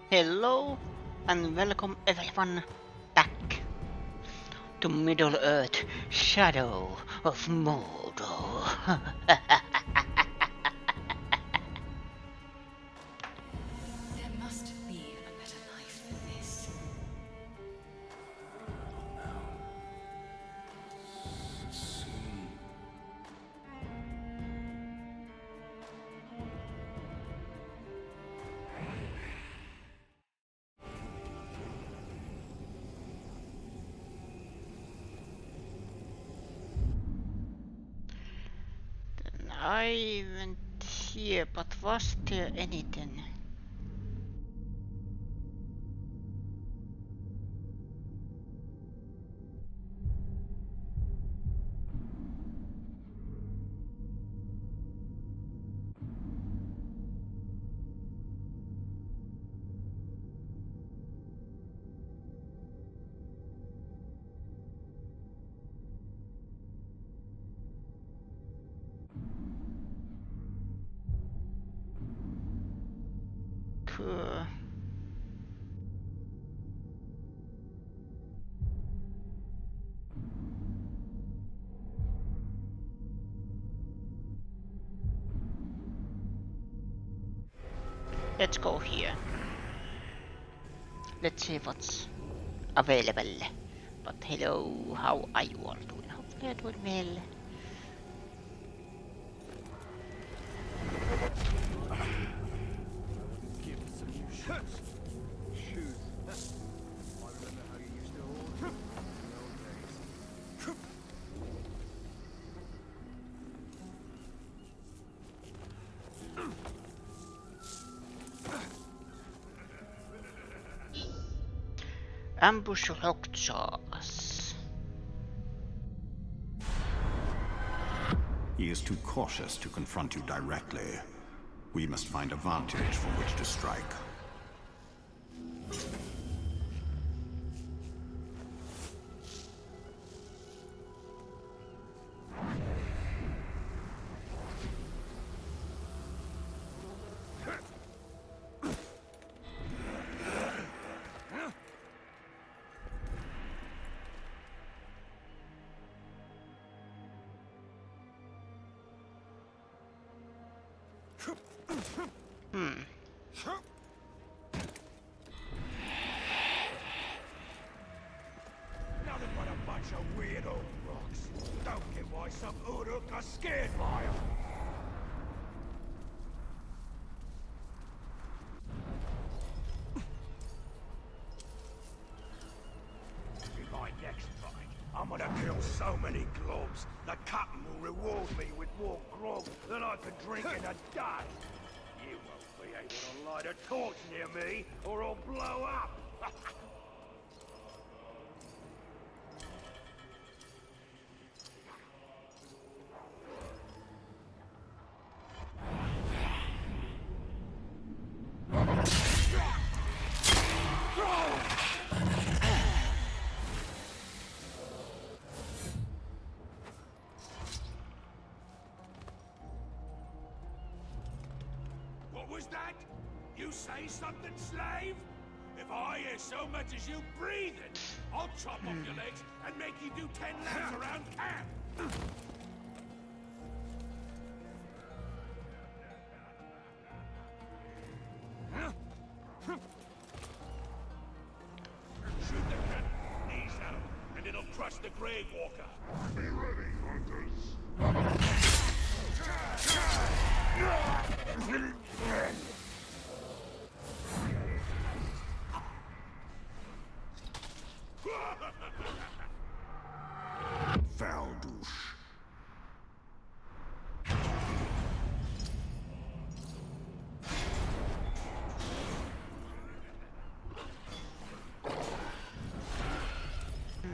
Hello and welcome everyone back to Middle Earth Shadow of Mordor. There must be a better life than this. I went here, but was there anything? Cool. Let's go here. Let's see what's available. But hello, how are you all doing? Hopefully you're doing well. Give us some new shoes. Shoes. I remember how you used to order in the old days. Ambush Lockjaws. He is too cautious to confront you directly. We must find a vantage from which to strike. Nothing but a bunch of weird old rocks. Don't get why some Uruk are scared by them. In my next fight, I'm gonna kill so many globs, the captain will reward me with more grog than I could drink in a day. You won't be able to light a torch near me, or I'll blow up. What was that? You say something, slave? If I hear so much as you breathing, I'll chop off your legs and make you do 10 laps around camp. Shoot the cannon, knees out, and it'll crush the Grave Walker. Be ready, hunters. Foul douche.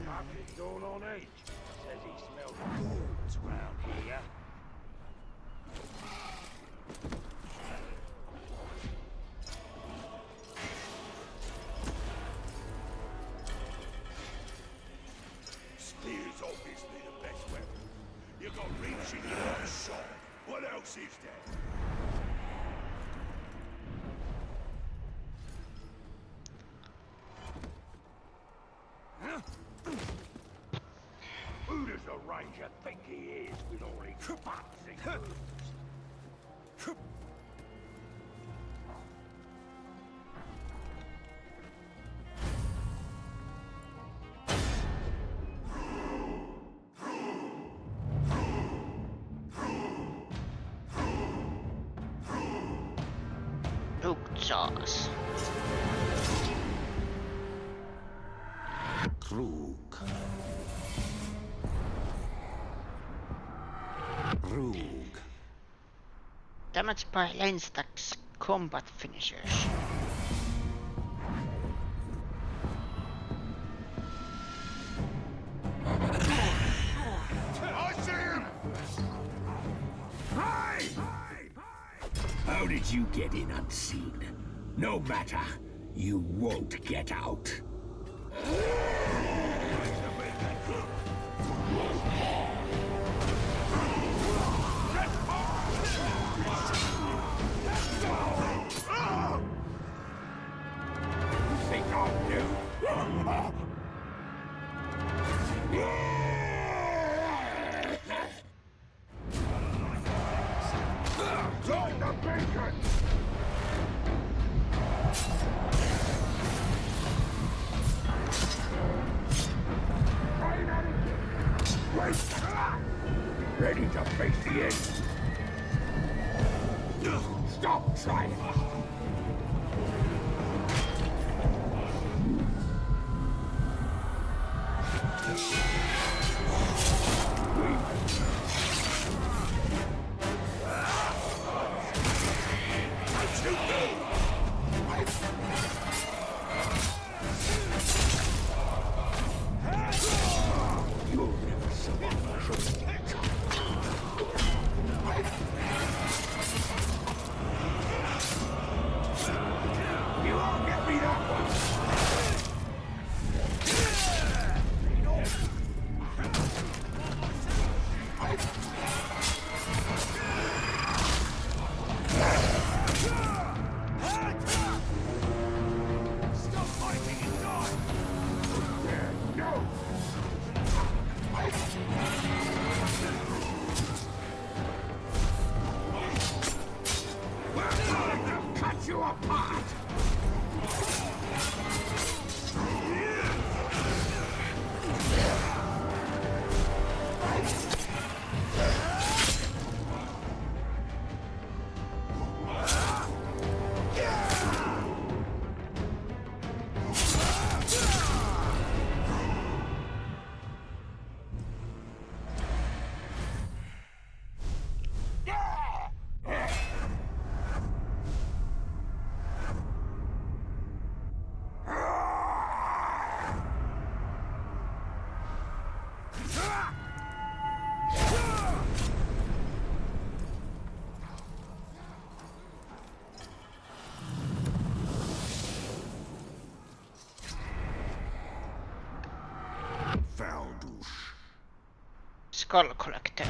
Nothing's going on H. Says he smells fools around here. Spear's obviously the best weapon. You got reach and you got shot. What else is there? strange you think he is with all his butts and moves? Jaws. Krug. Rug. Damage by lane stacks combat finishers. I see him! Hey! How did you get in unseen? No matter, you won't get out. Think I'll do? Drop the bacon! Ready to face the end. Stop trying. You'll never survive my show. You won't get me that one. Stop fighting and die! No. We're going to cut you apart. Skull Collector.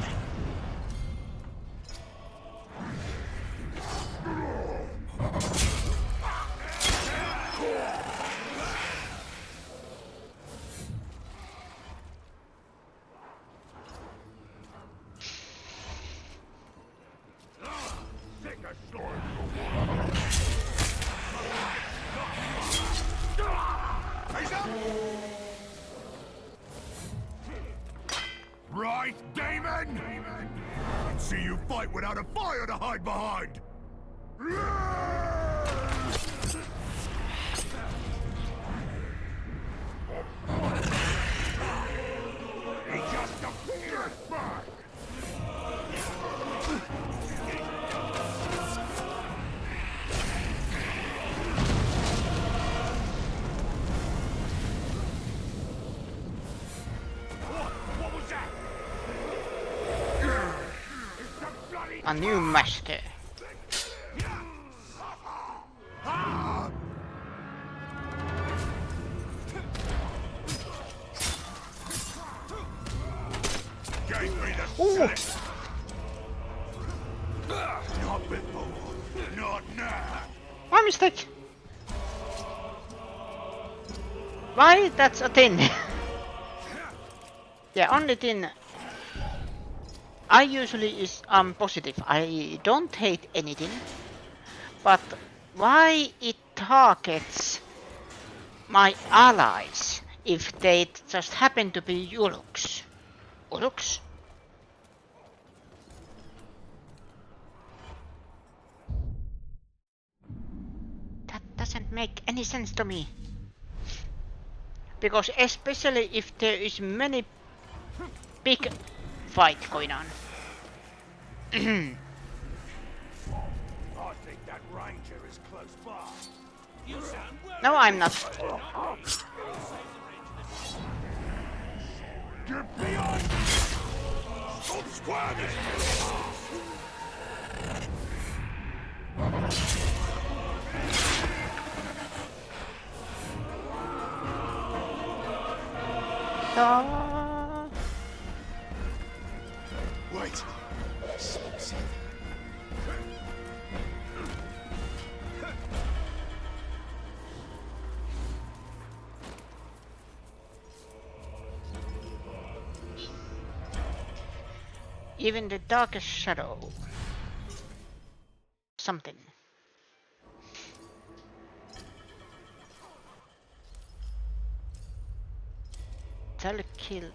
Take a sword! He's up! Right, Damon? Let's see you fight without a fire to hide behind! He just appeared back! What was that? It's the bloody A new master. Ooh. Not before. Not now. My mistake. Why? That's a tin. Yeah, only tin I usually I'm positive. I don't hate anything, but why it targets my allies if they just happen to be Uruks? Uruks? That doesn't make any sense to me. Because especially if there is many big fight going on. I think that ranger is close by. You sound well. No, I'm not. Get behind me! Stop squirming! Wait. Even the darkest shadow. Something. Tell kill.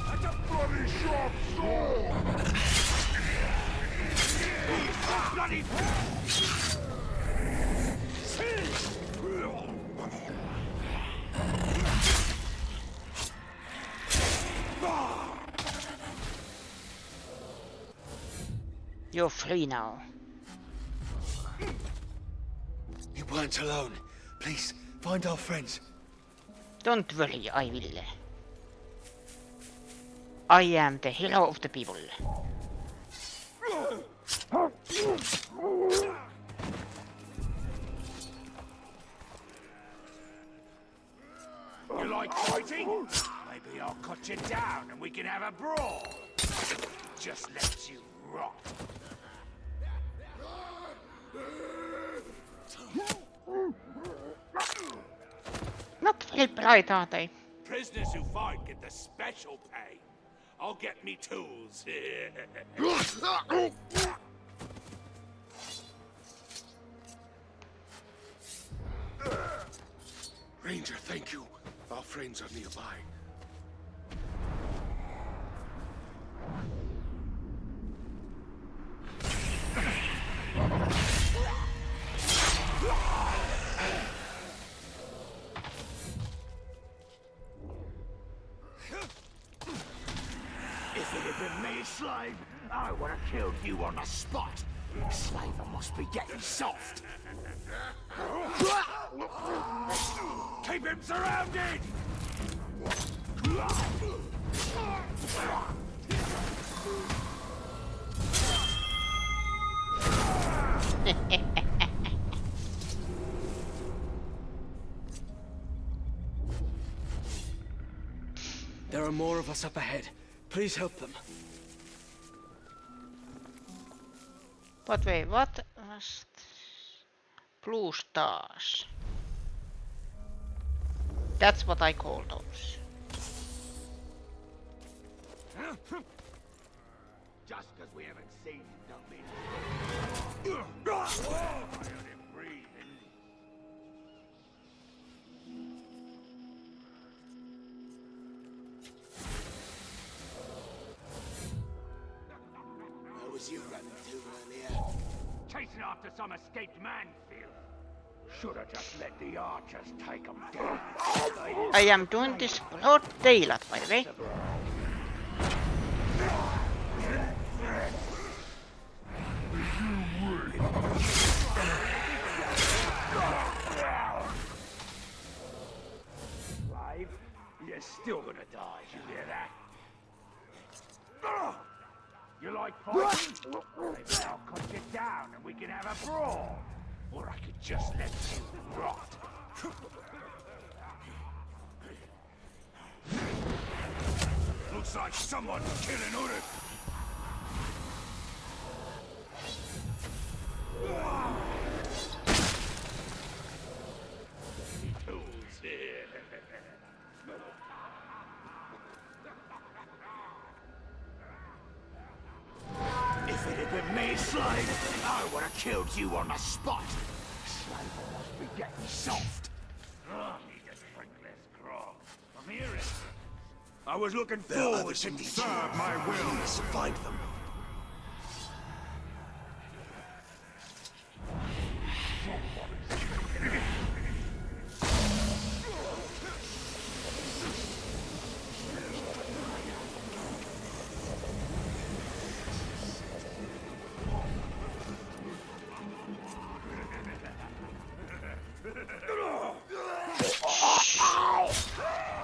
That's a bloody sharp sword! Bloody... You're free now. You weren't alone. Please, find our friends. Don't worry, I will. I am the hero of the people. You like fighting? Maybe I'll cut you down and we can have a brawl. Just let you rot. Not very bright, are they? Prisoners who fight get the special pay. I'll get me tools. Ranger, thank you. Our friends are nearby. If it had been me, Slave, I would have killed you on the spot. Slaver must be getting soft. Keep him surrounded! There are more of us up ahead. Please help them. But wait, what was blue stars? That's what I call those. Just because we haven't seen him, don't mean... I heard him breathing. What was you running to earlier? Chasing after some escaped manfield. Should have just let the archers take him down. I am doing this broad daylight, by the way. Slave, you're still gonna die, you hear that? You like fighting? Maybe I'll cut you down and we can have a brawl. Or I could just let you rot. Looks like someone's killing Uruk. Tools here. If it had been me, slave, I would have killed you on the spot. Slave must be getting soft. Oh, need to drink less grog. I'm hearing. I was looking forward to serve my will. Please find them.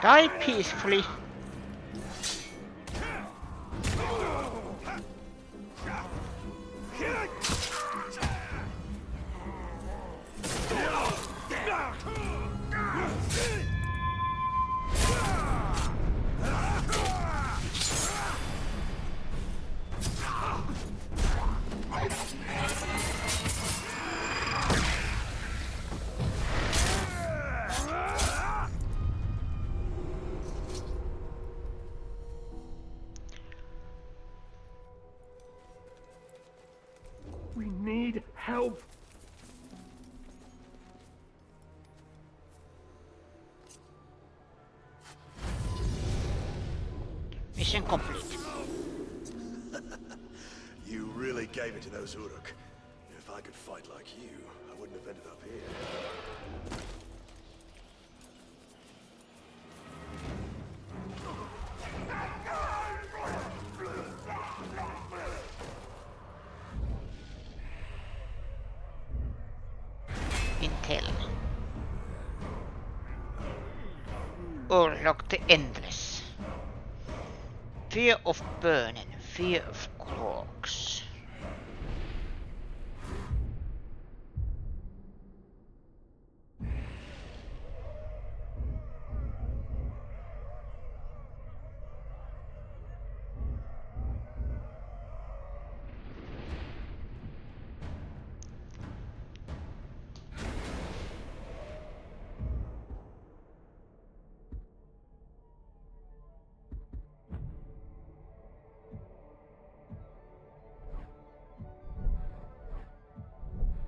Die peacefully. We need help. Mission complete. You really gave it to those Uruk. If I could fight like you, I wouldn't have ended up here. Intel. Unlock the endless. Fear of burning, fear of clogs.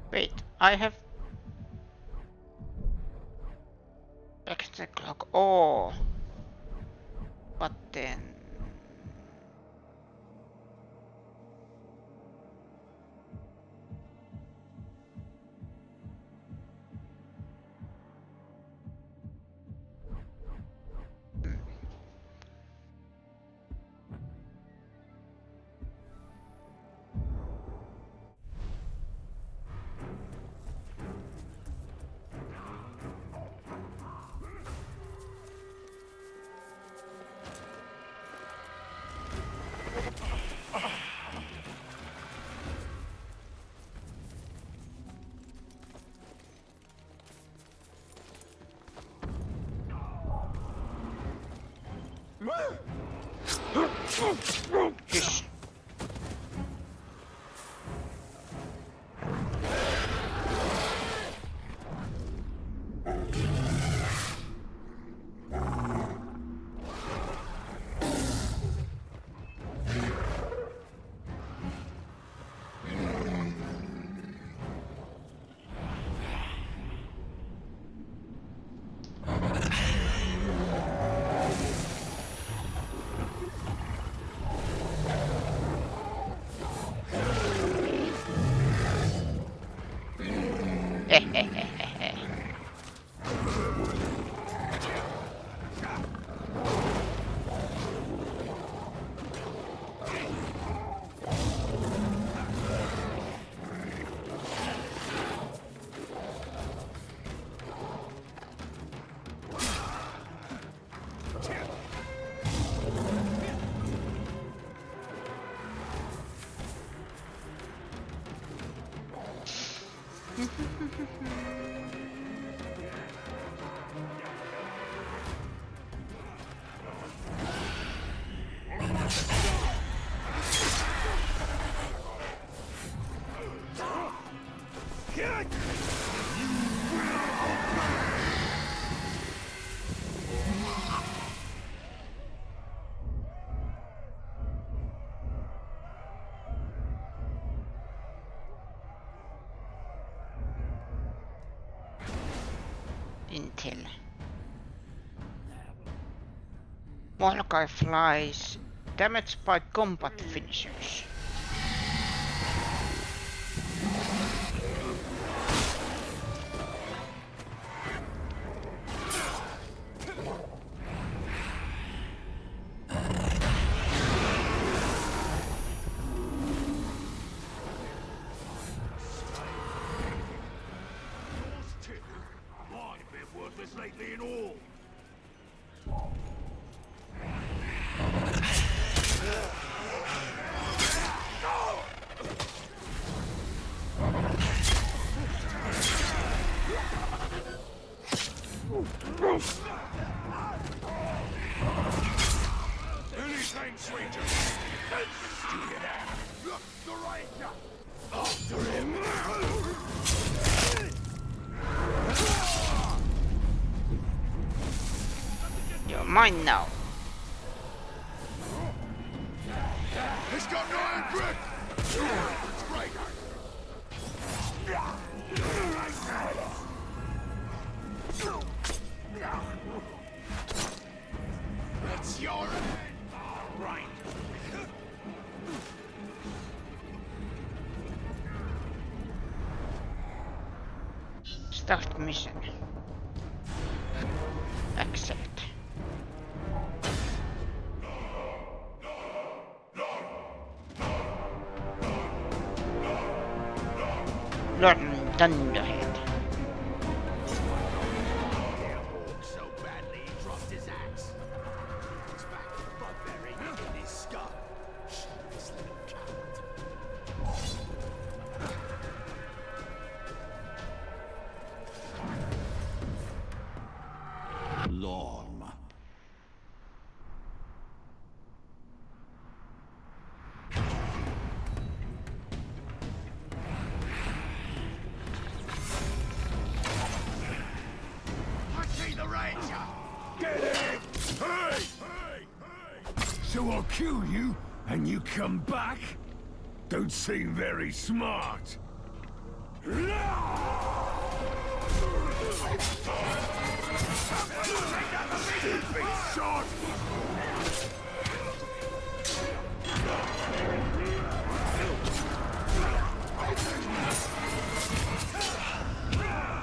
Wait, I have back the clock. Oh, but then Hush. intel. Molokai flies damaged by combat finishers. Mine have been worthless lately and all. Anything, stranger. Do you now? Look, the ranger. After him. You're mine now. He's got an iron grip. It's great. That's your right. Start mission. Accept. Lord Thunderhead. So badly he dropped his axe. It's back to bugbearing in his skull. This little coward. Lorm. I see the ranger. Get him! Hey! So I'll kill you, and you come back? Don't seem very smart. Stupid shot!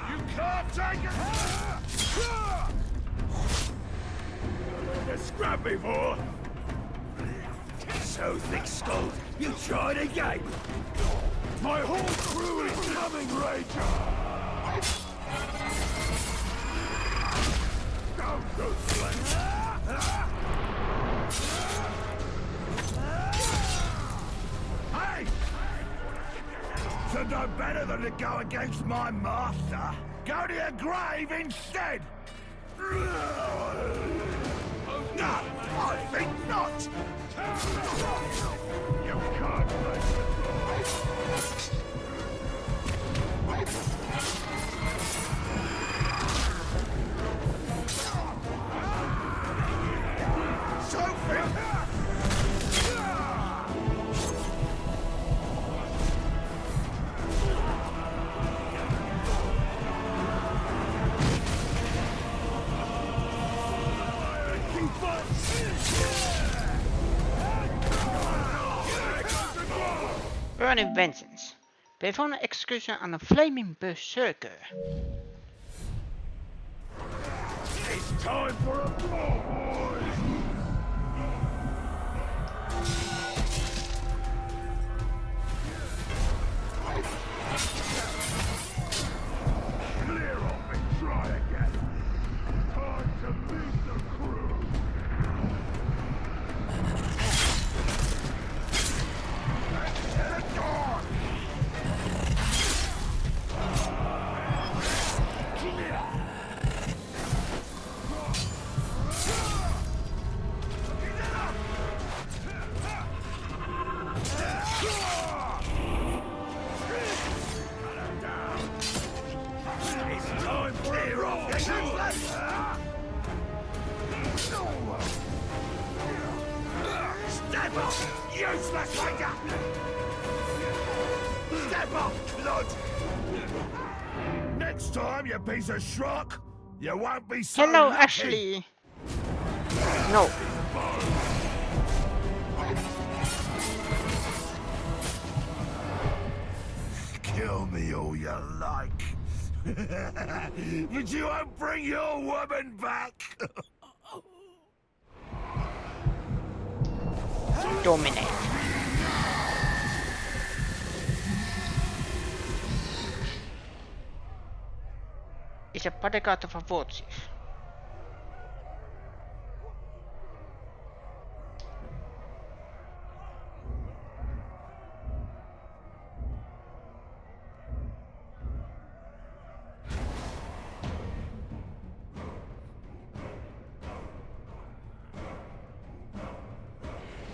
You can't take it! You scrapped before? So thick-skulled, you tried again? My whole crew is coming, ranger! Don't shoot, Hey! So no better than to go against my master. Go to your grave instead! No, I think not! You can't make Burning Vengeance. Perform an execution on a flaming berserker. It's time for a blow, boys! Clear off and try again. Time to meet the crew. The door! It's time for clear off. Step up, useless ranger! Step up, blood! Next time, you piece of schrock, You won't be so Hello, lucky. Ashley. No. Kill me all you like. But you won't bring your woman back. Dominate. Is a bodyguard of a war chief.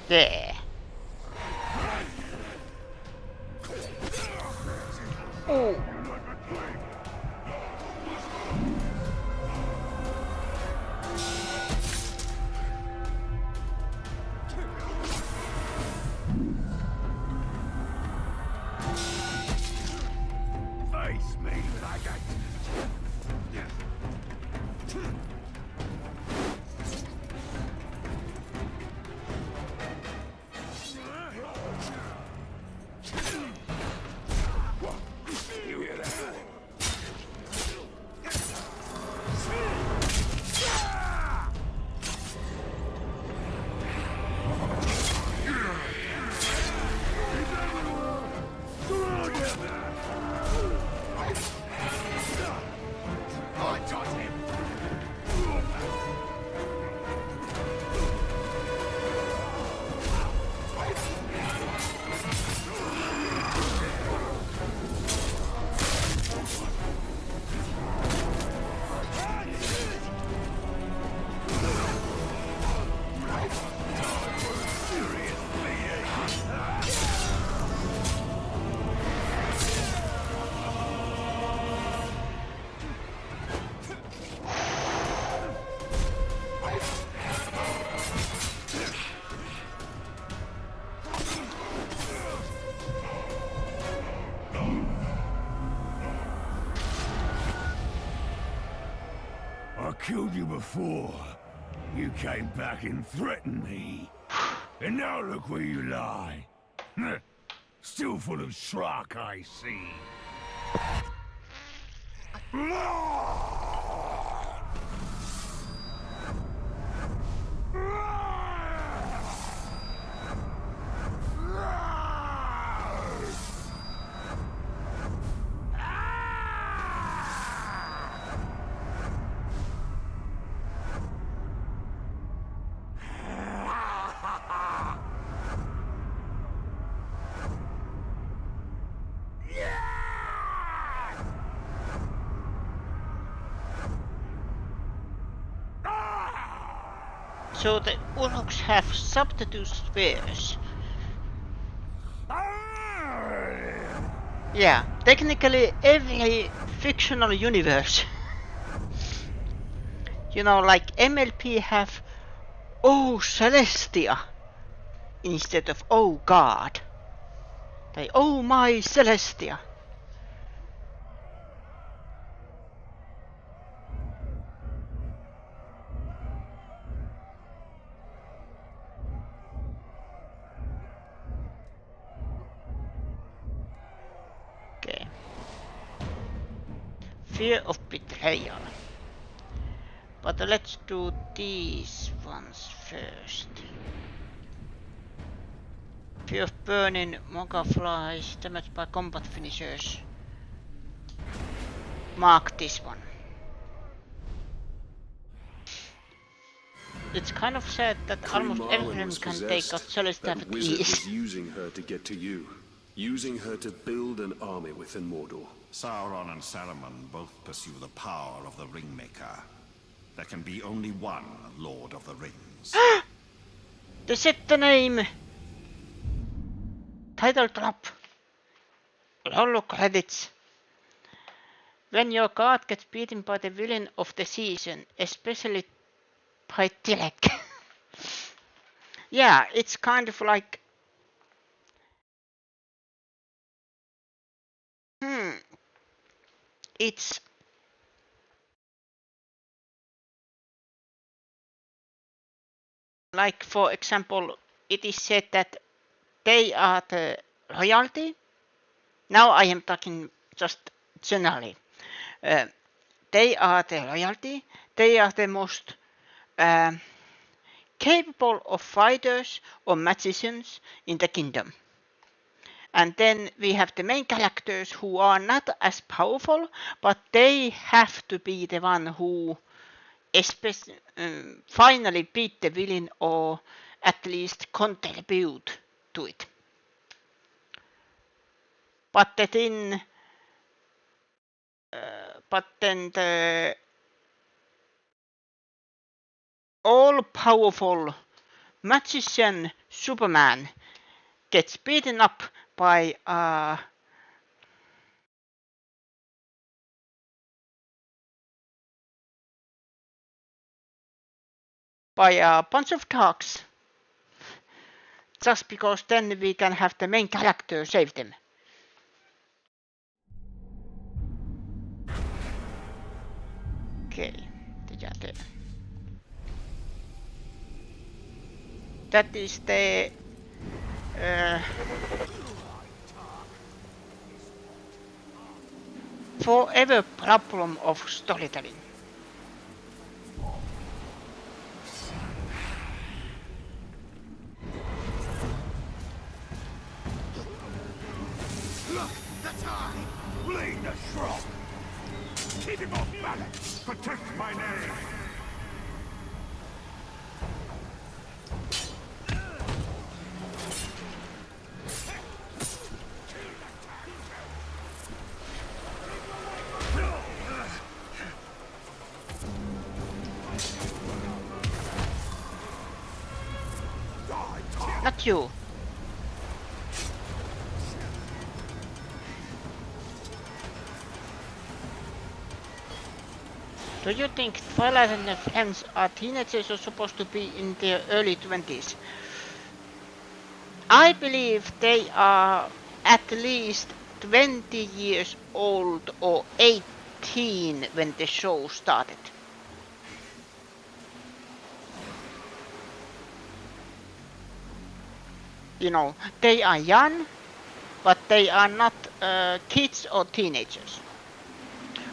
There. Oh. Face me, faggot. You hear that? I got him. I killed you before. You came back and threatened me. And now look where you lie. Still full of schlock, I see. So the Uruks have substitute spears. Yeah, technically every fictional universe. You know, like MLP have Oh Celestia instead of Oh God. Tai Oh my Celestia. Okay. Fear of betrayal. But let's do these ones first. Fear of burning, Moga flies, damaged by combat finishers. Mark this one. It's kind of sad that Queen almost Marwen everyone was can take out possessed. Celestia That with wizard ease. was using her to get to you. Using her to build an army within Mordor. Sauron and Saruman both pursue the power of the Ringmaker. There can be only one Lord of the Rings. They set the name! Title drop! Roll credits! When your god gets beaten by the villain of the season, especially by Tilek. Yeah, it's kind of like... It's like for example, it is said that they are the royalty. Now I am talking just generally. They are the royalty. They are the most capable of fighters or magicians in the kingdom. And then we have the main characters who are not as powerful, but they have to be the one who finally beat the villain or at least contribute to it. But then the all-powerful magician Superman gets beaten up by a bunch of dogs, just because then we can have the main character save them. Okay, that is the forever problem of storytelling. That's high! Bleed the shrub! Keep him off balance! Protect my name! Not you. Do you think Twilight and her friends are teenagers or supposed to be in their early 20s? I believe they are at least 20 years old or 18 when the show started. You know, they are young, but they are not kids or teenagers.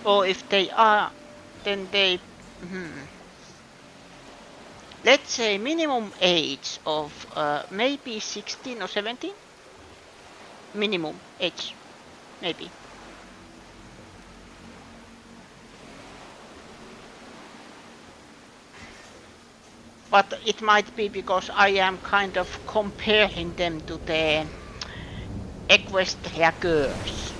Or if they are, then they... let's say minimum age of maybe 16 or 17. Minimum age, maybe. But it might be because I am kind of comparing them to the Equestria girls.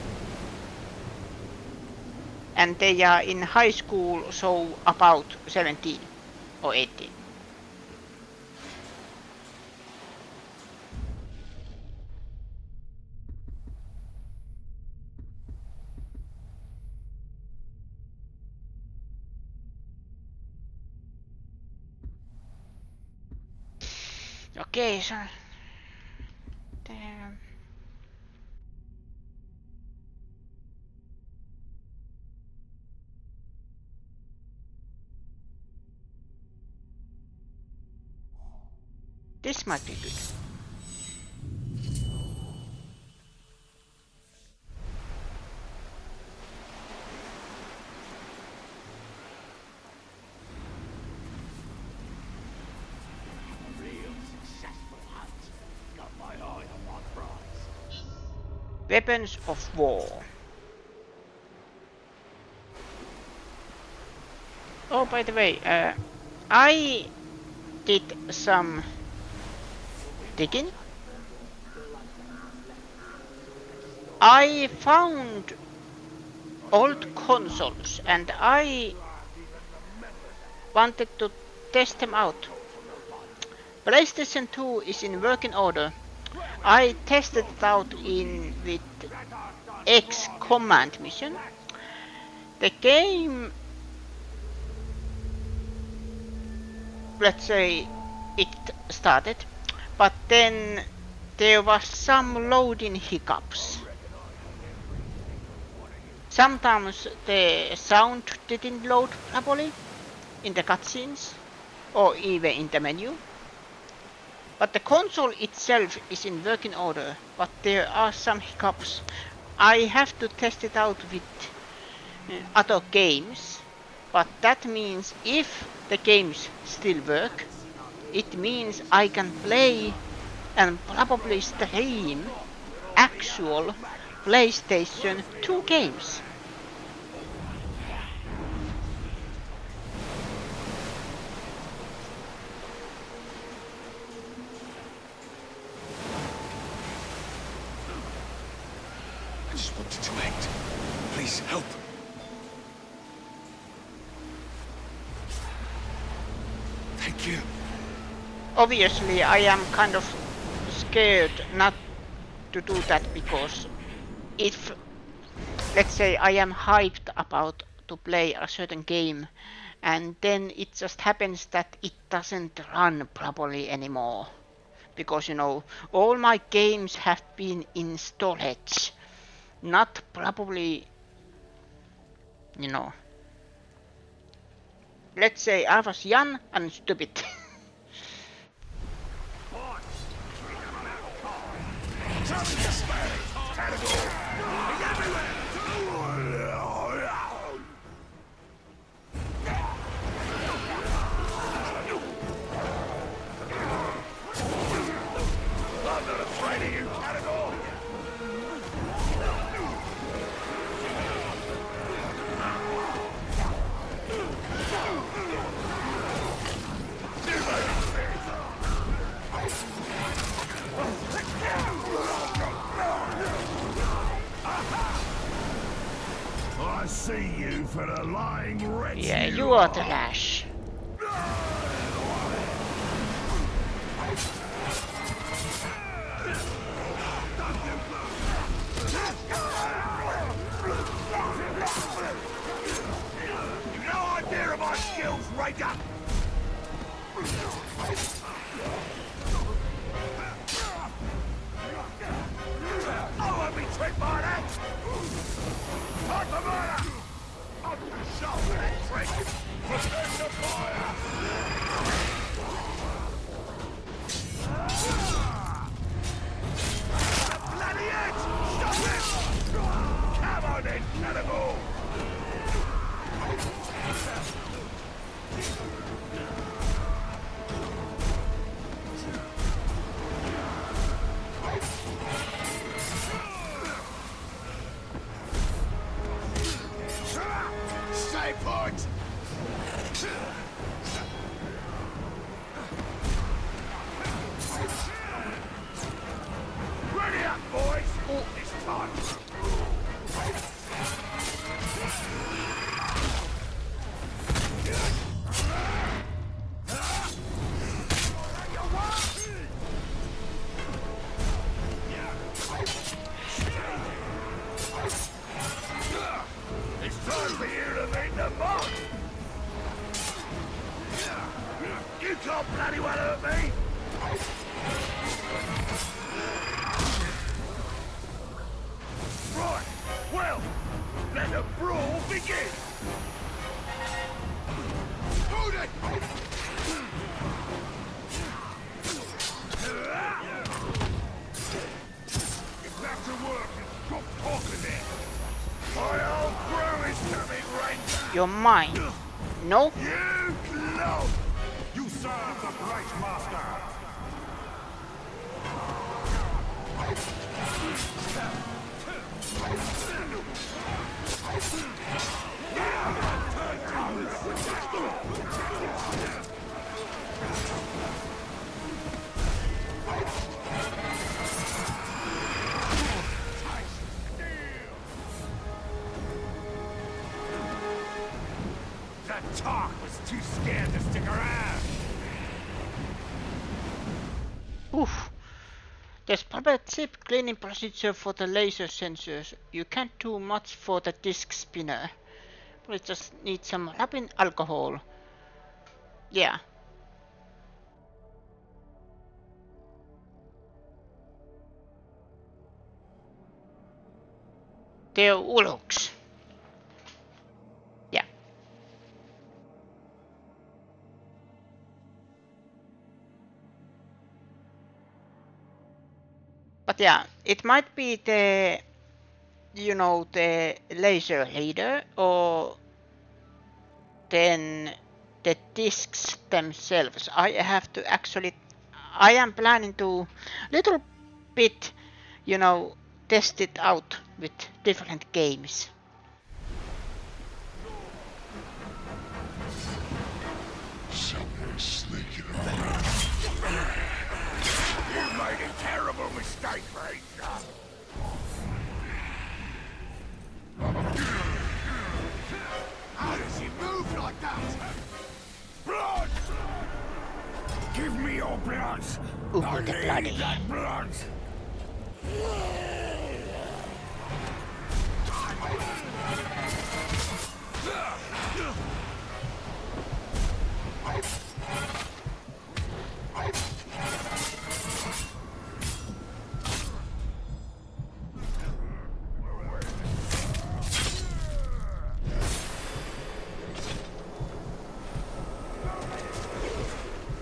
And they are in high school, so about 17 or 18. Okay, so... Damn. This might be good. Weapons of war. Oh, by the way, I did some digging. I found old consoles and I wanted to test them out. PlayStation 2 is in working order. I tested it out with X command mission. The game, let's say, it started, but then there was some loading hiccups. Sometimes the sound didn't load properly in the cutscenes or even in the menu. But the console itself is in working order, but there are some hiccups. I have to test it out with other games, but that means if the games still work, it means I can play and probably stream actual PlayStation 2 games. I just wanted to act. Please help. Thank you. Obviously, I am kind of scared not to do that because if, let's say, I am hyped about to play a certain game and then it just happens that it doesn't run properly anymore. Because, you know, all my games have been in storage, not probably, you know. Let's say I was young and stupid. I see you for the lying wretch. Yeah, you are the Lash. No idea of my skills, Raider! I won't be tricked by that! Time for murder! I'm too sharp for that trick! Prepare to fire! Bloody edge! Stop it! Come on then, cannibal! Stay put! Ready up, boys! It's time! It's time for you to meet the boss! You can't bloody well hurt me! Right, well, let the brawl begin! Hold it! Get back to work and stop talking there! My whole crew is coming, Ranger! You're mine. No? You clown! You serve the great master. That talk was too scared to stick around! Oof. There's probably a chip cleaning procedure for the laser sensors. You can't do much for the disc spinner. We just need some rubbing alcohol. Yeah. They're Uloks. Yeah. But yeah, it might be the, you know, the laser leader, or then the discs themselves. I have to actually, I am planning to little bit, you know, test it out with different games. Someone's sneaking around. You made a terrible mistake, Ranger. How does he move like that? Blood! Give me your blood! Ooh, I the need bloody. that blood!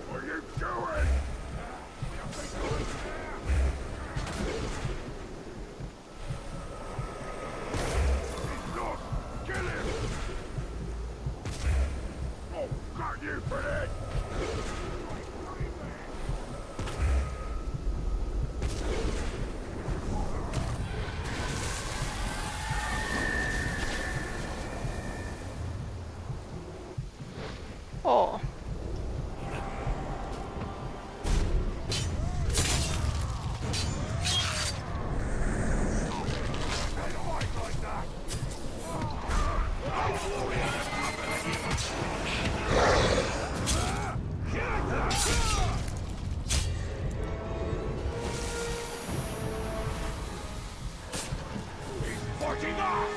What are you doing? He's not! Kill him! Oh, got you for that! Oh. Fighting off!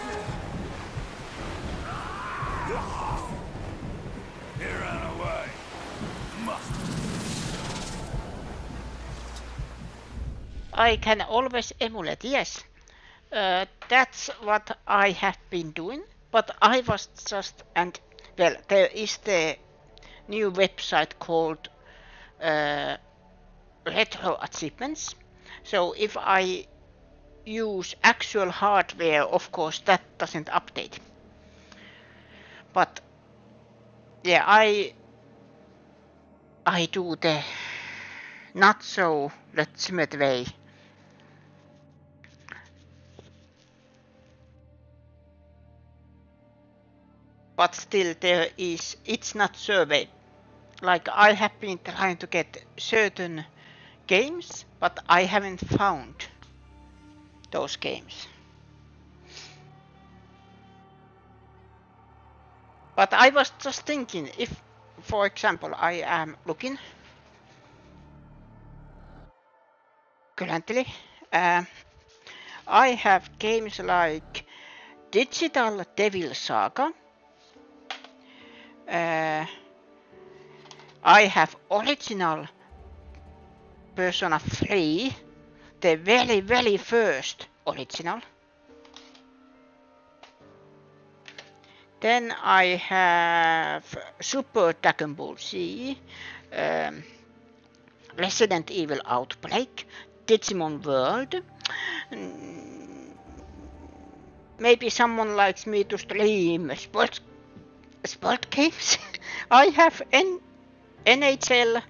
He ran away. Must. I can always emulate, yes. That's what I have been doing, but I was just, and well, there is the new website called Retro Achievements. So if I use actual hardware, of course, that doesn't update. But yeah, I do the not so legitimate way. But still, it's not survey. Like, I have been trying to get certain games, but I haven't found those games. But I was just thinking, if, for example, I am looking currently, I have games like Digital Devil Saga. I have original Persona 3, the very, very first original. Then I have Super Dragon Ball Z, Resident Evil Outbreak, Digimon World. Maybe someone likes me to stream sport games. I have NHL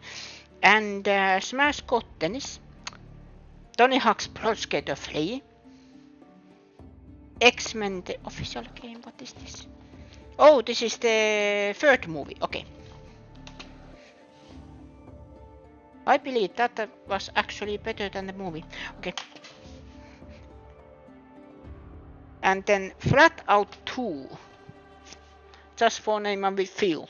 and Smash Cut Tennis, Tony Hawk's Pro Skater 3, X-Men the official game. What is this? Oh, this is the third movie. Okay. I believe that was actually better than the movie. Okay. And then Flat Out 2. Just for name and with feel.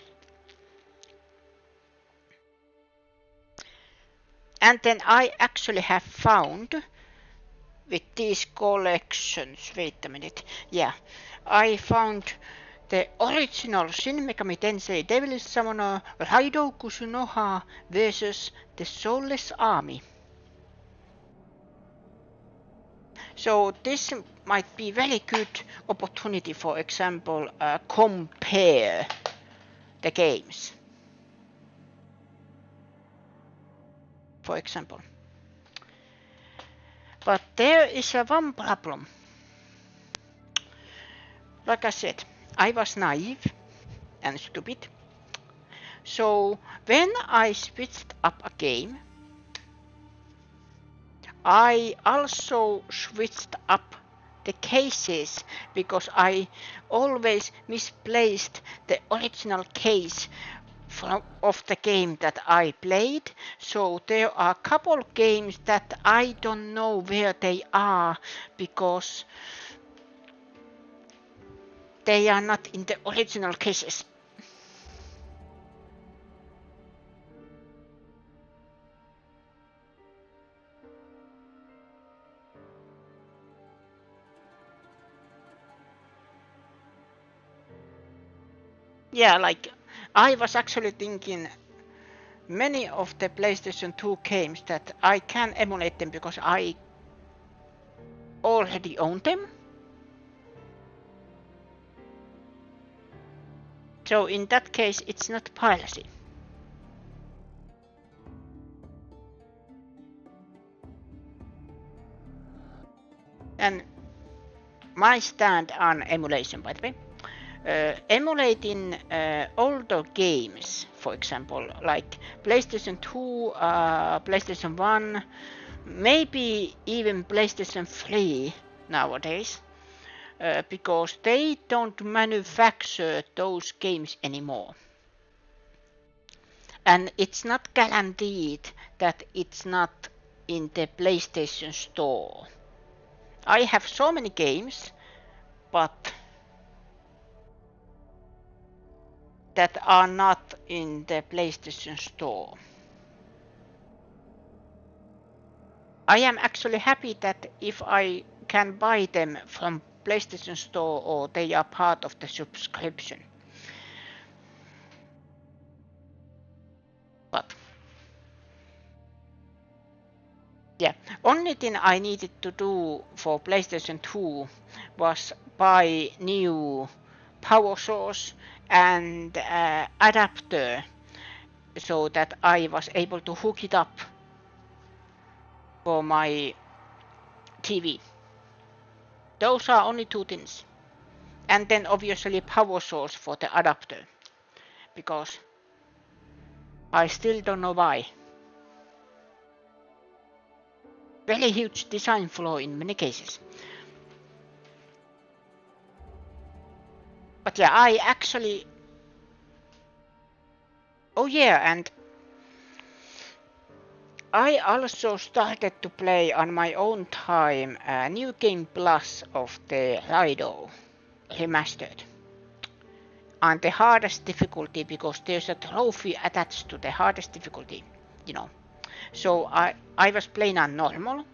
And then I actually have found with these collections, wait a minute, yeah, I found the original Shin Megami Tensei Devil Summoner Raido Kusunoha versus the Soulless Army. So this might be very good opportunity, for example, compare the games. For example. But there is one problem. Like I said, I was naive and stupid. So when I switched up a game, I also switched up the cases because I always misplaced the original case of the game that I played. So there are a couple games that I don't know where they are because they are not in the original cases. Yeah, like I was actually thinking many of the PlayStation 2 games that I can emulate them because I already own them. So in that case, it's not piracy. And my stand on emulation, by the way, emulating older games, for example, like PlayStation 2, PlayStation 1, maybe even PlayStation 3 nowadays, because they don't manufacture those games anymore. And it's not guaranteed that it's not in the PlayStation Store. I have so many games, but that are not in the PlayStation Store. I am actually happy that if I can buy them from PlayStation Store or they are part of the subscription. But yeah, only thing I needed to do for PlayStation 2 was buy new power source and adapter so that I was able to hook it up for my TV. Those are only two things. And then obviously power source for the adapter, because I still don't know why. Very huge design flaw in many cases. But yeah, I actually... Oh yeah, and I also started to play on my own time New Game Plus of the Raido Remastered. On the hardest difficulty, because there's a trophy attached to the hardest difficulty, you know. So I was playing on normal,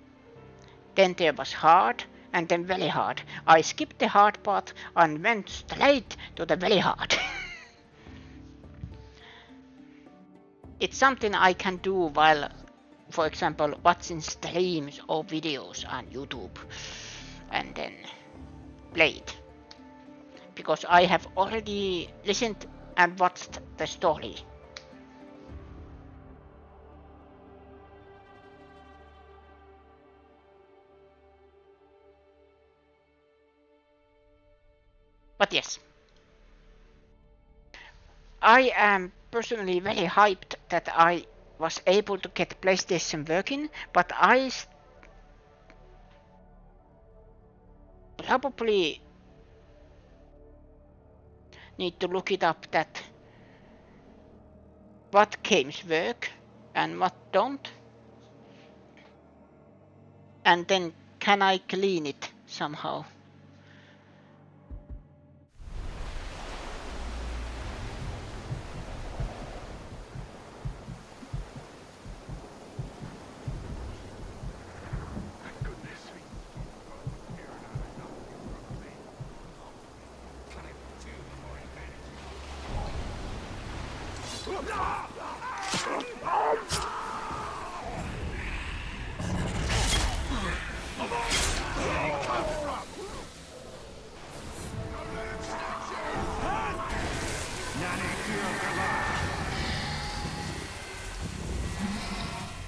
then there was hard, and then very hard. I skipped the hard part and went straight to the very hard. It's something I can do while, for example, watching streams or videos on YouTube and then play it. Because I have already listened and watched the story. But yes, I am personally very hyped that I was able to get PlayStation working, but I probably need to look it up that what games work and what don't. And then can I clean it somehow?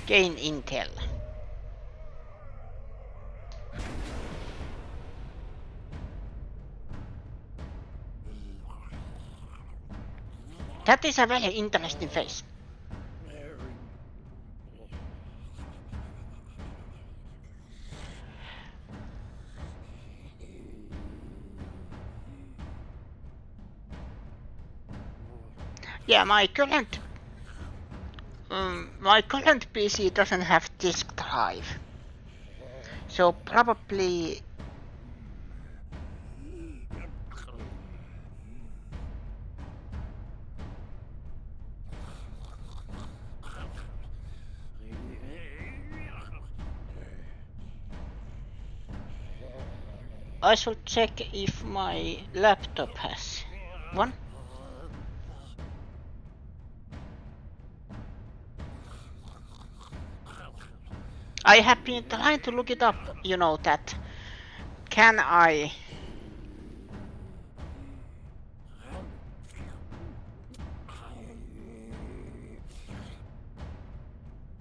Gain intel. That is a very interesting face. Yeah, my current PC doesn't have disk drive, so probably I should check if my laptop has one. I have been trying to look it up, you know, that can I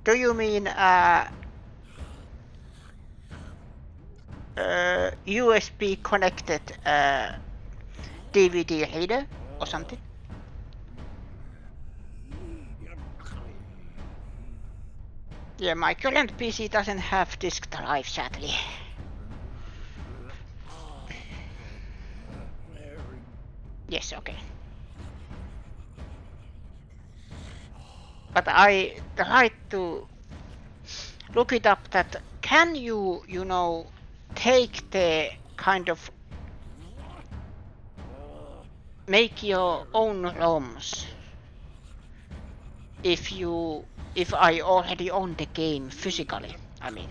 do you mean USB connected DVD reader or something? Yeah, my current PC doesn't have disk drive, sadly. Yes, okay. But I tried to look it up that can you, you know, take the kind of make your own ROMs if I already own the game physically, I mean.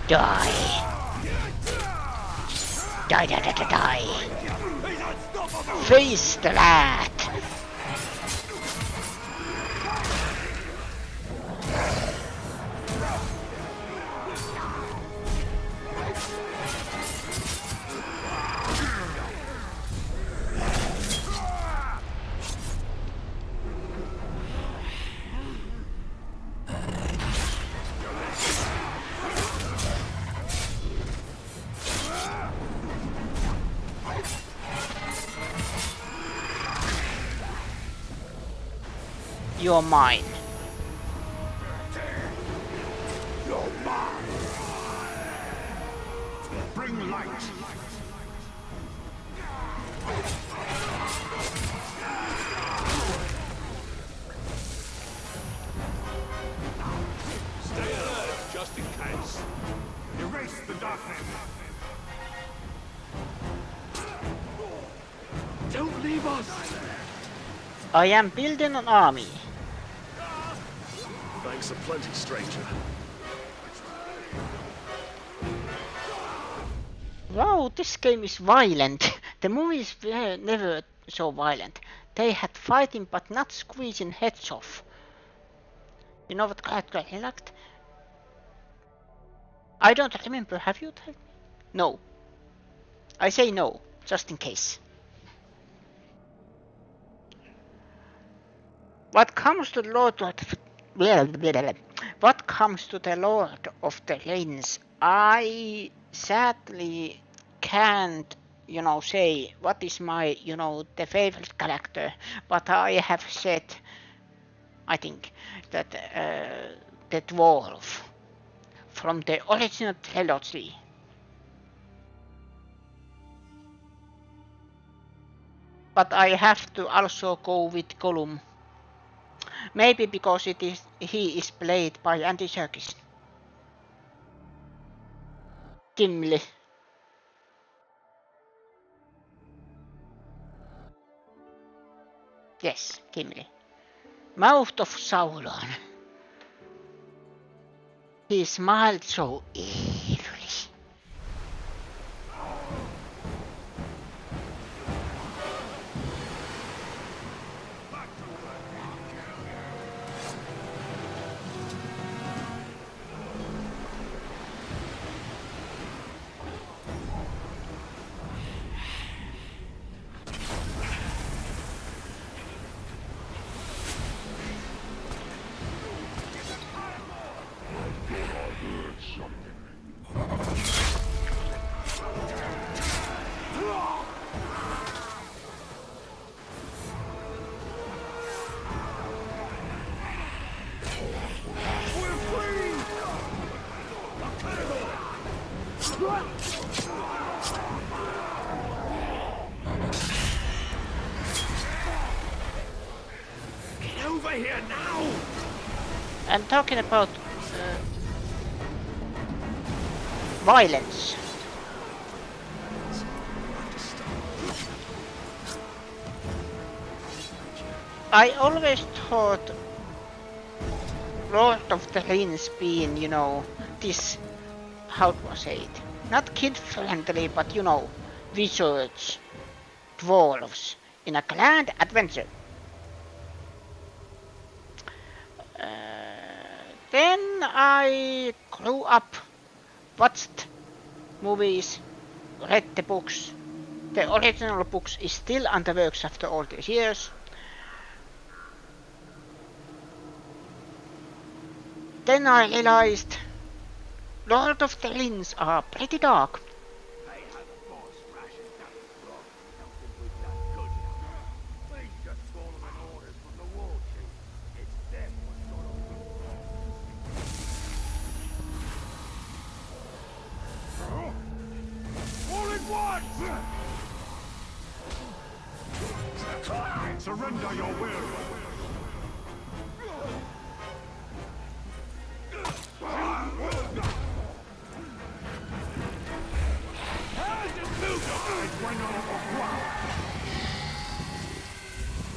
Die. Die, die, die, die, die. Face the rat. You're mine. You're mine. Bring light. Stay alert, just in case. Erase the darkness. Don't leave us. I am building an army. Thanks aplenty, stranger. Wow, this game is violent. The movies were never so violent. They had fighting but not squeezing heads off. You know what I liked? I don't remember, have you told me? No. I say no, just in case. What comes to the Lord of the Rings, I sadly can't, you know, say what is my, you know, the favorite character, but I have said, I think, that the dwarf from the original trilogy. But I have to also go with Gollum. Maybe because he is played by Andy Serkis. Gimli. Yes, Gimli. Mouth of Sauron. He smiled so evilly. over here now! I'm talking about violence. I always thought Lord of the Rings being, you know, this, how do I say it? Not kid-friendly, but you know, wizards, dwarves, in a grand adventure. Then I grew up, watched movies, read the books. The original books is still under works after all these years. Then I realized Lord of the Rings are pretty dark. Hey, how the boss rations down the frog. Don't think we've done good enough. We've just following orders from the war chief. It's them what's got all the all at once! Surrender your will!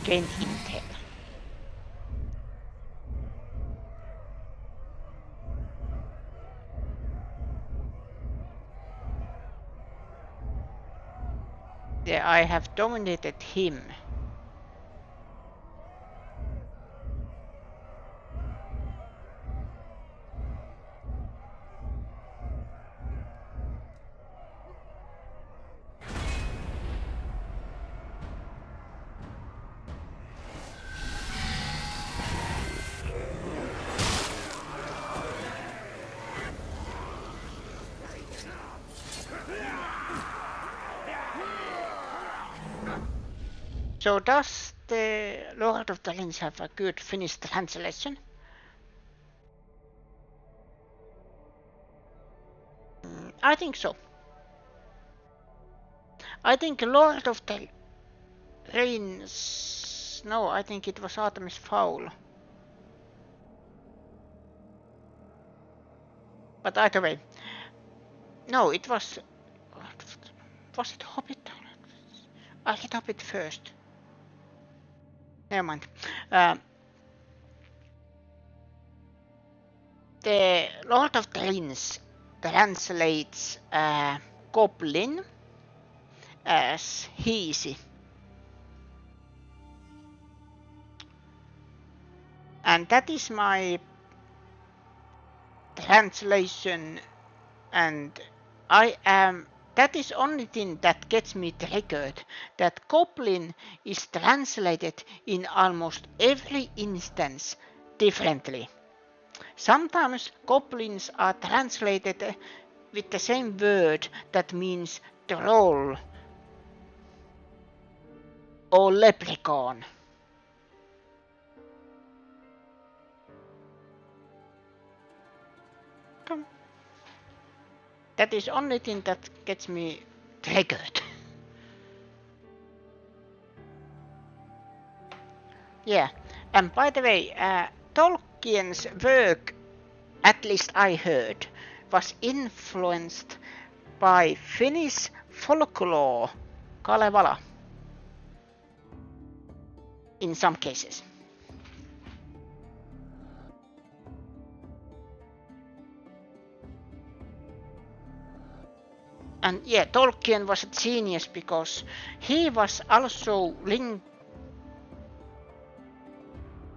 Gain intel. Yeah, I have dominated him. So does the Lord of the Rings have a good Finnish translation? I think so. I think Lord of the Rings... No, I think it was Artemis Fowl. But either way. No, it was... Was it Hobbit? I read Hobbit first. Never mind. The Lord of the Rings translates goblin as heesy. And that is my translation, and that is only thing that gets me triggered, that goblin is translated in almost every instance differently. Sometimes goblins are translated with the same word that means troll or leprechaun. Come. That is only thing that gets me triggered. Yeah, and by the way, Tolkien's work, at least I heard, was influenced by Finnish folklore, Kalevala, in some cases. And yeah, Tolkien was a genius because he was also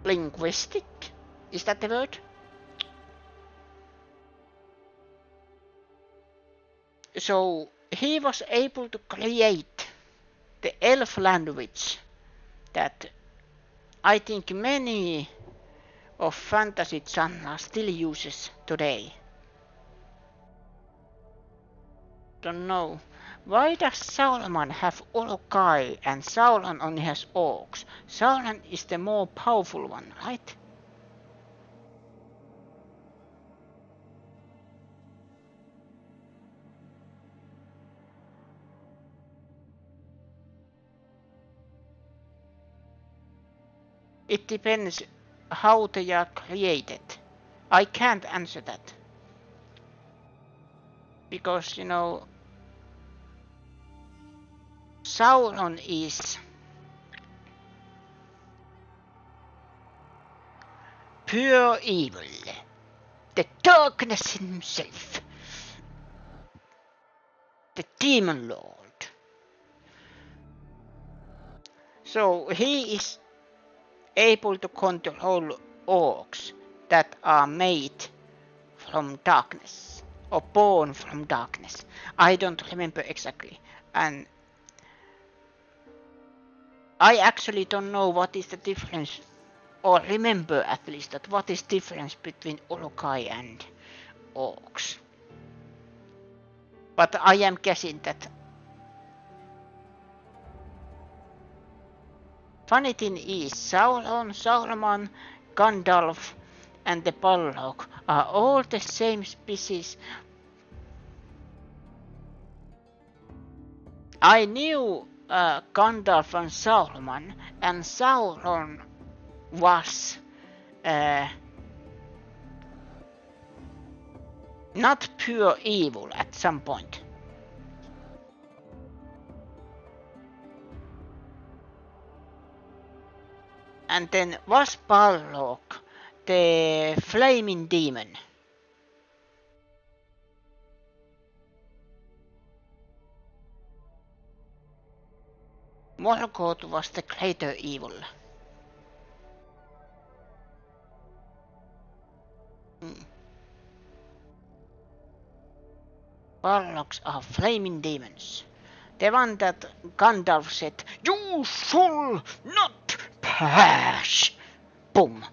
linguistic. Is that the word? So he was able to create the elf language that I think many of fantasy genre still uses today. Don't know. Why does Sauron have Uruk-hai and Sauron only has orcs? Sauron is the more powerful one, right? It depends how they are created. I can't answer that. Because, you know, Sauron is pure evil. The darkness himself. The demon lord. So he is able to control orcs that are made from darkness or born from darkness. I don't remember exactly, and I actually don't know what is the difference, or remember at least that what is difference between Uruk-hai and orcs. But I am guessing that. Funny thing is, Sauron, Saruman, Gandalf, and the Balrog are all the same species. I knew Gandalf and Saruman, and Sauron was not pure evil at some point. And then was Balrog the flaming demon. Morgoth was the greater evil. Balrogs are flaming demons. The one that Gandalf said, "You shall not pass!" Boom.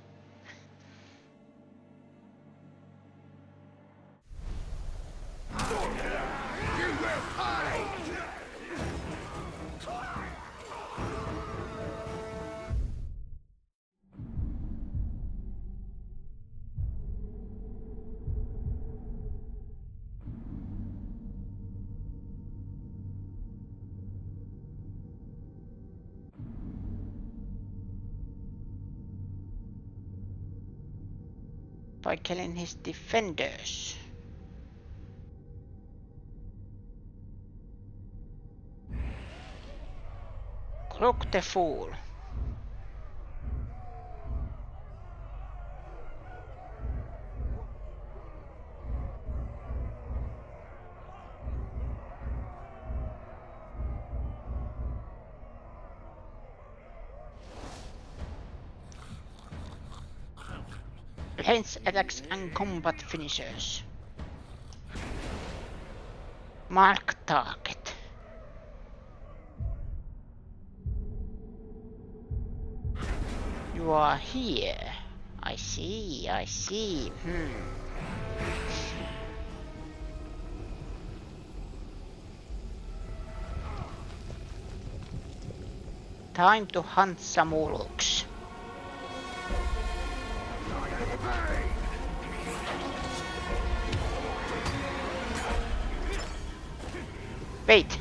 By killing his defenders. Crook the Fool. Range attacks and combat finishers. Mark target. You are here. I see, I see. Time to hunt some Uruks. Wait.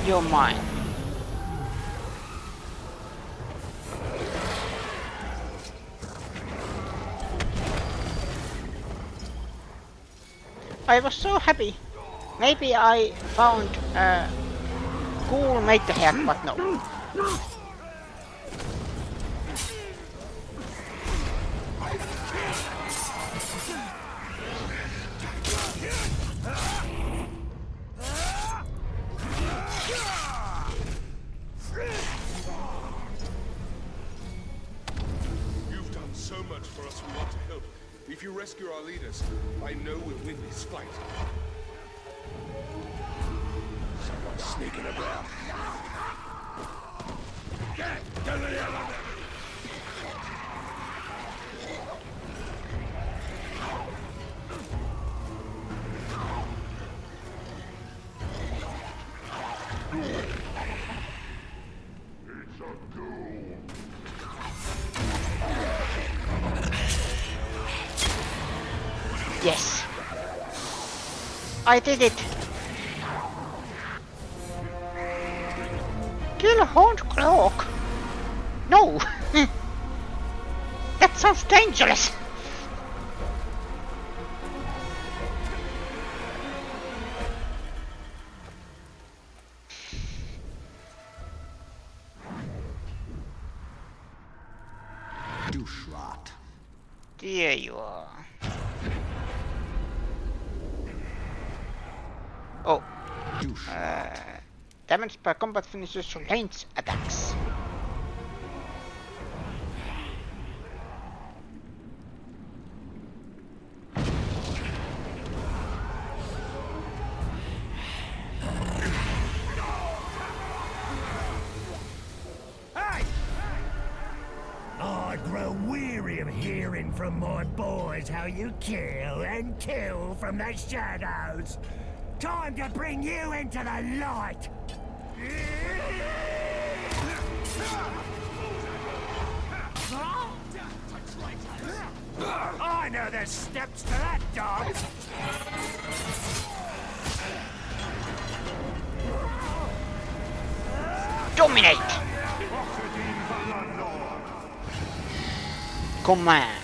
You're mine. I was so happy. Maybe I found a cool mate here, but no. For us who want to help. If you rescue our leaders, I know we'll win this fight. Someone speaking about? Get to the elevator! Yes. I did it. Kill Horned Cloak. No. That sounds dangerous. Doucherot. There you are. Oh. Damage by combat finishes range attacks. I grow weary of hearing from my boys how you kill and kill from the shadows. Time to bring you into the light! I know the steps to that dog! Dominate! Command.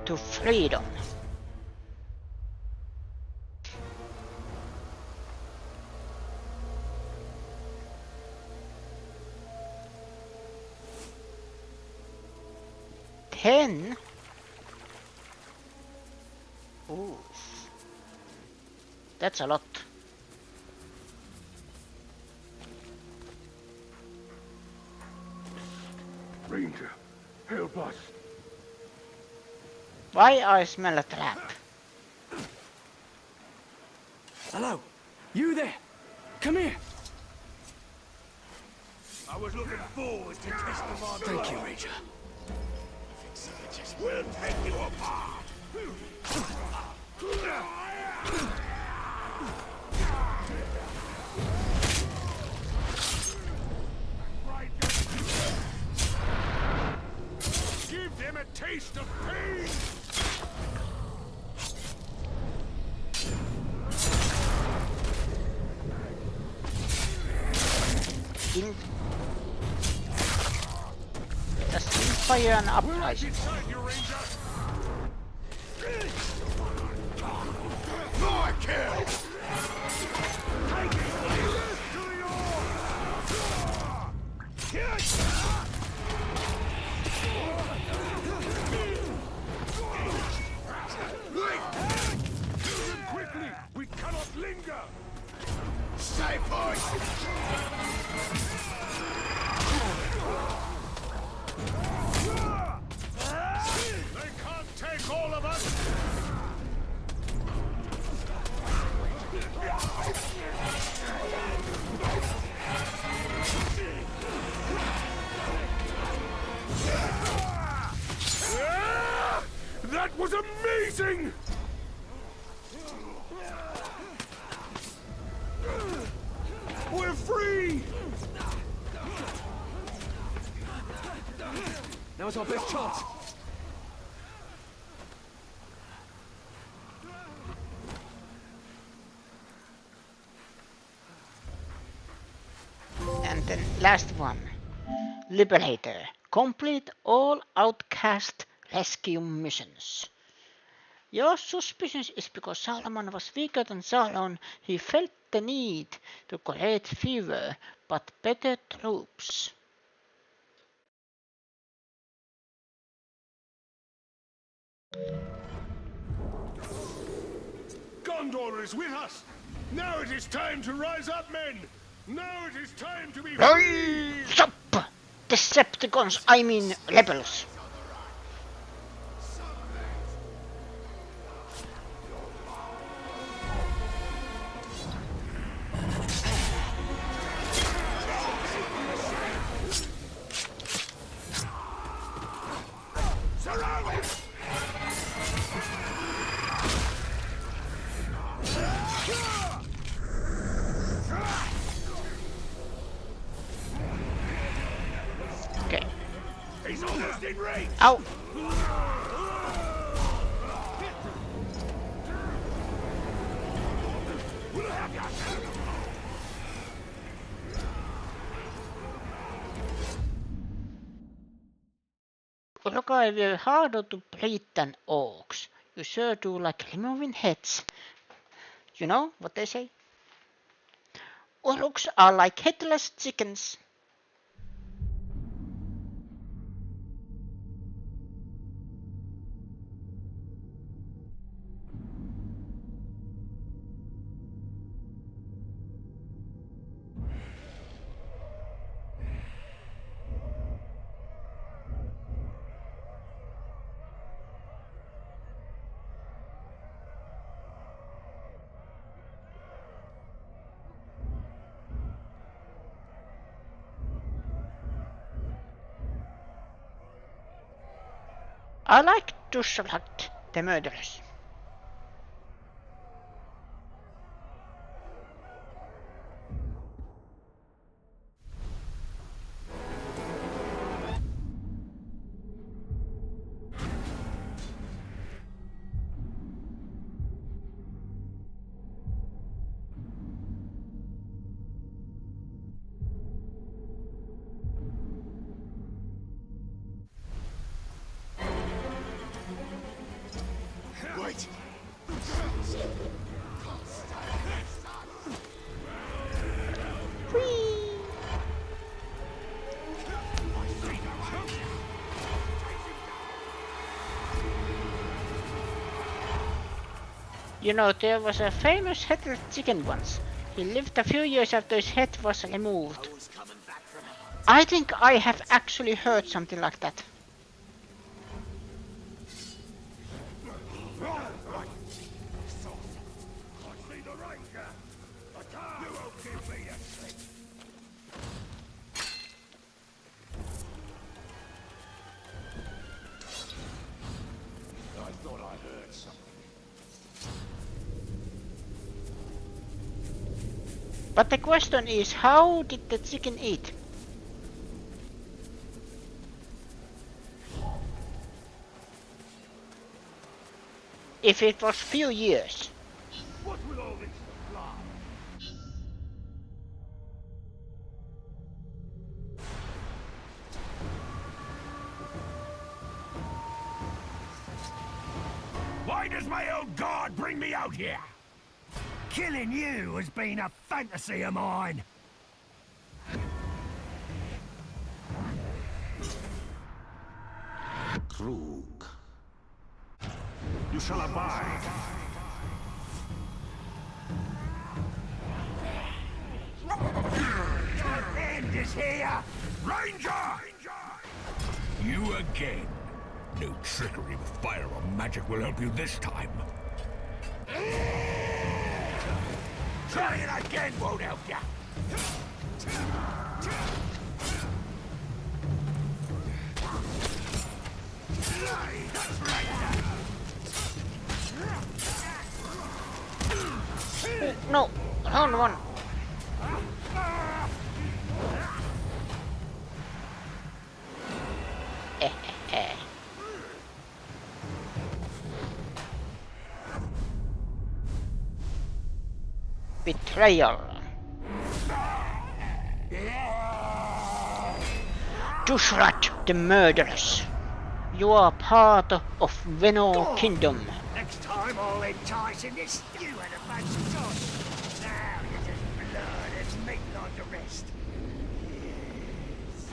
To freedom. Ten. Ooh, that's a lot. Ranger, help us. Why I smell a trap? Hello? You there? Come here. I was looking forward to testing my Thank you, Ranger. We'll take you apart. Give them a taste of pain. Just fire an uprising. My kill. Quickly, we cannot linger. Stay put. They can't take all of us! That was amazing! We're free! Now's our best chance. Then last one. Liberator. Complete all outcast rescue missions. Your suspicion is because Saruman was weaker than Sauron. He felt the need to create fewer but better troops. Gondor is with us! Now it is time to rise up, men! Now it is time to be free! Rise up! Decepticons, I mean rebels. Okay. He's almost in range! Ow! Rokai were harder to breed than orcs. You sure do like removing heads. You know what they say? Orcs are like headless chickens. I like to select the murderers. Wait! You know, there was a famous headless chicken once. He lived a few years after his head was removed. I think I have actually heard something like that. But the question is, how did the chicken eat? If it was few years. What with all this supply? Why does my own god bring me out here? Killing you has been a fantasy of mine. Krug. You shall abide. The end is here! Ranger! You again. No trickery with fire or magic will help you this time. Try it again won't help ya! No, wrong one. Betrayal. Tushrat the murderers. You are part of Venor Kingdom. Next time I'll entice in this you and a bunch of sauce. Now you're just blood and meat like the rest. Yes.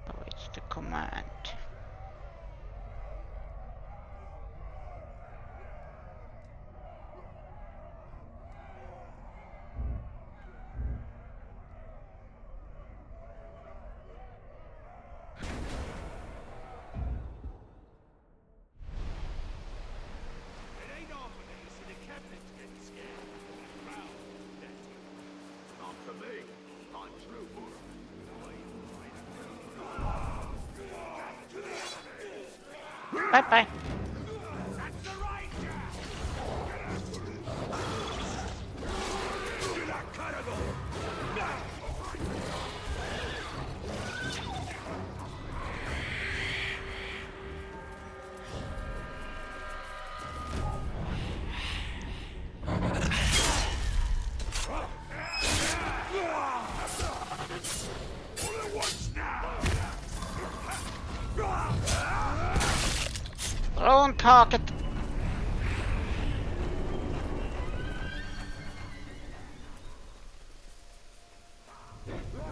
Oh, it's the command. It ain't often that you see the captains getting scared. Proud, that's it. Not for me. I'm true for Bye bye. That's the ranger! To that cannibal! Wrong target.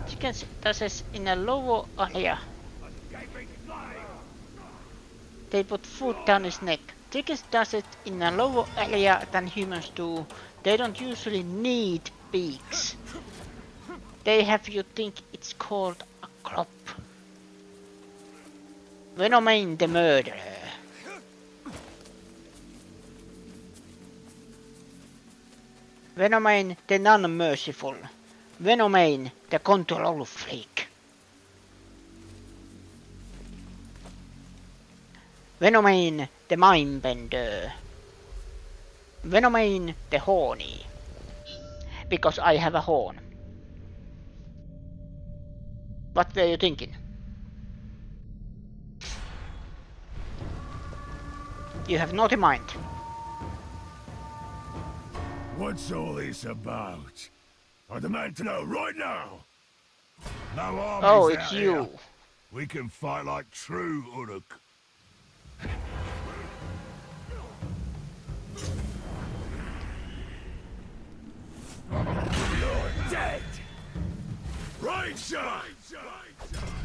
Chickens does this in a lower area. They put food down his neck. Chickens does it in a lower area than humans do. They don't usually need beaks. They have you think it's called a crop. Venomine the murderer. Venomine the non-merciful. Venomine the control freak. Venomine the mindbender. Venomine the horny. Because I have a horn. What were you thinking? You have naughty mind. What's all this about? I demand to know right now. No armies Oh, it's out you. here. We can fight like true Uruk. You're dead! Right, sir!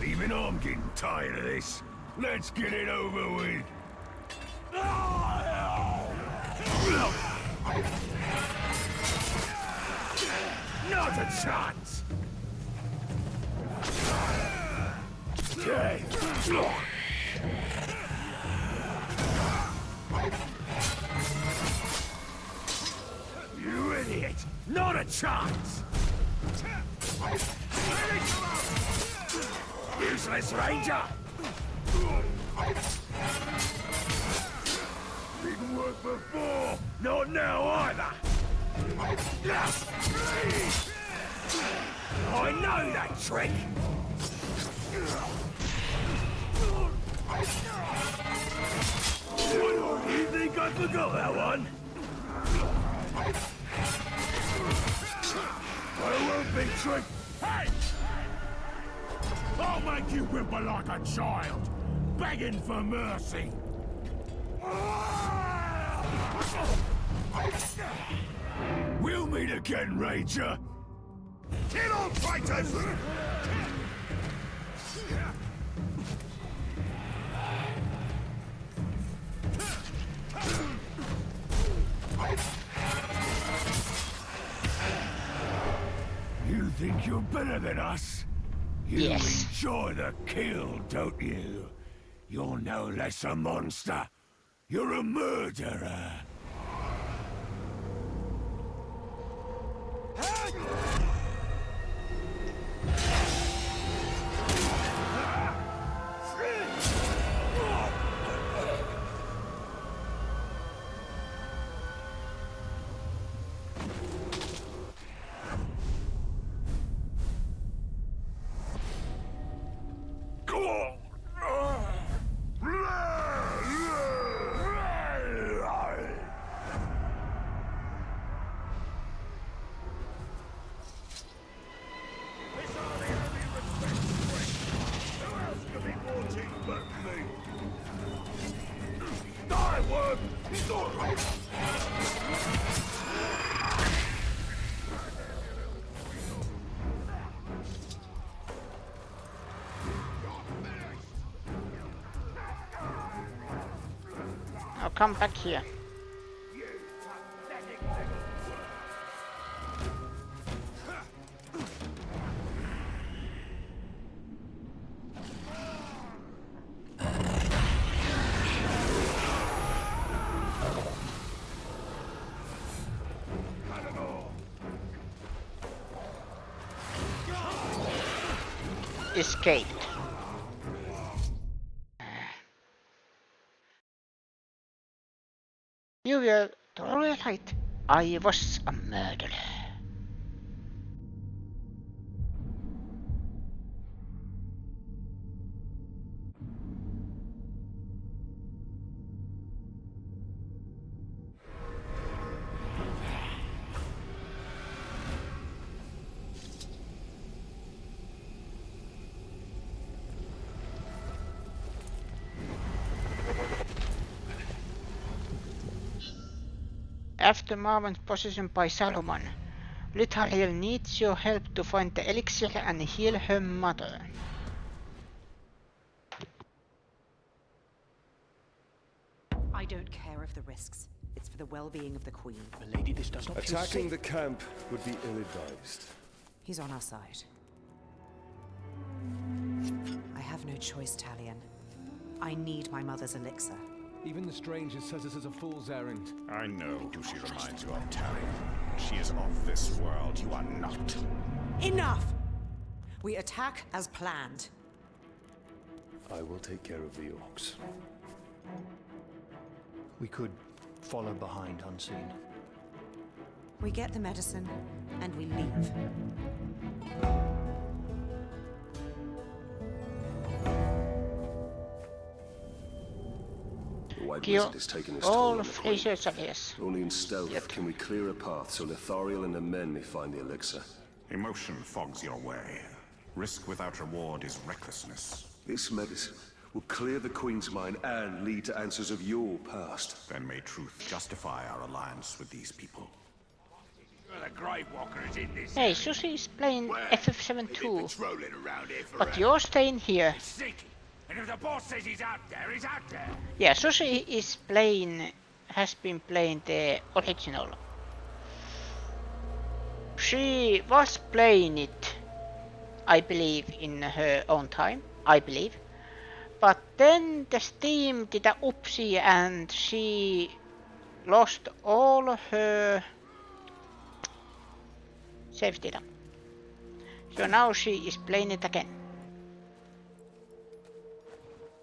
Even I'm getting tired of this. Let's get it over with. Not a chance! Death! You idiot! Not a chance! Useless ranger! Didn't work before! Not now either! I know that trick! You think I forgot that one? I won't be tricked! Hey! I'll make you whimper like a child, begging for mercy! We'll meet again, Ranger! Get on, fighters! You think you're better than us? You Yes. enjoy the kill, don't you? You're no less a monster. You're a murderer. Now come back here. Escaped. You were totally right. I was a murderer. After Marwan's possession by Saruman, Lithariel needs your help to find the elixir and heal her mother. I don't care of the risks. It's for the well-being of the Queen. Milady, this does not feel Attacking safe. the camp would be ill-advised. He's on our side. I have no choice, Talion. I need my mother's elixir. Even the stranger says this is a fool's errand. I know who she reminds you of, Talion. She is of this world. You are not. Enough! We attack as planned. I will take care of the orcs. We could follow behind unseen. We get the medicine, and we leave. The White Kill Wizard is taking his all toll on the Queen. research areas. Only in stealth can we clear a path so Lithariel and her men may find the elixir. Emotion fogs your way. Risk without reward is recklessness. This medicine will clear the Queen's mind and lead to answers of your past. Then may truth justify our alliance with these people. The Grave Walker is in this. Hey, Susie is playing FF7 Patrolling around here but forever. you're staying here. Sneaky. And if the boss says he's out there, he's out there. Yeah, Susie is playing, has been playing the original. She was playing it, I believe, in her own time, I believe. But then the Steam did a oopsie and she lost all her save data. So now she is playing it again.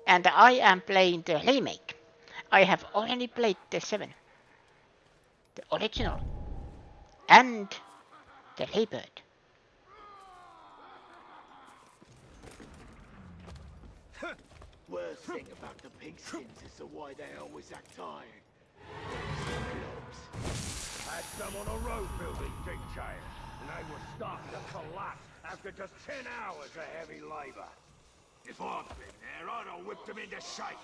And I am playing the remake. I have already played the 7. The original. And the rebirth. Worst thing about the pigskins is the way they always act tired. Had some on a road building dig chain, and they were starting to collapse after just 10 hours of heavy labor. If I'd been there, I'd have whipped them into shape.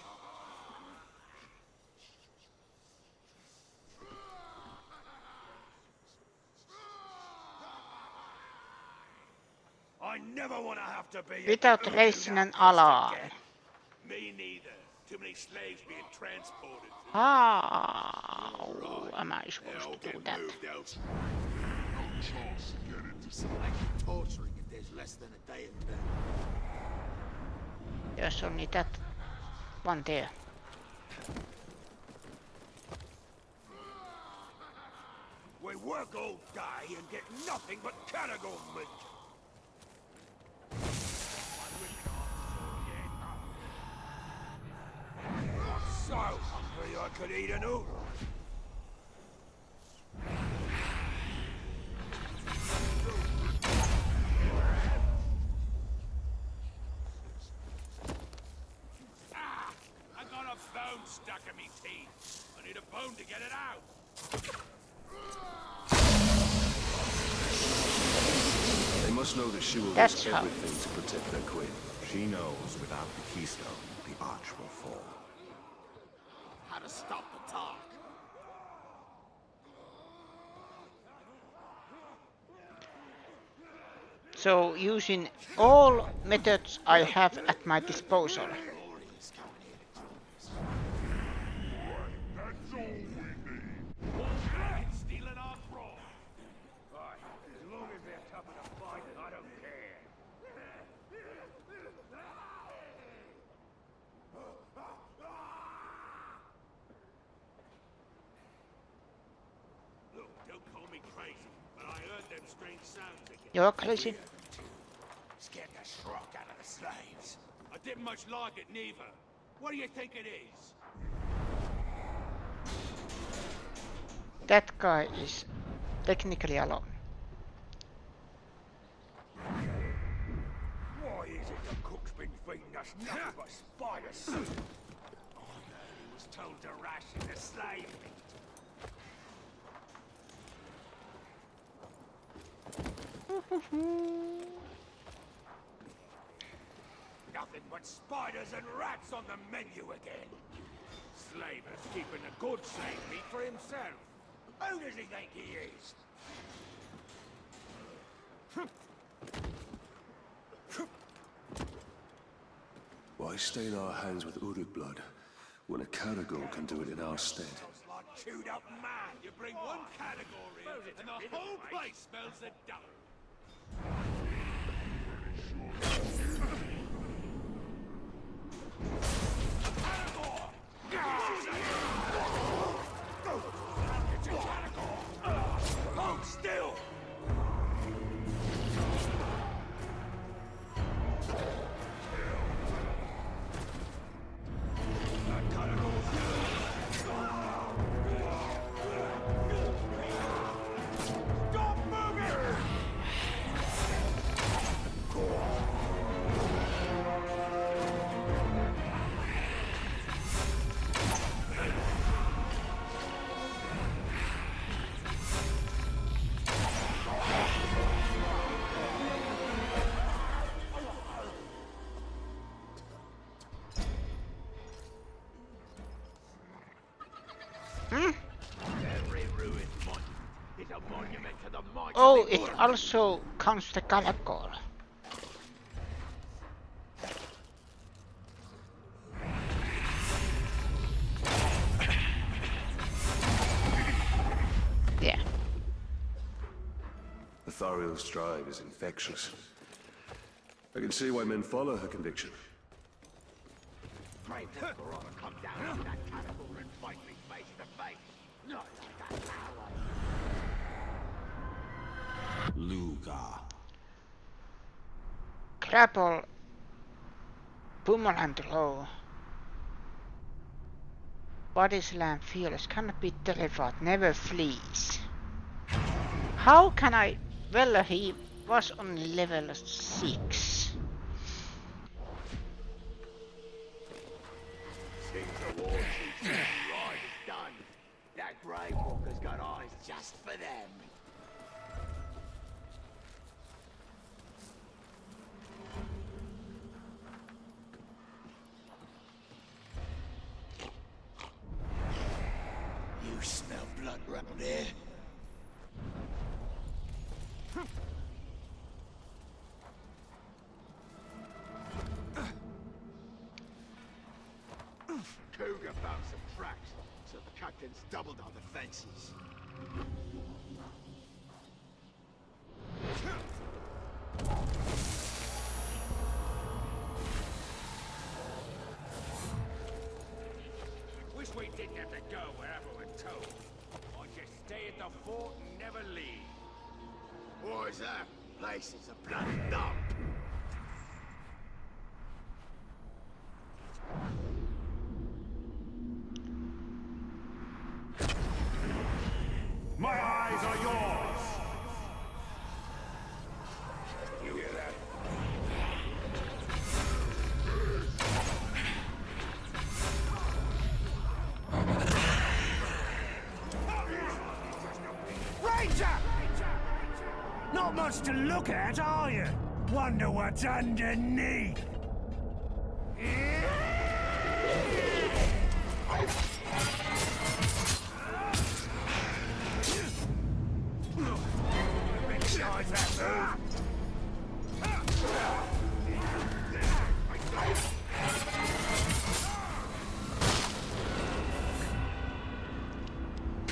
I never want to have to be Without raising an alarm. Me neither. Too many slaves being transported. How am I supposed to do that? Like torturing if there's less than a day of them. There's only that one there. We work all day and get nothing but cannibal meat. I'm so hungry I could eat an oodle. I got a bone stuck in me teeth. I need a bone to get it out. They must know that she will That's risk how. everything to protect their queen. She knows without the keystone, the arch will fall. how to stop the talk. So using all methods I have at my disposal. Stealing our brawn. Right, as long as they're tough enough to fight, I don't care. Look, don't call me crazy, but I heard them strange sounds again. You're crazy. Scared the shrock out of the slaves. I didn't much like it neither. What do you think it is? That guy is technically alone. Why is it the cook's been feeding us nothing but spider soup? I heard he was told to ration the slave meat. Nothing but spiders and rats on the menu again. Slaver's keeping the good slave meat for himself. Who does he think he is? Why stain our hands with Uruk blood when a Caragor can do it in our stead? Smells like chewed up man. You bring one category in, and the whole place smells of dung. Hold still! Stop moving! Every ruined monument is a monument to the might Oh, of the it Uruk. also counts the Caragor. Yeah. Athariel's drive is infectious. I can see why men follow her conviction. Brave Gorilla come down to that category and fight me face to face. Not like that coward. Luga. Grapple. Pummel and blow. Body slam fearless. Cannot be terrified. Never flees. How can I... Well, he was only level 6. Seems the war chief's ride is done. That Grey Walker's got eyes just for them. You smell blood round there? Cougar found some tracks, so the captain's doubled our defenses. Wish we didn't have to go wherever we're told. Or just stay at the fort and never leave. Or is that place is a bloody dump? My eyes are yours! You hear that? Ranger! Not much to look at, are you? Wonder what's underneath.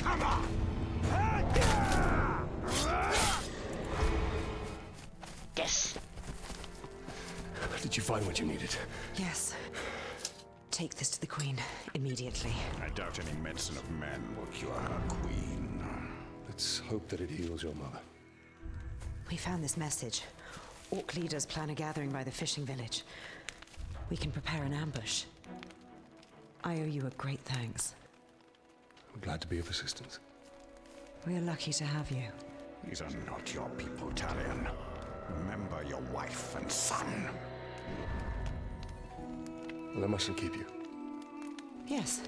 Come on! Yes. Did you find what you needed? Yes. Take this to the Queen immediately. I doubt any medicine of men will cure her, Queen. Let's hope that it heals your mother. We found this message. Orc leaders plan a gathering by the fishing village. We can prepare an ambush. I owe you a great thanks. I'm glad to be of assistance. We are lucky to have you. These are not your people, Talion. Remember your wife and son. Well, I mustn't keep you. Yes.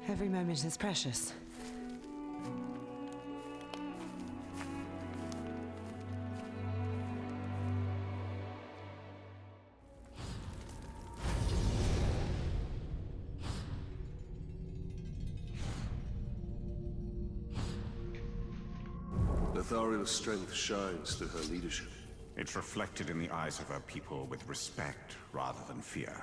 Every moment is precious. Nathariel's strength shines through her leadership. It's reflected in the eyes of her people with respect rather than fear.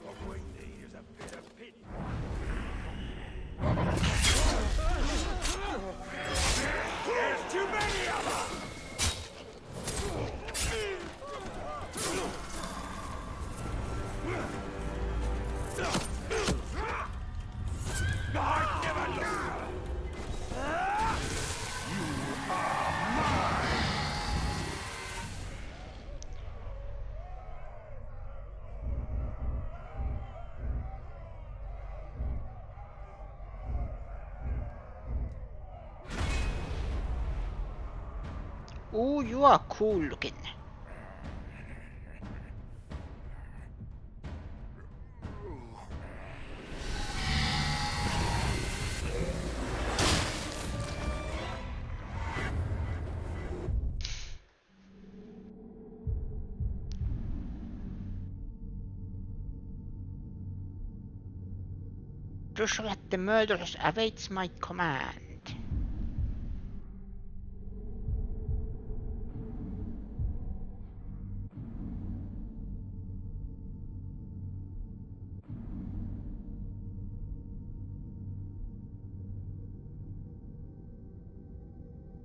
What we need is a bit of pity. There's too many of them! I never lose! You are mine! Ooh, you are cool looking. Crucial at the murderers awaits my command.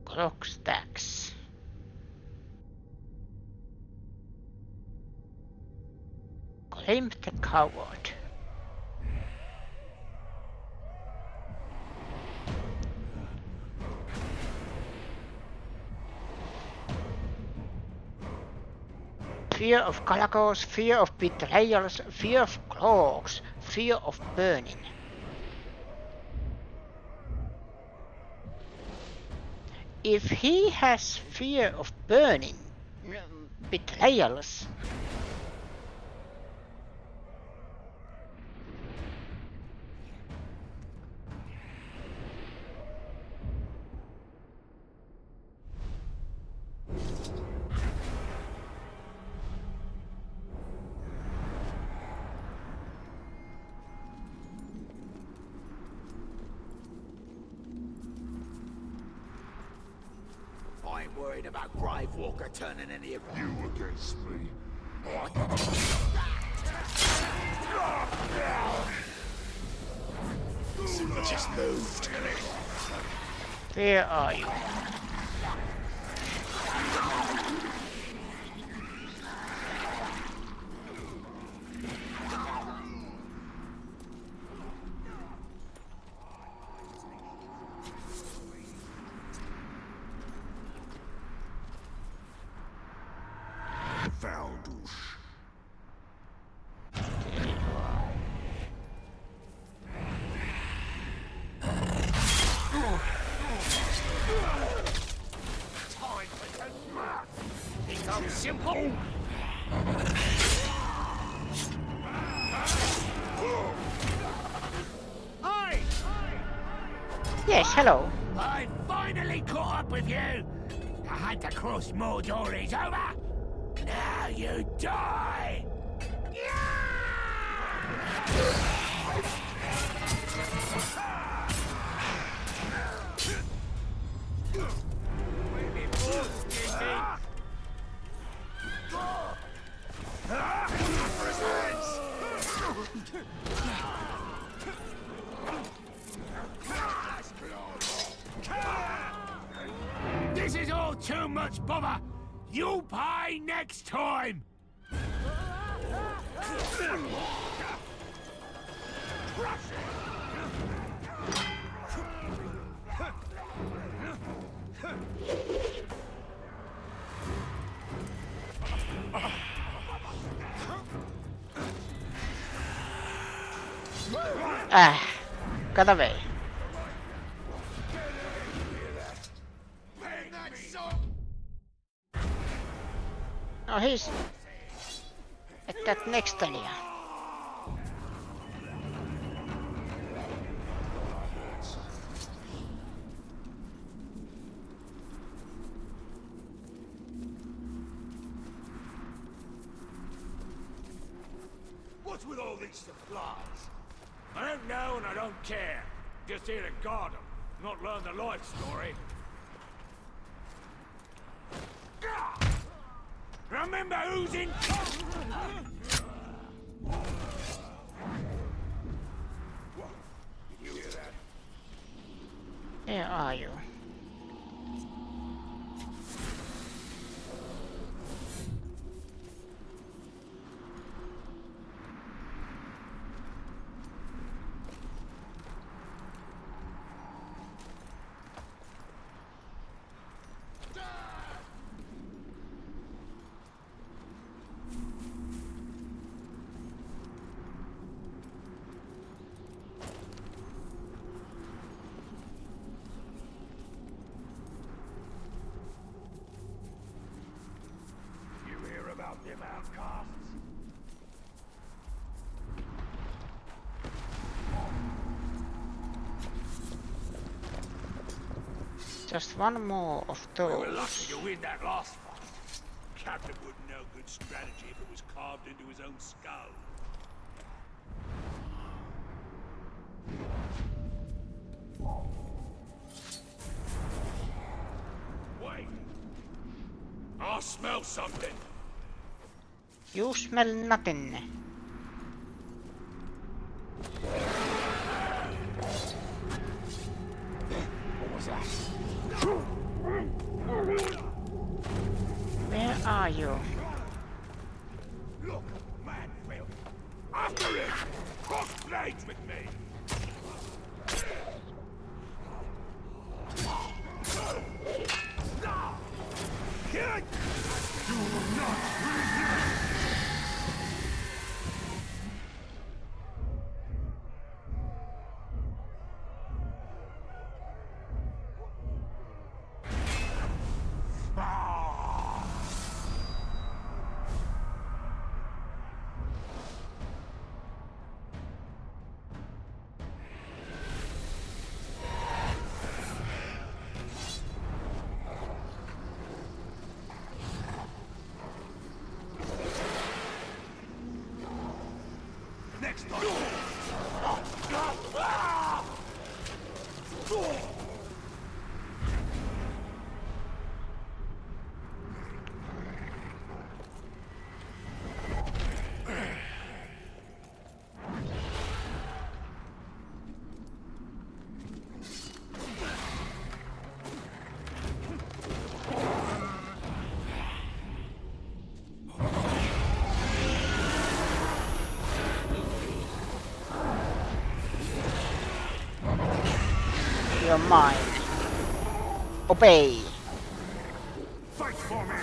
Clock stacks. Claim the coward. Fear of Galagos, fear of betrayals, fear of cloaks, fear of burning. If he has fear of burning, betrayals, I ain't worried about Gravewalker turning any of you against me. Someone just moved. where are you? Valdouche. Time for the smash. Become simple. Hi! Yes, hello. I finally caught up with you! The hunt to cross Mordor is over! Now you die! You're too much bother! You'll pay next time! Got away. Oh, he's at that next area. What's with all these supplies? I don't know and I don't care. Just here to guard them, not learn the life story. Remember who's in charge! Did you hear that? Where are you? Them outcasts. Just one more of We were those. lucky to win that last fight. Captain wouldn't know good strategy if it was carved into his own skull. Wait. I smell something. You smell nothing. What was that? Where are you? Look, man, Phil. After it! Cross blades with me! Next time. You're mine. Obey. Fight for me!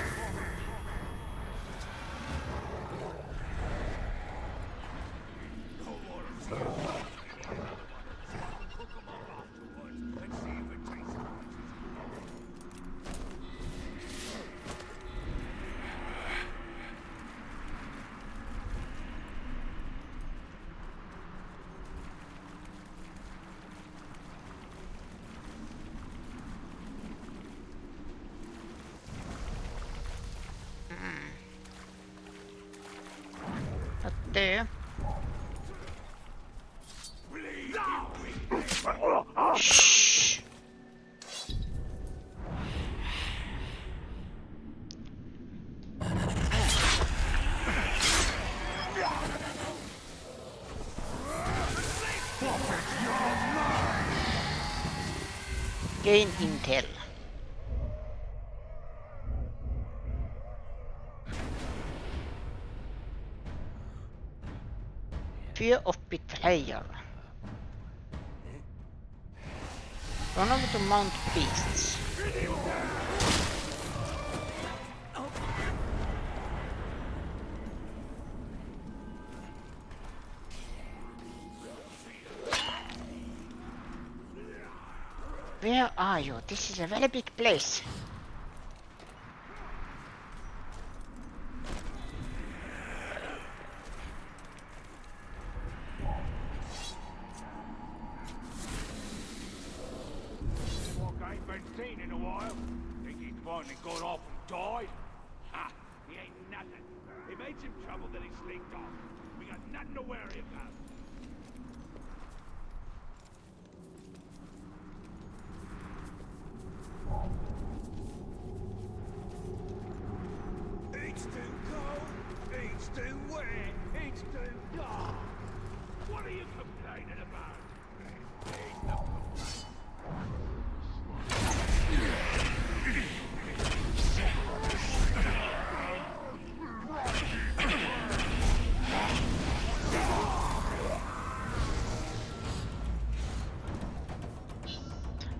Not there. Shh. Gain intel. Fear of betrayal. Run over to mount beasts. Where are you? This is a very big place. Seen in a while. Think he's finally gone off and died? Ha! He ain't nothing. He made some trouble, then he slinked off. We got nothing to worry about. It's too cold, it's too wet, it's too dark. What are you complaining about? He's not complaining.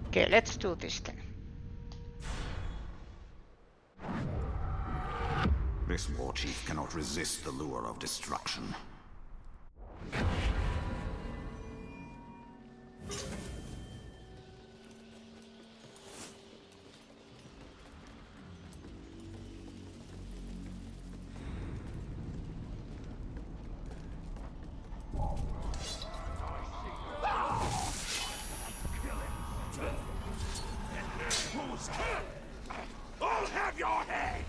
Okay, let's do this then. This war chief cannot resist the lure of destruction. I'll have your head!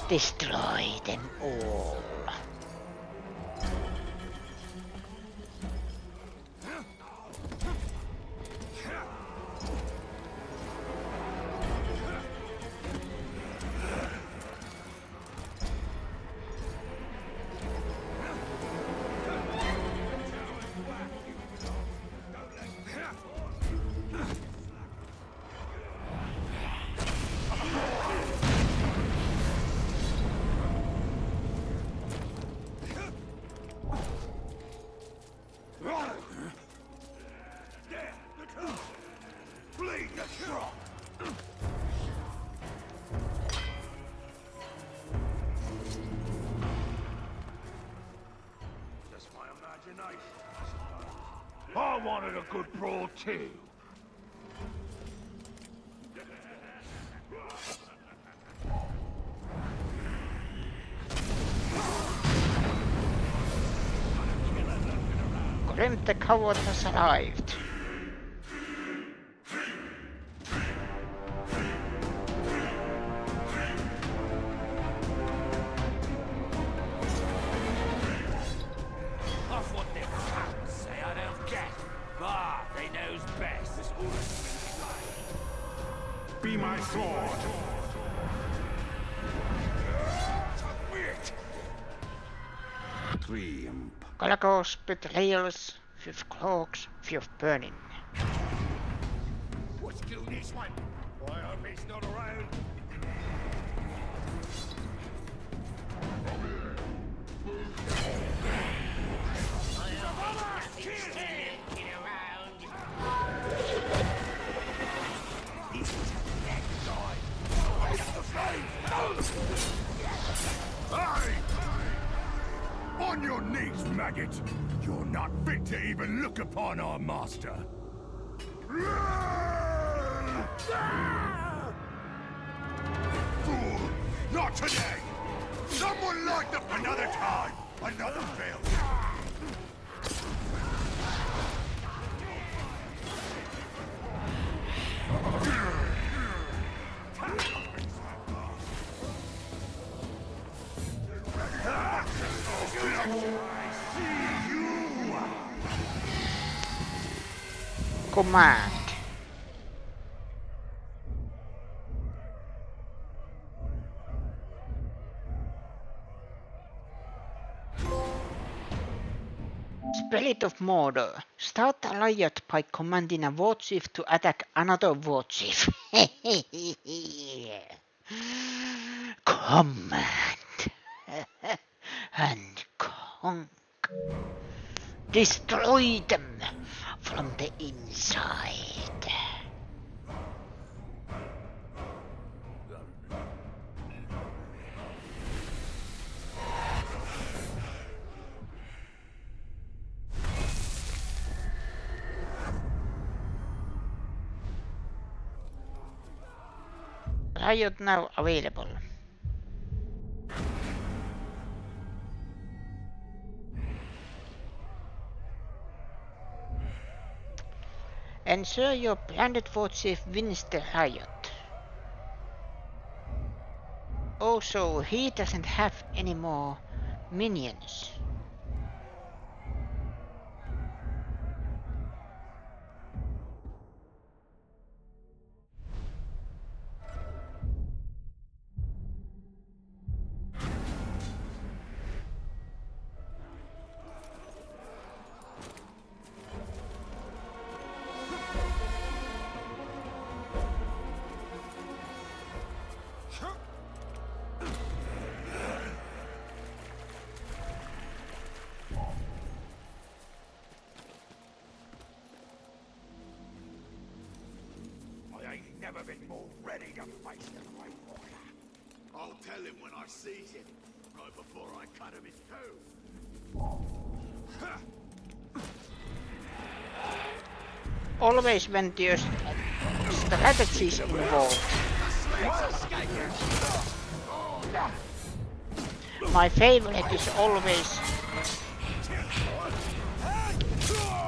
Destroy them all. I wanted a good brawl too. Grim the coward has arrived. That's what them cats say I don't get. Bah, they knows best. Be my sword! Triumph. Galagos, betrayals, fifth cloaks, fifth burning. What's doing this one? I hope he's not around. Hey! On your knees, maggot! You're not fit to even look upon our master. Fool! Not today! Someone like them another time! Another failure! Command. Elite of Mordor. Start a riot by commanding a war chief to attack another war chief. Command and conquer. Destroy them from the inside. Riot now available. Ensure your planet war chief wins the riot. Also, he doesn't have any more minions. Never been more ready to face the White Walker. I'll tell him when I sees him, right before I cut him in two. Always when there's strategies involved. My favorite is always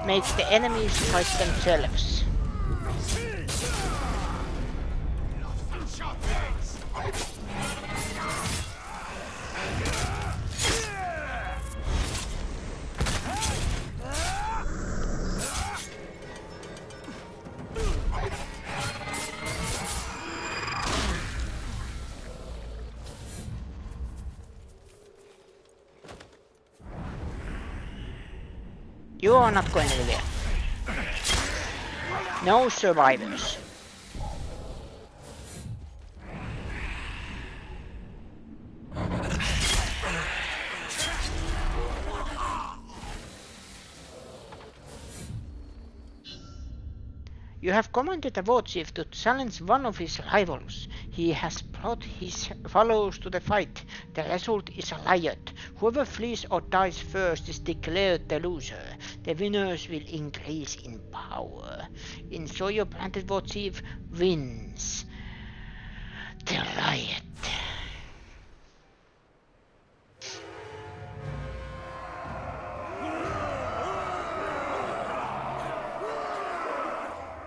make the enemies fight themselves. You are not going anywhere. No survivors. You have commanded the war chief to challenge one of his rivals. He has brought his followers to the fight. The result is a riot. Whoever flees or dies first is declared the loser. The winners will increase in power. Ensure your planted war chief wins the riot.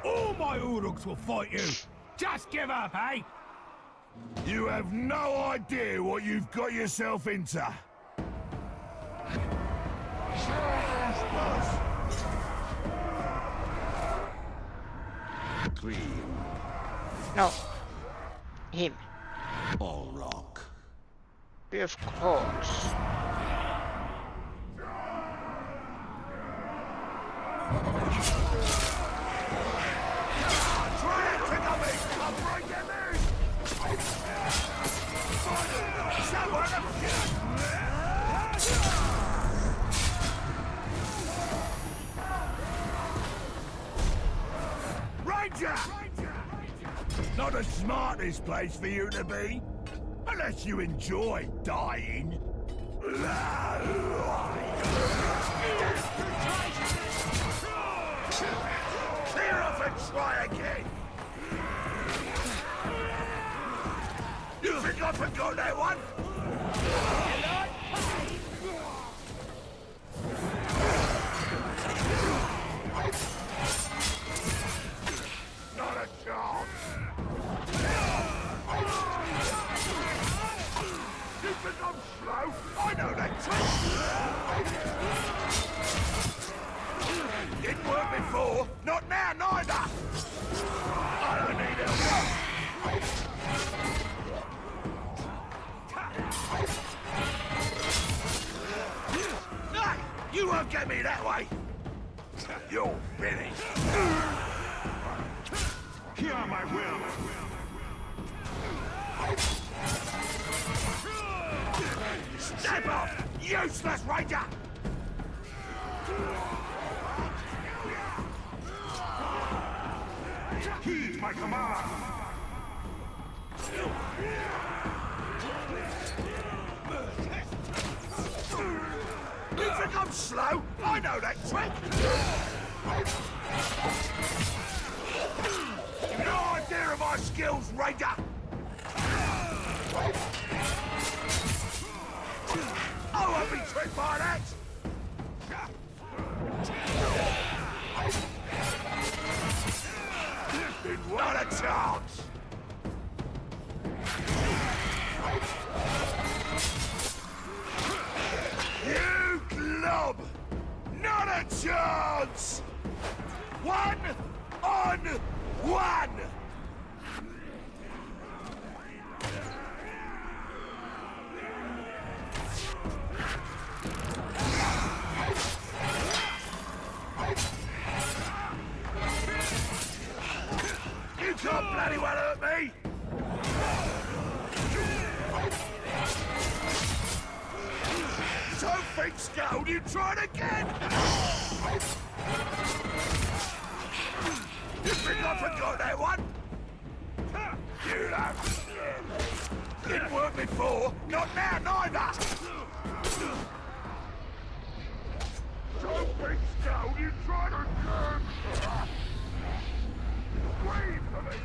All my Uruks will fight you. Just give up, eh? You have no idea what you've got yourself into. Green. No. Him. All rock. Of course. Ranger! Not the smartest place for you to be, unless you enjoy dying. Clear off and try again! You think I forgot that one? Not a chance! You think I'm slow? I know that trick! Didn't work before, not now neither! I don't need help! Hey! You won't get me that way! You're finished. Hear my will. Step up, useless ranger! Heed my command. You think I'm slow? I know that trick! You no idea of my skills, ranger! I won't be tricked by that! Not a chance! You glob! Not a chance! 1 on 1! You can't bloody well hurt me! Don't think scowled, you tried again! You think I forgot that one? You have. Didn't work before, not now neither! Don't think scowled, you tried again! Wait for me!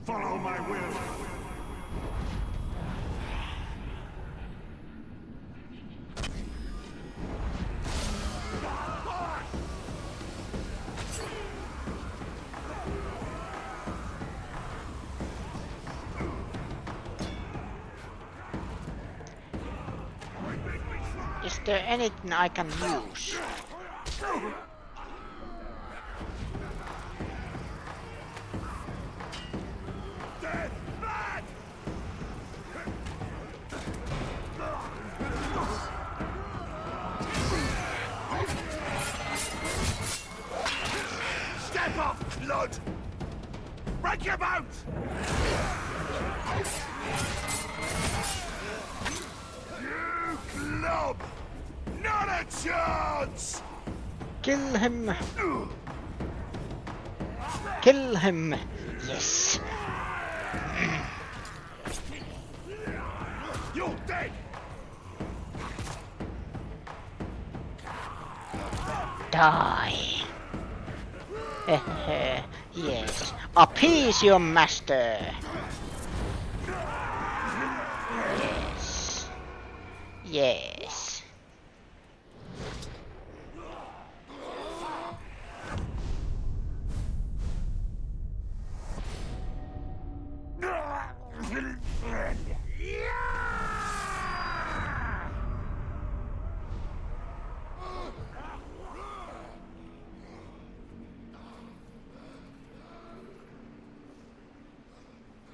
Follow my will. Is there anything I can use? Step off, Lud! Break your boat! You glob! Not a chance! Kill him! Kill him! Yes! You're dead! Die! Yes. Appease your master! Yes. Yes.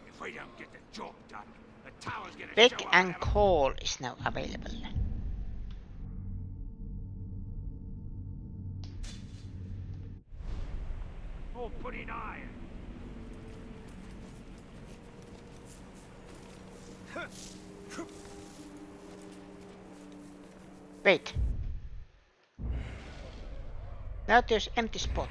If we don't get the job done, the tower's gonna Pick show up and call is now available. Or put in iron. Wait. Now there's empty spot.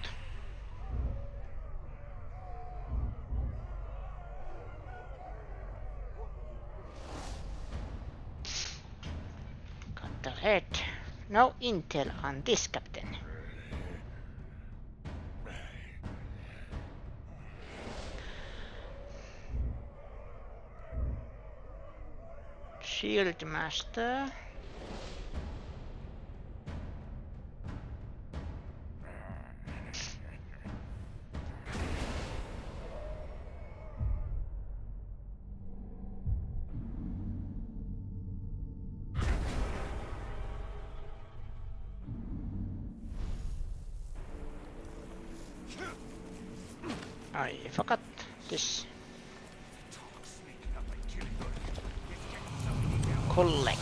Got the head. No intel on this, Captain. Shield Master. I forgot this. Collect.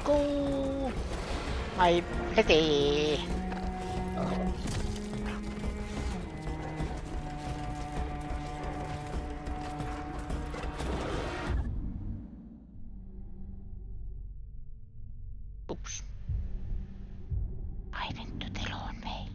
Go, my pretty. Oops. I went to the wrong way.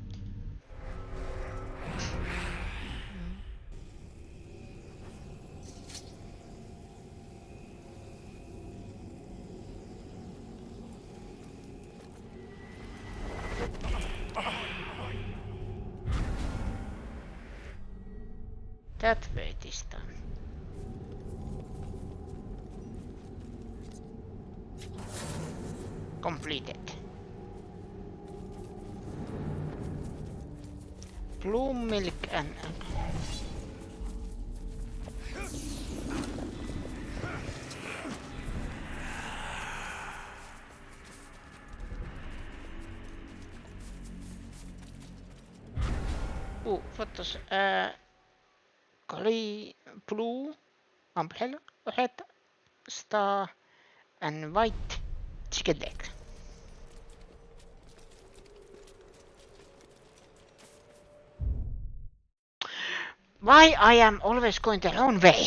That way this time. Completed. Blue milk and oh, what does blue umbrella, red star, and white chicken leg. Why I am always going the wrong way?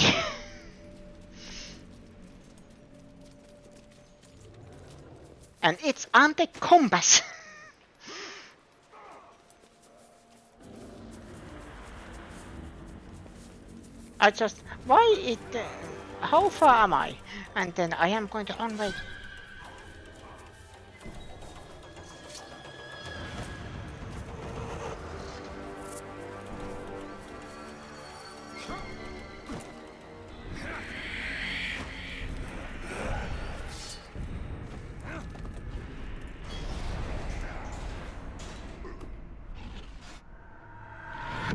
And it's on the compass. I just, why it, how far am I? And then I am going the wrong way.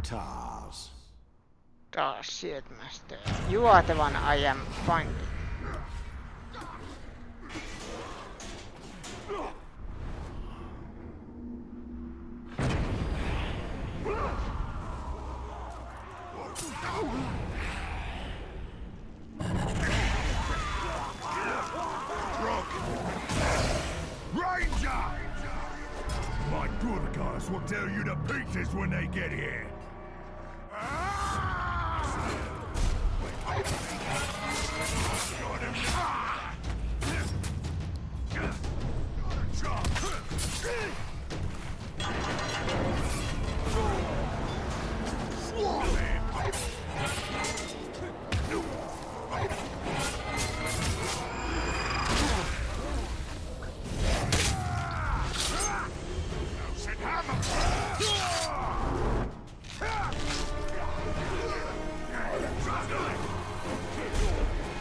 Tars. Oh shit, master. You are the one I am finding. Ranger! My good guys will tear you to pieces when they get here.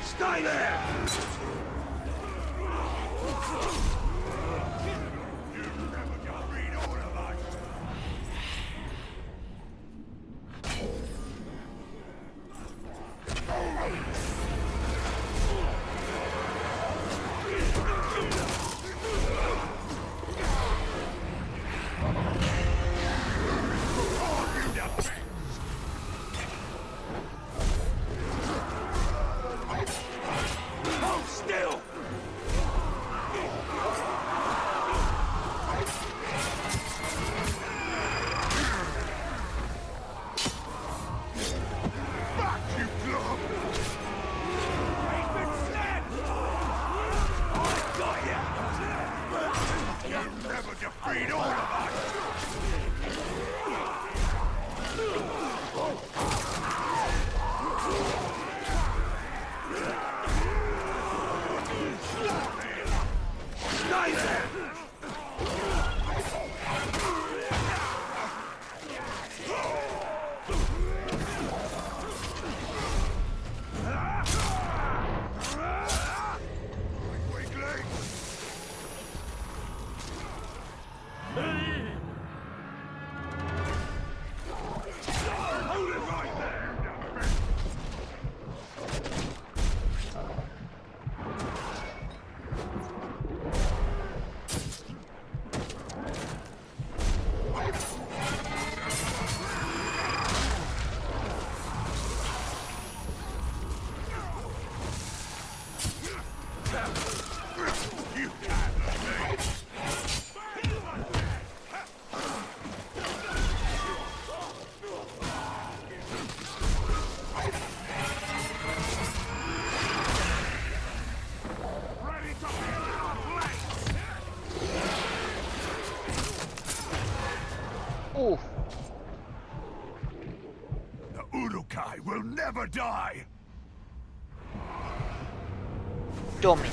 Stay there! or die. Dominate.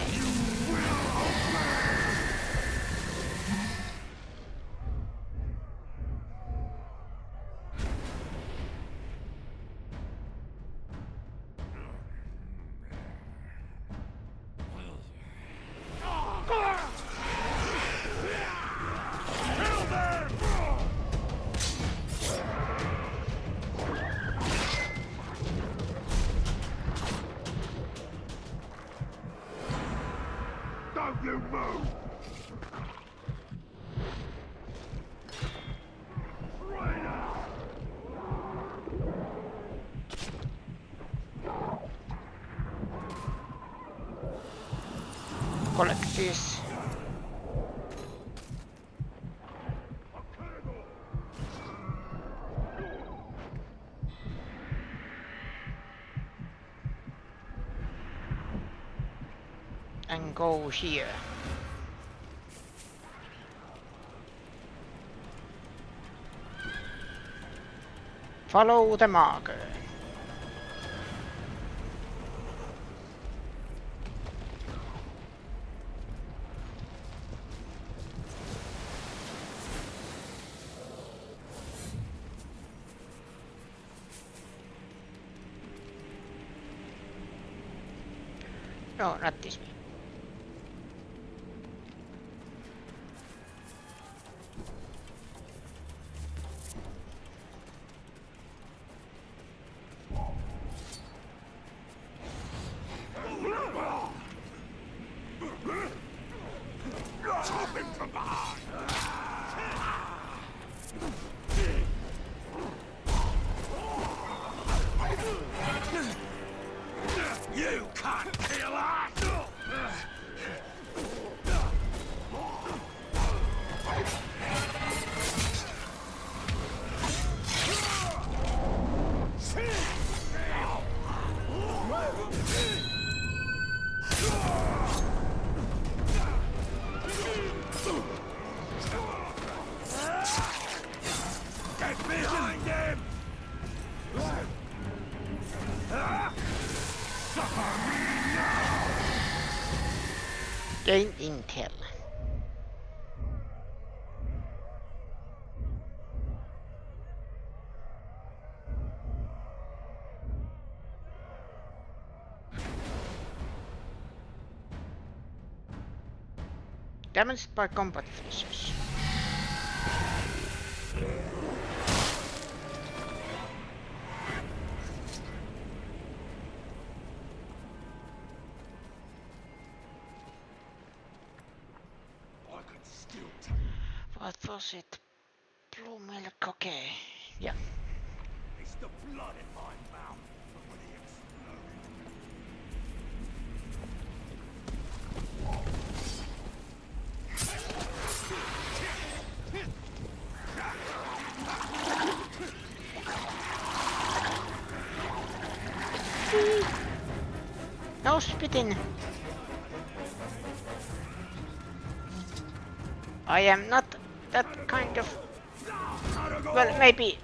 Don't you move! Collect this. And go here. Follow the marker. No, not this way. Chop him from behind! You can't kill us! Get behind him! Gain intel. Damaged by combat features. What was it? Blue milk, okay. Yeah. It's the blood in my mouth from when he exploded. No spitting. I am not that kind of... Well, maybe...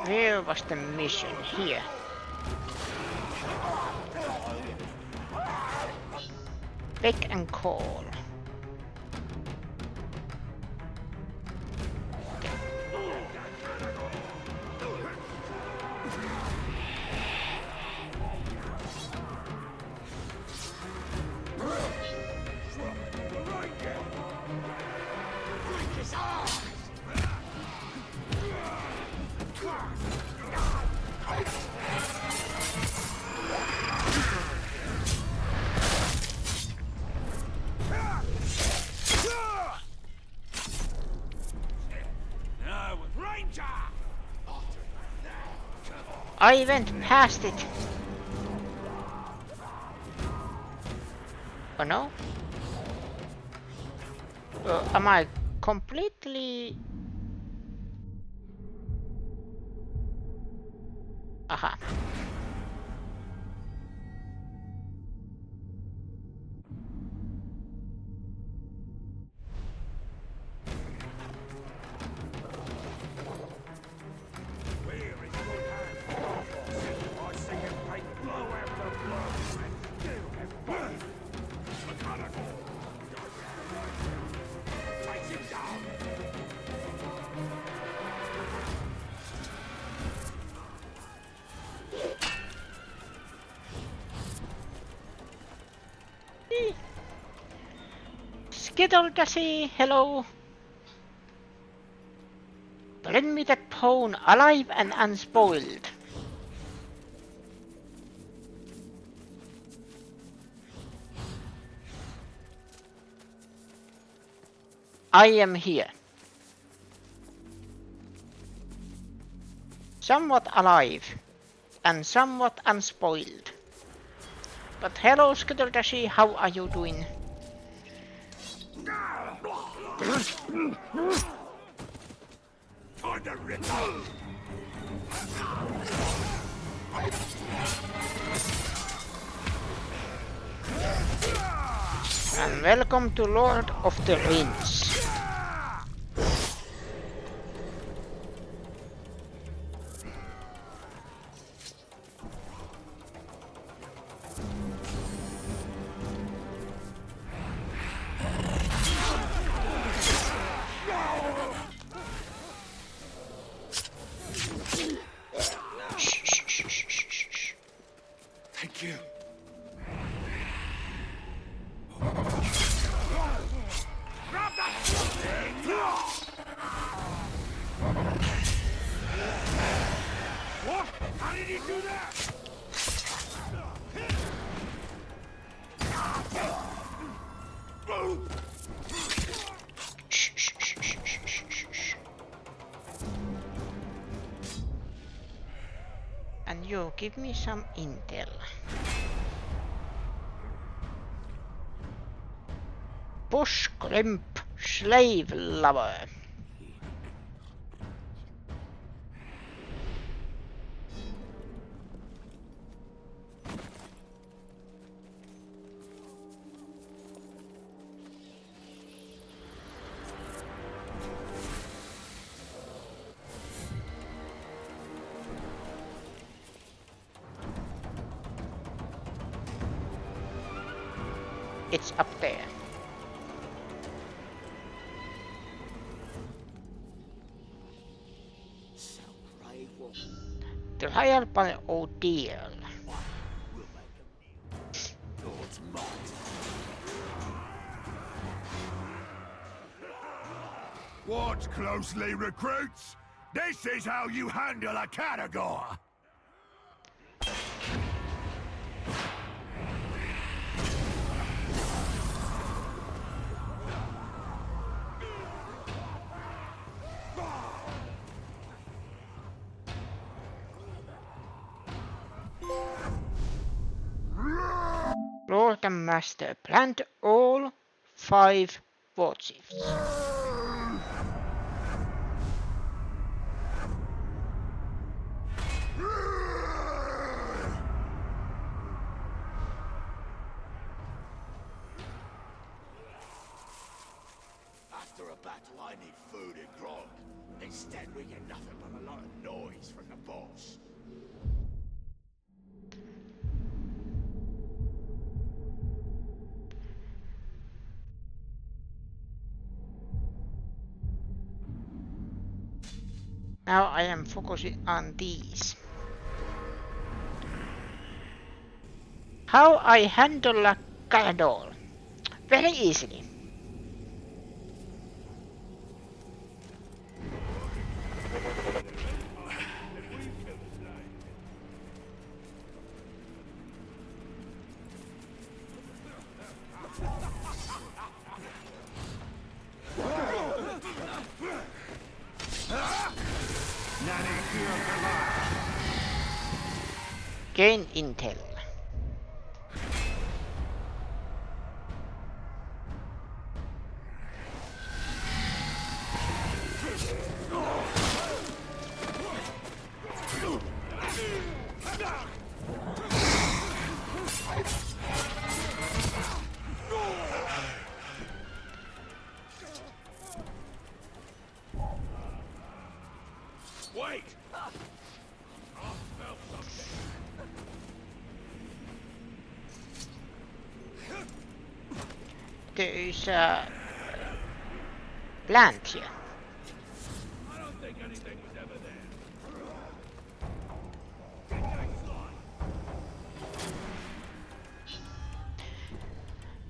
Where was the mission? Here. Pick and call. I went past it. Oh no? Am I completely... Aha. Skittledassie, hello. Bring me that pawn alive and unspoiled. I am here. Somewhat alive and somewhat unspoiled. But hello Skittledassie, how are you doing? And welcome to Lord of the Rings. Thank you. What? How did he do that? And you give me some intel. Bush Grimp, slave lover. It's up there. Trial by ordeal. Watch closely, recruits. This is how you handle a category. Lord and Master, plant all 5 warchiefs. After a battle, I need food and grog. Instead, we get nothing but a lot of noise from the boss. Now I am focusing on these. How I handle a Galador? Very easily. Gain intel. Wait! There is a plant here. I don't think anything was ever there.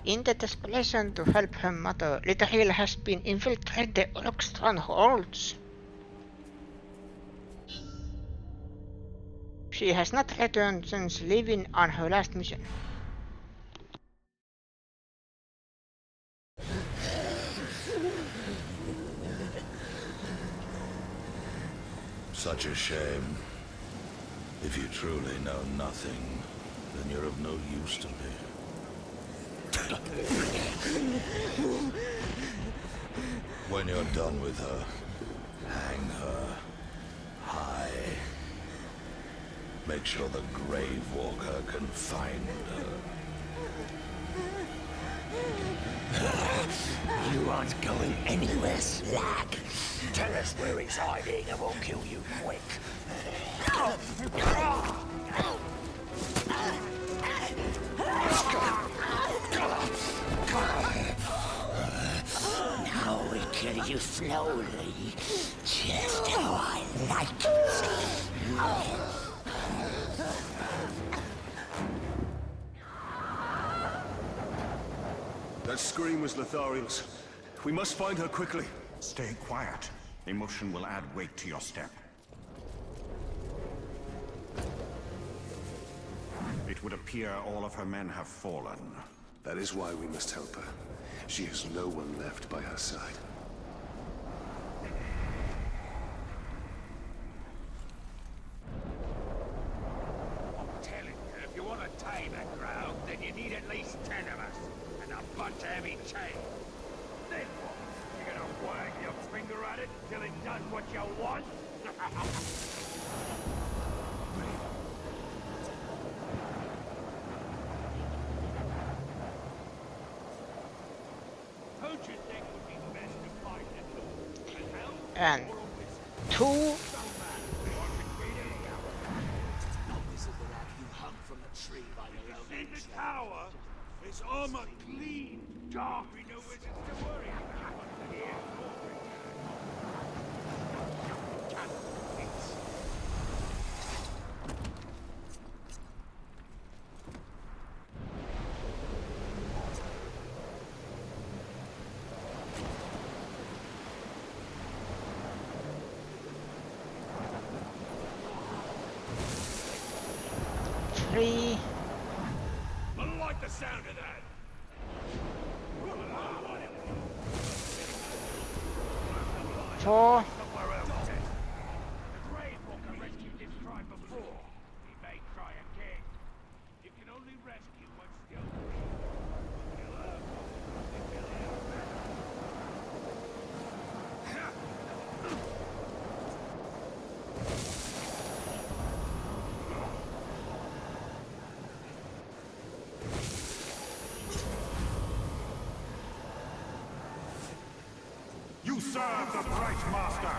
In the desperation to help her mother, Little has been infiltrated the Orc strongholds. She has not returned since leaving on her last mission. Such a shame. If you truly know nothing, then you're of no use to me. When you're done with her, hang her high. Make sure the Grave Walker can find her. You aren't going anywhere, Slack. Tell us where he's hiding and we'll kill you quick. Now we kill you slowly, just how I like it. That scream was Lothariel's. We must find her quickly. Stay quiet. Emotion will add weight to your step. It would appear all of her men have fallen. That is why we must help her. She has no one left by her side. I'm telling you, if you want to tame a crowd, then you need at least 10 of us. And a bunch of heavy chain. Then what? You're gonna wag your finger at it till it does what you want? Who'd you think would be best to fight the Lord? An elf And or a wizard? two. Don't matter. I can beat any hour. No wizard will have you hung from a tree by your own In the tower, his armor clean, dark. We no wizards to worry about. Here, Three. I like the sound of that. Four. Somewhere else, then. The Grave Walker rescued this tribe before. He may try again. You can only rescue what's still free. Kill her. Kill You serve the Bright Master!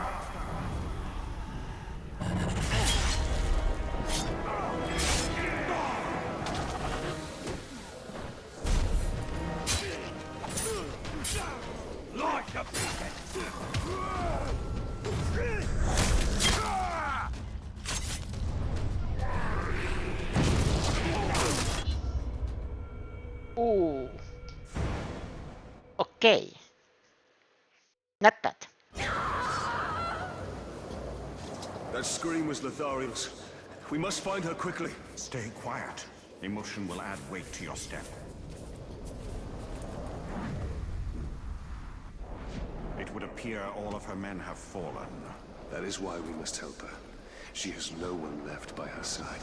Like a beacon. Ooh. Okay. Not that. That scream was Lothariel's. We must find her quickly. Stay quiet. Emotion will add weight to your step. It would appear all of her men have fallen. That is why we must help her. She has no one left by her side.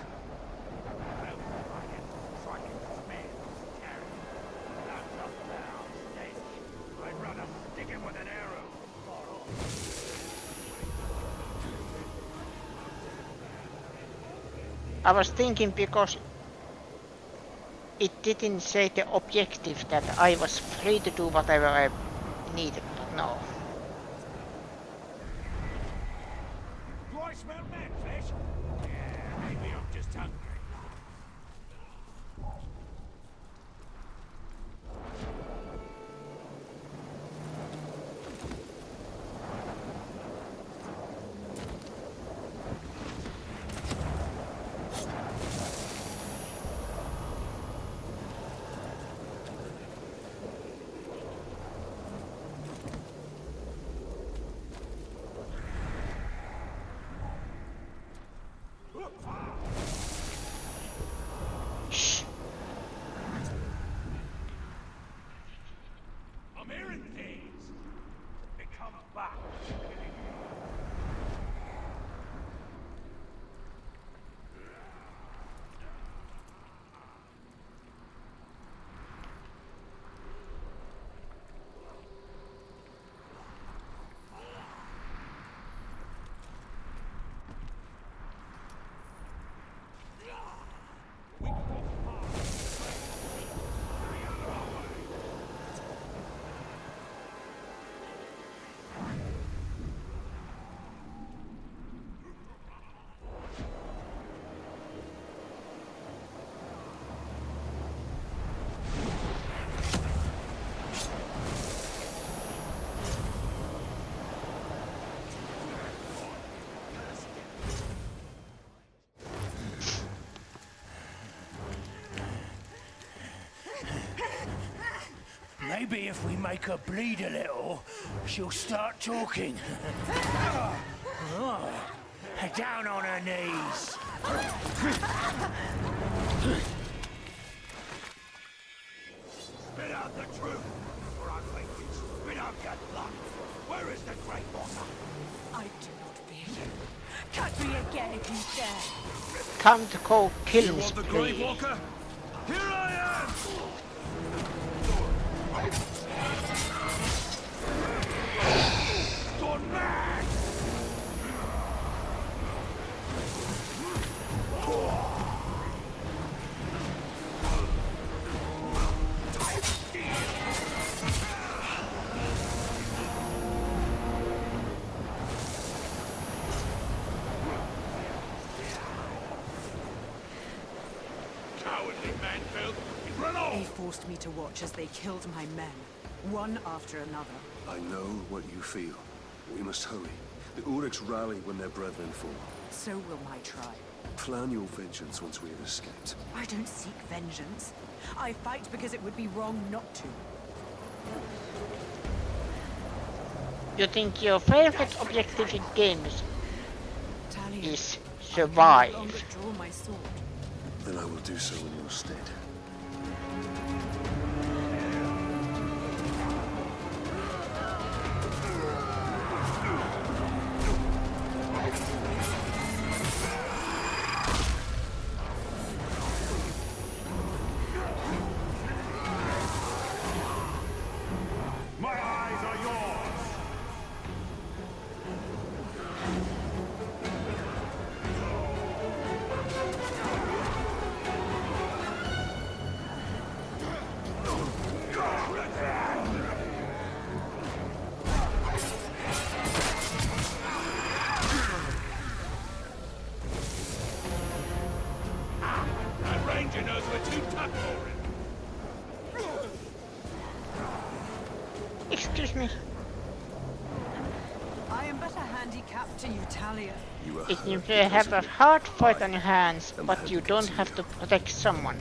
I was thinking because it didn't say the objective that I was free to do whatever I needed, but no. Do I smell man flesh? Yeah, maybe I'm just hungry. Shh. I'm hearing things. They come back. Maybe if we make her bleed a little, she'll start talking. Oh, down on her knees. Spit out the truth, or I think you spit out your luck. Where is the Great Walker? I do not fear you. Cut me again if you dare. Time to go kill You this want the Grey play. Walker? Here I am! Gone mad! Cowardly man-filled! Run They off! forced me to watch as they killed my men, one after another. I know what you feel. We must hurry. The Uruks rally when their brethren fall. So will my tribe. Plan your vengeance once we have escaped. I don't seek vengeance. I fight because it would be wrong not to. You think your favorite objective in games Talia, is I can no longer survive? draw my sword. Then I will do so in your stead. My eyes are yours! That ranger knows we're too tough for him. Excuse me. I am but a handicap to you, Talia. You are It hurt means you because have of a me. hard fight on your hands, I'm but you happy don't to have you. to protect someone.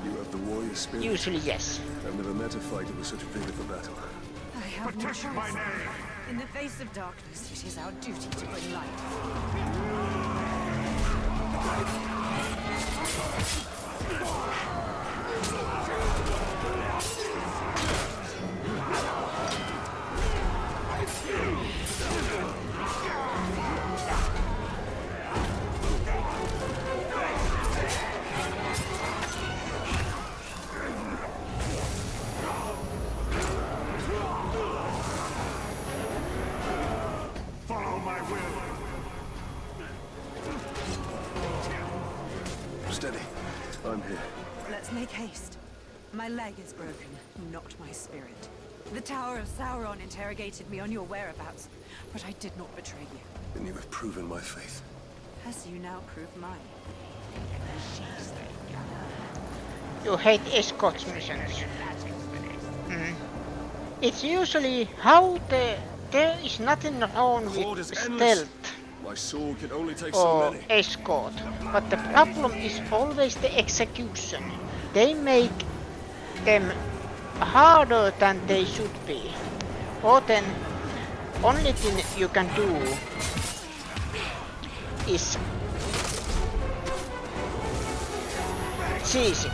You have the warrior spirit. Usually, yes. I've never met a fighter with such vigor for battle. I have no Protect my choice. name! In the face of darkness, it is our duty to bring light. Follow my will! haste. My leg is broken, not my spirit. The Tower of Sauron interrogated me on your whereabouts, but I did not betray you. Then you have proven my faith. As you now prove mine. You hate escort missions. It's usually how there is nothing wrong Horde with is endless. stealth My sword can only take so or many. escort, but the problem is always the execution. They make them harder than they should be. Or then only thing you can do is seize it.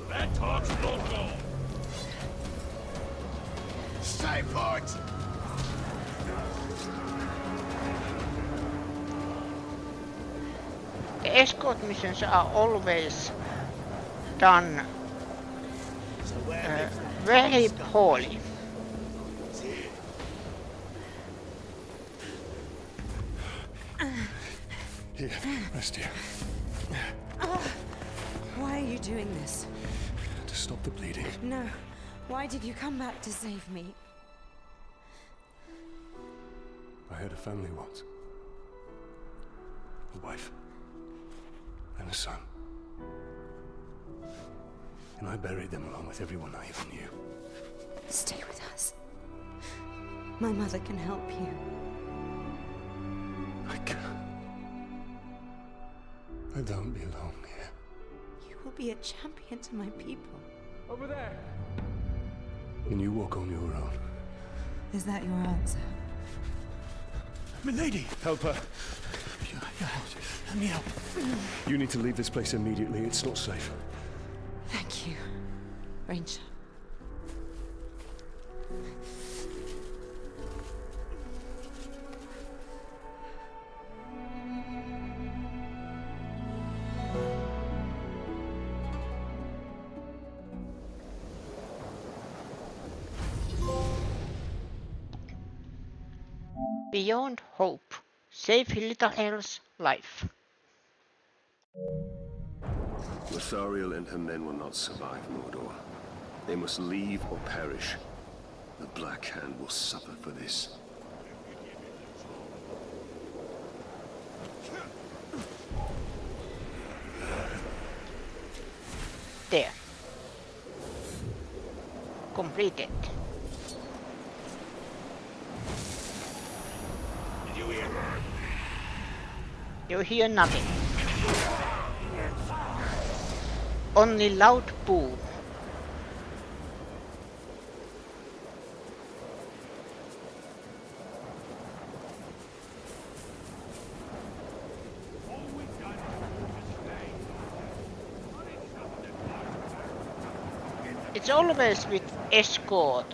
That talks local. Stay put. The escort missions are always done very poorly. Here, rest here. Why are you doing this? To stop the bleeding. No. Why did you come back to save me? I had a family once. A wife. And a son. And I buried them along with everyone I ever knew. Stay with us. My mother can help you. I can't. I don't belong here. You will be a champion to my people. Over there! And you walk on your own. Is that your answer? Milady! Help her. Let me help. You need to leave this place immediately. It's not safe. Thank you, Ranger. Beyond hope. Save little elf's life. Lothariel and her men will not survive Mordor. They must leave or perish. The Black Hand will suffer for this. There. Completed. Did you hear her? You hear nothing. Only loud boom. It's always with escort.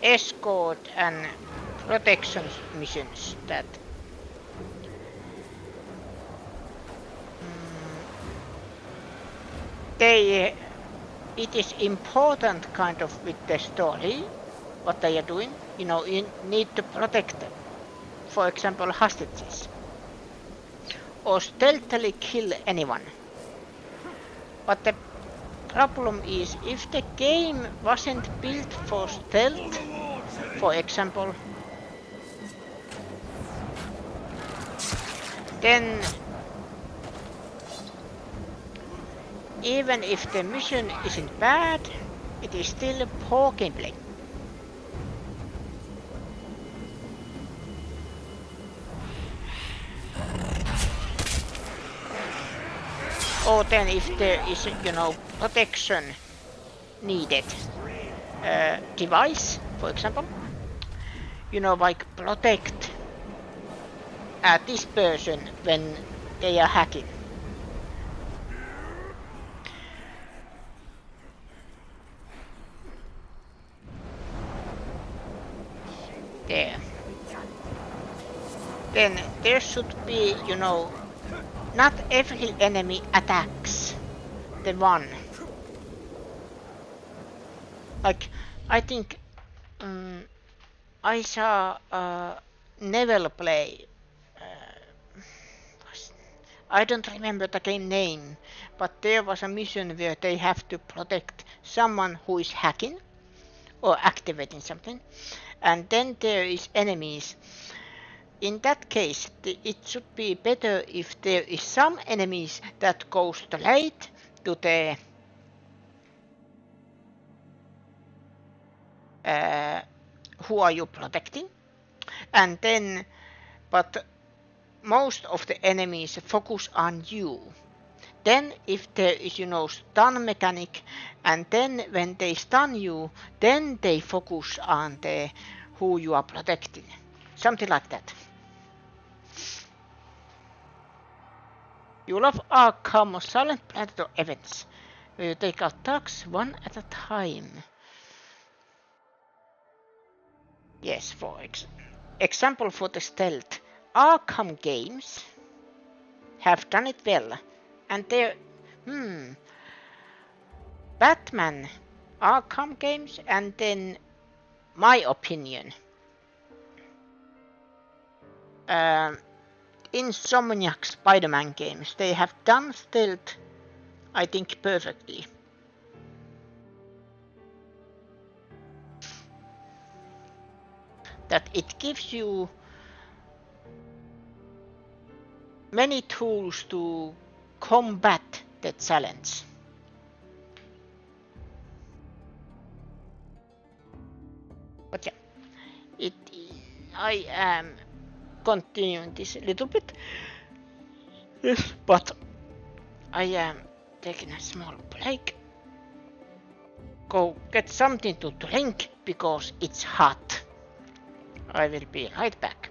Escort and protection missions that it is important kind of with the story what they are doing. You know, you need to protect them. For example, hostages or stealthily kill anyone. But the problem is if the game wasn't built for stealth, for example, then even if the mission isn't bad, it is still poor gameplay. Or then if there is, you know, protection needed device, for example, you know, like protect this person when they are hacking. There. Then there should be, you know, not every enemy attacks the one. Like, I think I saw Neville play. I don't remember the game name, but there was a mission where they have to protect someone who is hacking or activating something, and then there is enemies. In that case, it should be better if there is some enemies that goes straight to the who are you protecting, and then but most of the enemies focus on you. Then if there is, you know, stun mechanic, and then when they stun you, then they focus on the who you are protecting. Something like that. You love Arkham Silent Predator events, where you take out thugs one at a time. Yes, for example, for the stealth, Arkham games have done it well, and they're Batman, Arkham games, and then my opinion, Insomniac Spider-Man games. They have done stealth, I think, perfectly. That it gives you many tools to combat the challenge. But yeah, I am continuing this a little bit. Yes, but I am taking a small break. Go get something to drink because it's hot. I will be right back.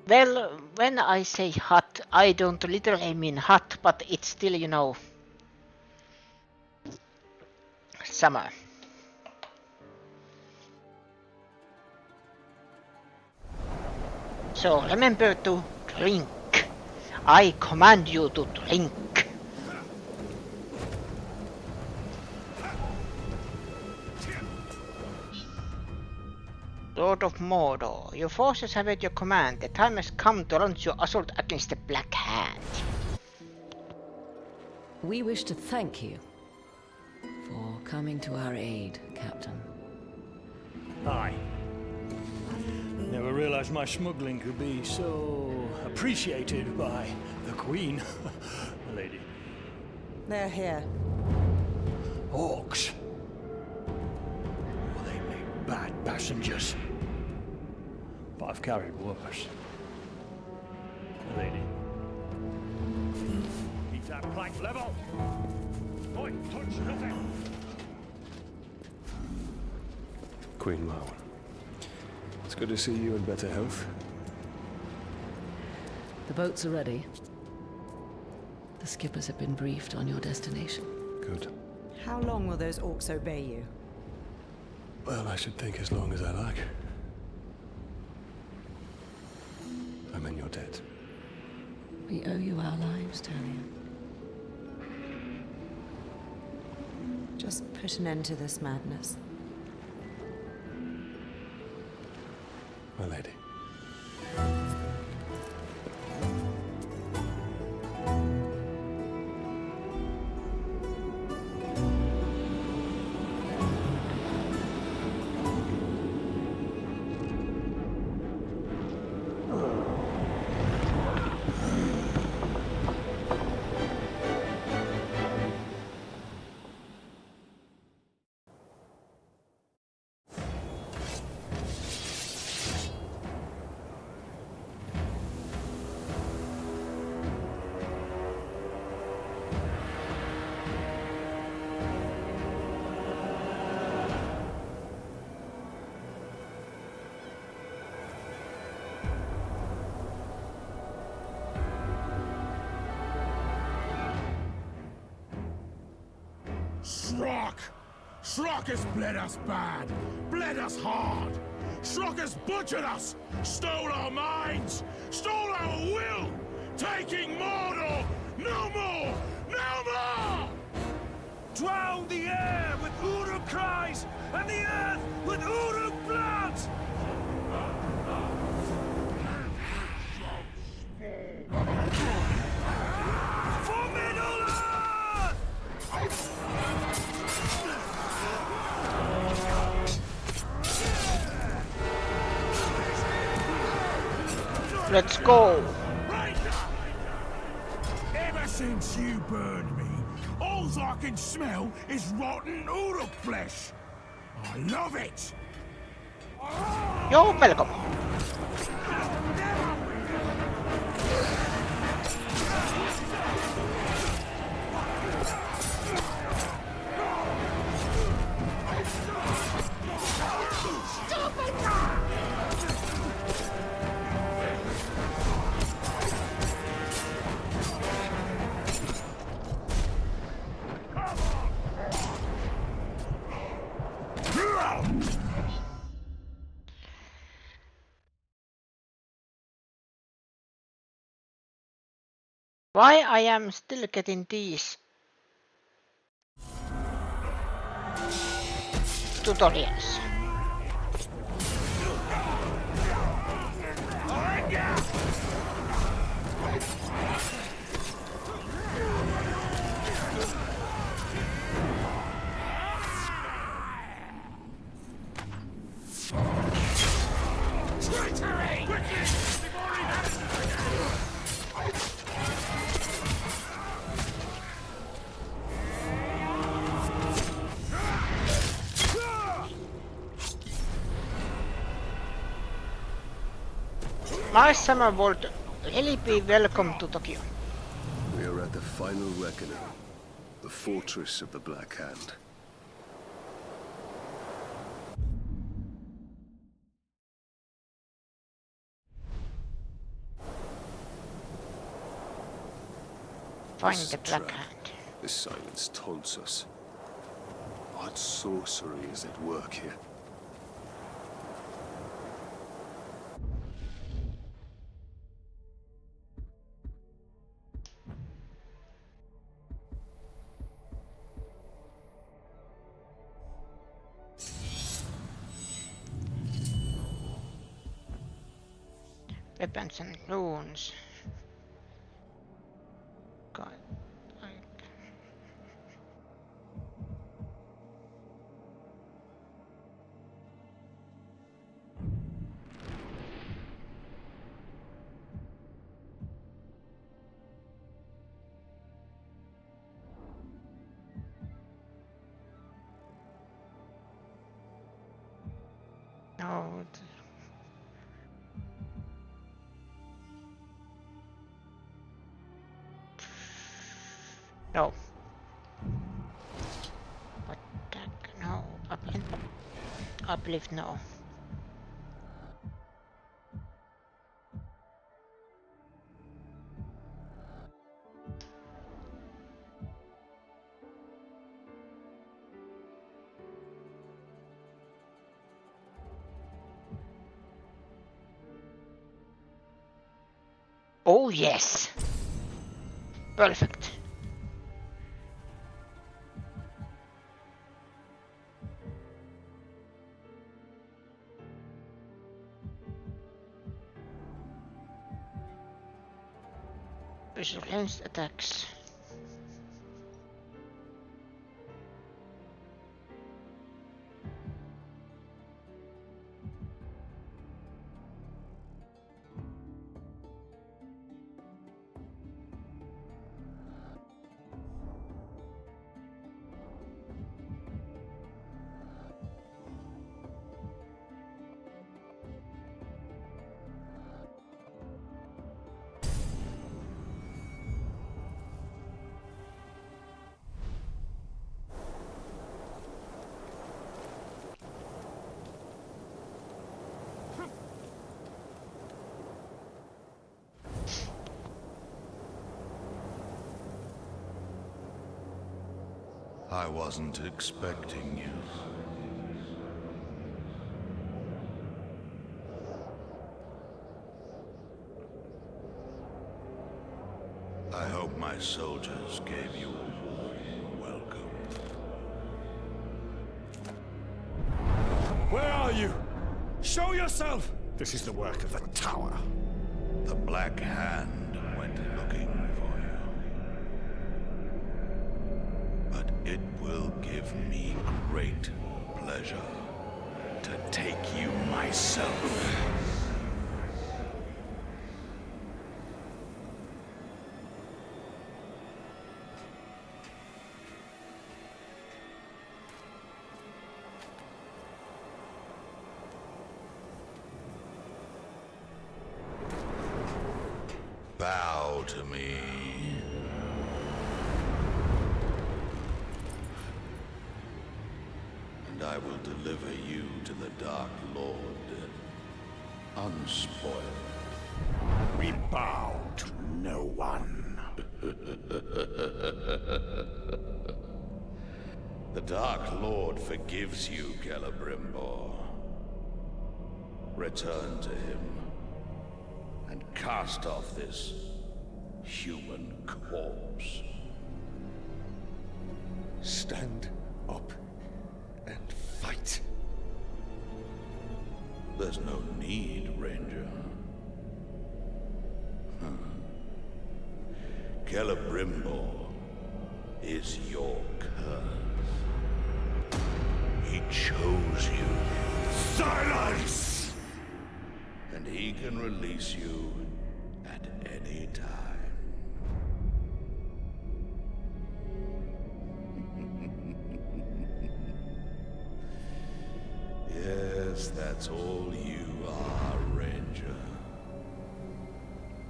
Well, when I say hot, I don't literally mean hot, but it's still, you know, summer. So remember to drink. I command you to drink. Lord of Mordor, your forces have at your command. The time has come to launch your assault against the Black Hand. We wish to thank you for coming to our aid, Captain. Aye. Never realized my smuggling could be so appreciated by the Queen, lady. They're here. Orcs. Well, they make bad passengers. But I've carried worse. Lady. Keep that plank level. Don't touch nothing. Queen Mao. It's good to see you in better health. The boats are ready. The skippers have been briefed on your destination. Good. How long will those orcs obey you? Well, I should think as long as I like. I'm in your debt. We owe you our lives, Talia. Just put an end to this madness. My lady. Shrok! Shrok has bled us bad, bled us hard. Shrok has butchered us, stole our minds, stole our will, taking Mordor! No more! No more! Drown the air with Uruk cries, and the earth with Uruk blood! For Middle-earth! Let's go! Ever since you burned me, all I can smell is rotten Uruk flesh. I love it! You're welcome. Why I am still getting these tutorials? My summer would really be welcome to Tokyo. We are at the final reckoning. The fortress of the Black Hand. Find This is the a Black trap. Hand. This silence taunts us. What sorcery is at work here? Weapons and runes. God. No. No. What the heck? No. Uplift, no. Oh yes! Perfect. Special ranged attacks. I wasn't expecting you. I hope my soldiers gave you a warm welcome. Where are you? Show yourself! This is the work of the tower. The Black Hand went looking for you. But it will give me great pleasure to take you myself. Bow to me. And I will deliver you to the Dark Lord, unspoiled. We bow to no one. The Dark Lord forgives you, Celebrimbor. Return to him and cast off this human corpse. Stand up and fight. There's no need, Ranger. Celebrimbor is your curse. He chose you. Silence! And he can release you at any time. Yes, that's all you are, Ranger.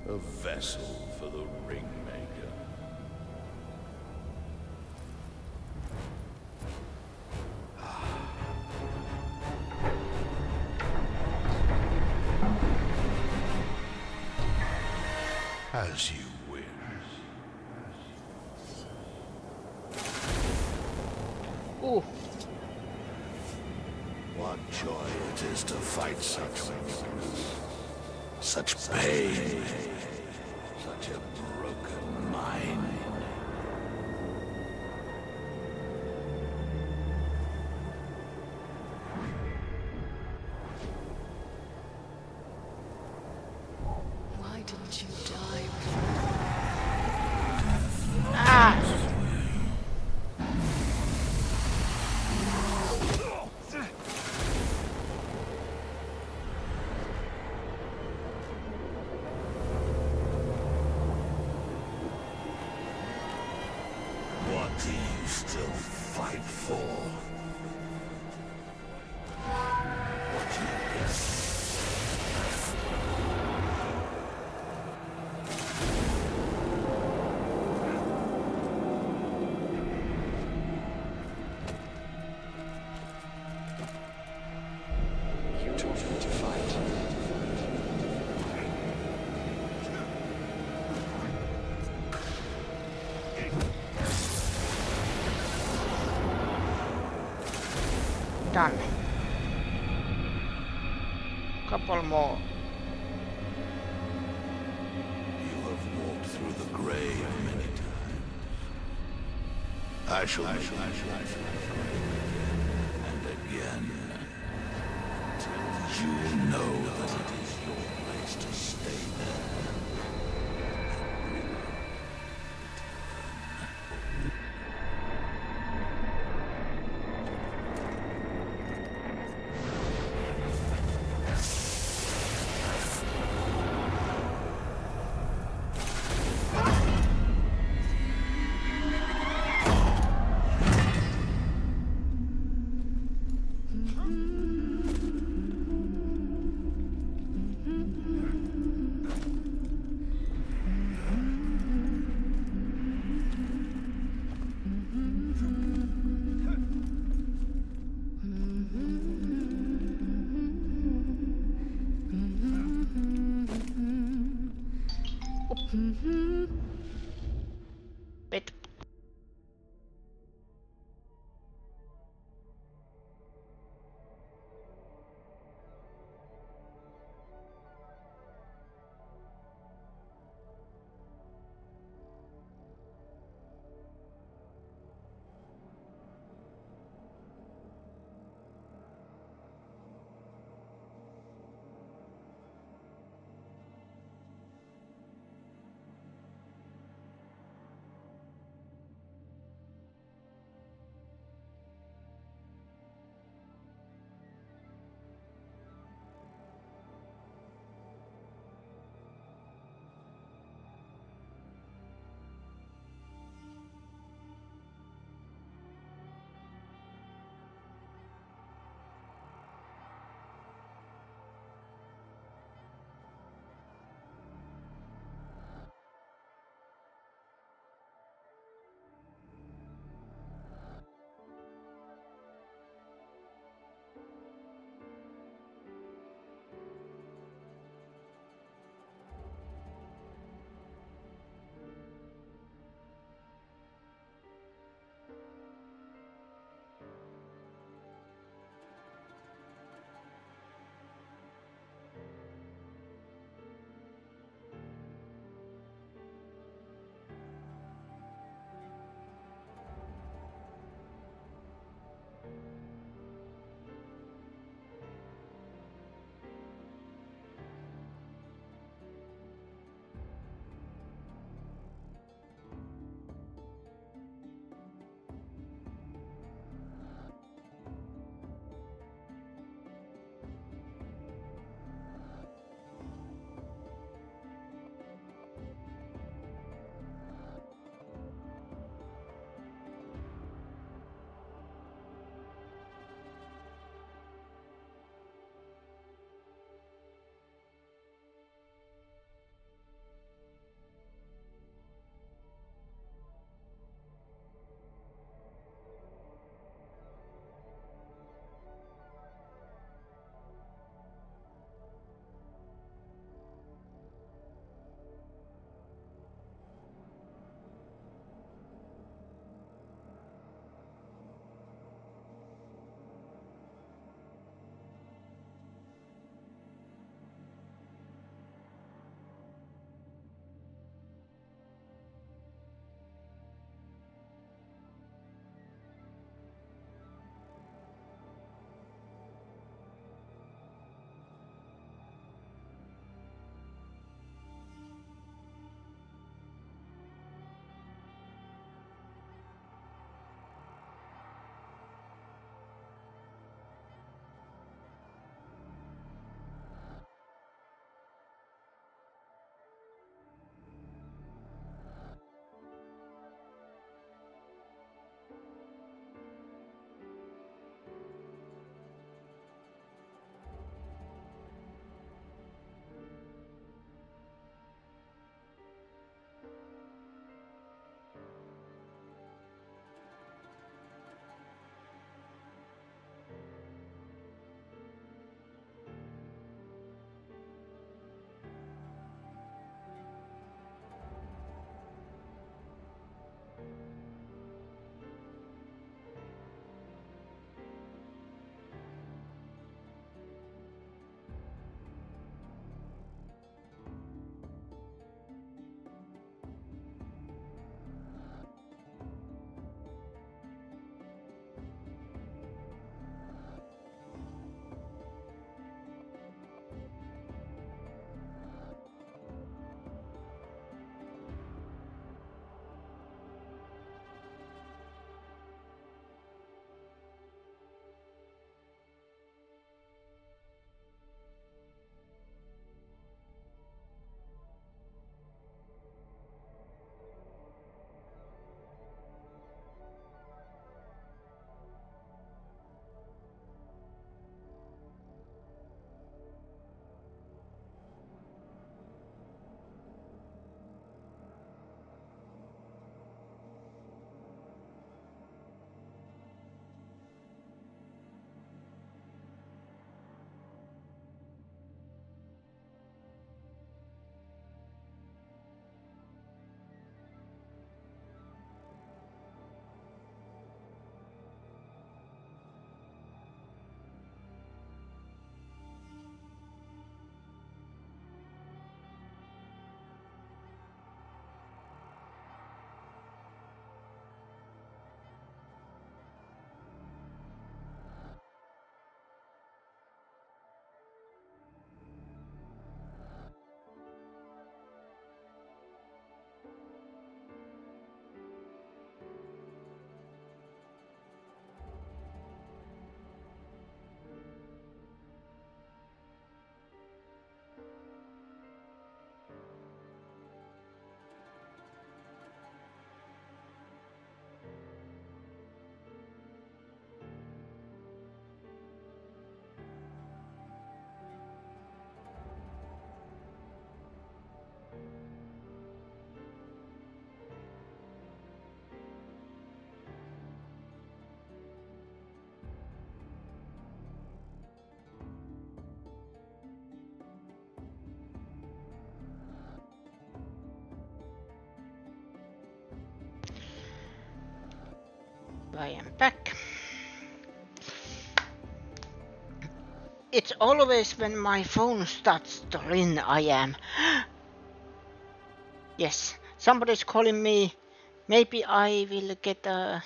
A vessel for the Ringmaker. As you wish. Ooh. What joy it is to fight such wickedness, such pain, such a broken mind. Why didn't you die? Ah! What do you still fight for? What do you get? You taught me to fight. Done. Couple more. You have walked through the grave many times. I shall make you walk through the grave and again, till you know that it is your place to stay there. I am back. It's always when my phone starts to ring I am. Yes, somebody's calling me. Maybe I will get a,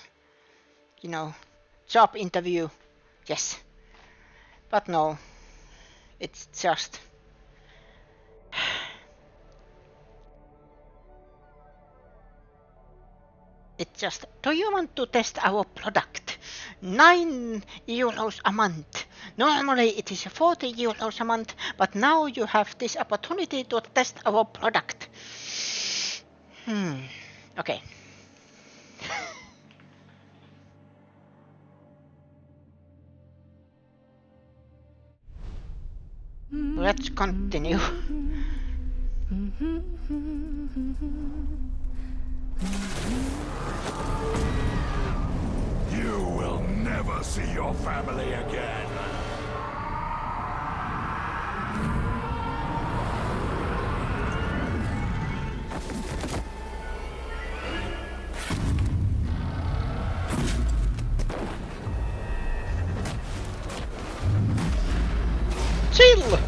job interview. Yes. But no, it's just... do you want to test our product? 9 euros a month. Normally it is 40 euros a month, but now you have this opportunity to test our product. Okay. Let's continue. You will never see your family again. Chill!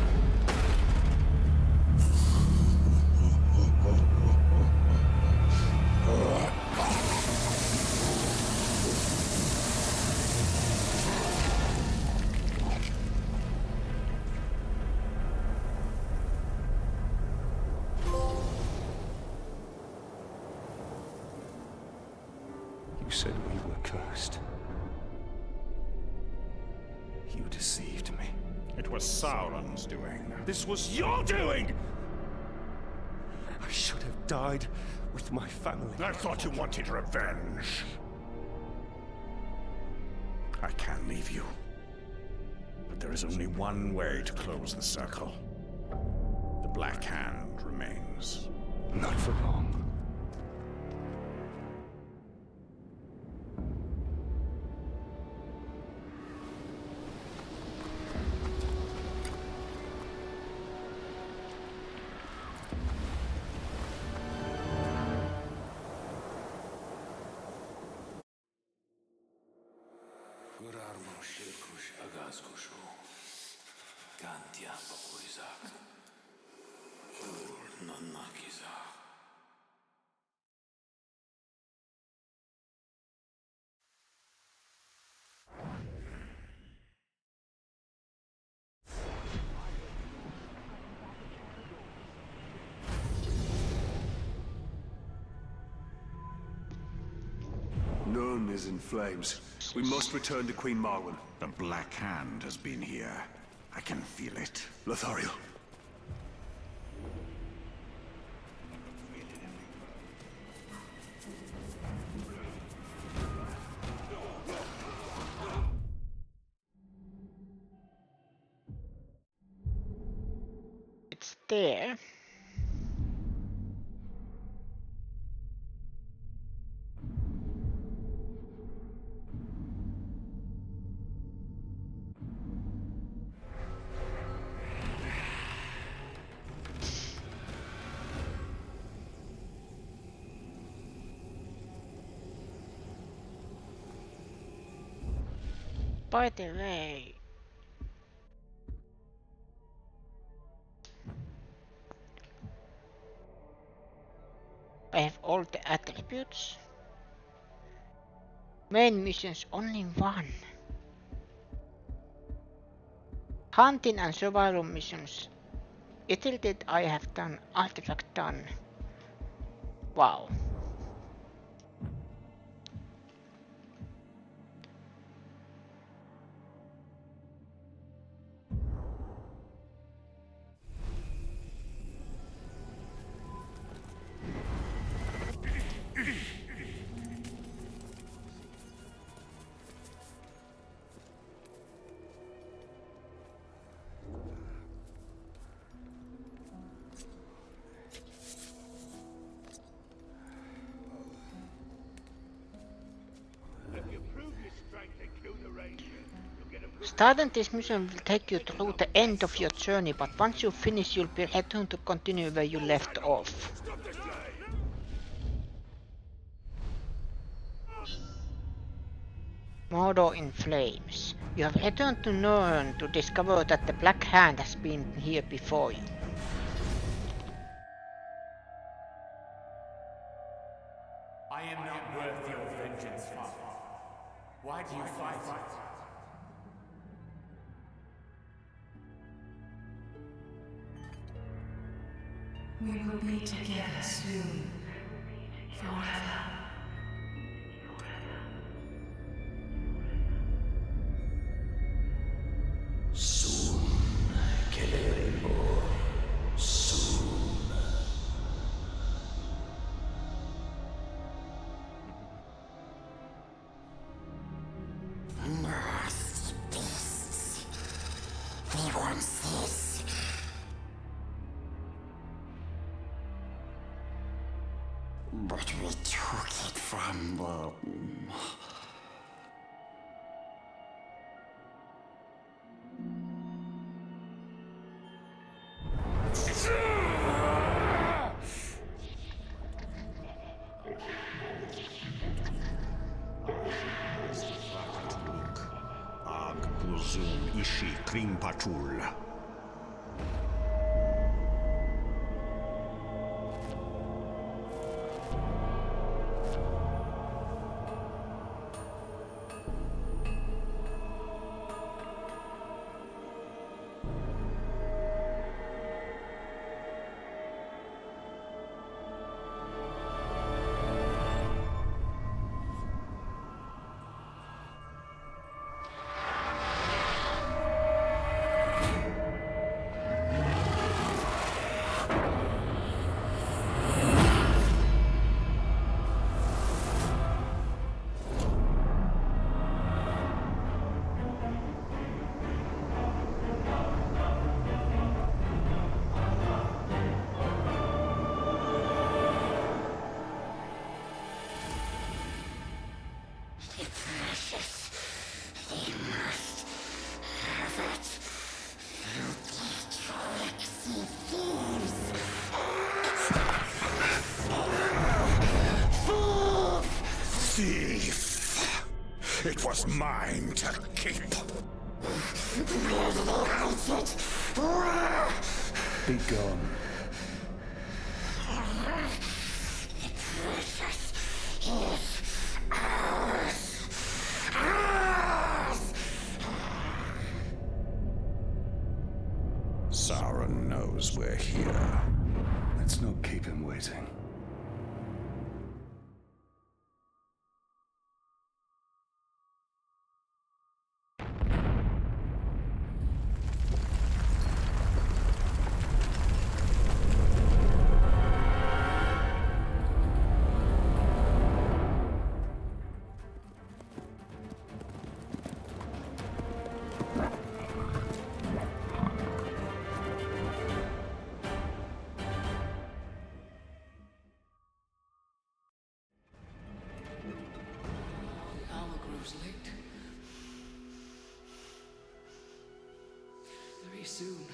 You said we were cursed. You deceived me. It was Sauron's doing. This was your doing! I should have died with my family. I thought you wanted revenge. I can leave you. But there is only one way to close the circle. The Black Hand remains. Not for long. None is in flames. We must return to Queen Marwen. The Black Hand has been here. I can feel it. Lothario. It's there. By the way, I have all the attributes. Main missions only one. Hunting and survival missions. Iterated I have done, artifact done. Wow. Starting this mission will take you through the end of your journey, but once you finish you'll be returned to continue where you left off. Mordor in flames. You have returned to Norn to discover that the Black Hand has been here before you. I am not worth your vengeance, Father. Why do you fight it? We will be together soon. Forever. Soon, Celebrimbor. Soon. Nasty beasts. They want this. But we took it from them. Ag Pulzum Ishi Krimpatul. Thief! It was mine to keep. Where did they hide it? Where? Be gone. The precious is ours. Ours! Sauron knows we're here. Let's not keep him waiting. Hour grows late. Very soon,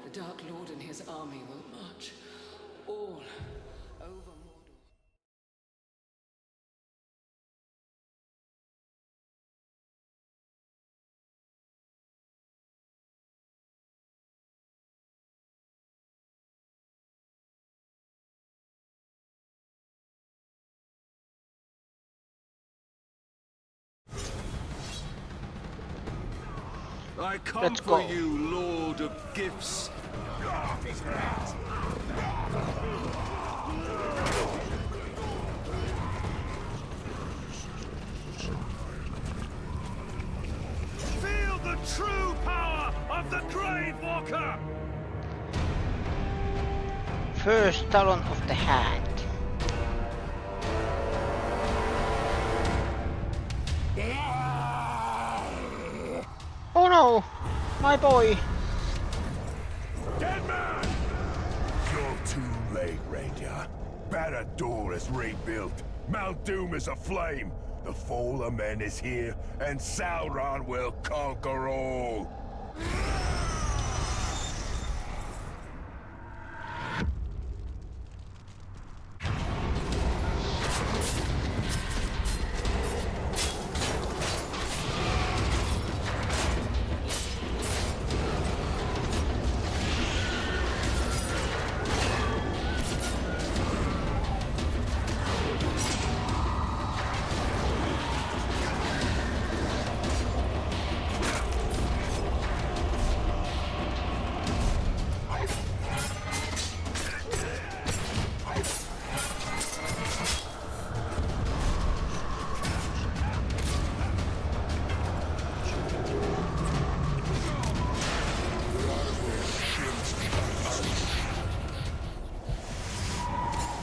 the Dark Lord and his army will march all over Mordor. I come Let's for go. you, Lord of Gifts. Feel the true power of the Grave Walker! First Talon of the Hand. Oh no! My boy! Dead man! You're too late, Ranger. Barad-dûr is rebuilt. Mount Doom is aflame. The fall of men is here, and Sauron will conquer all.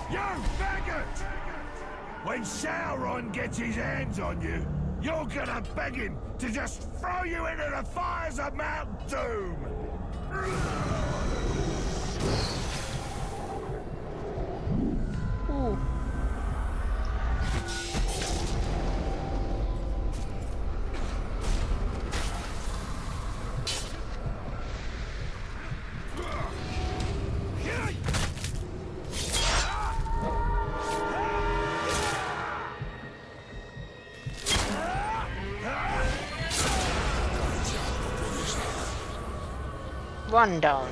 You faggot! When Sauron gets his hands on you, you're gonna beg him to just throw you into the fires of Mount Doom! Ooh. One down.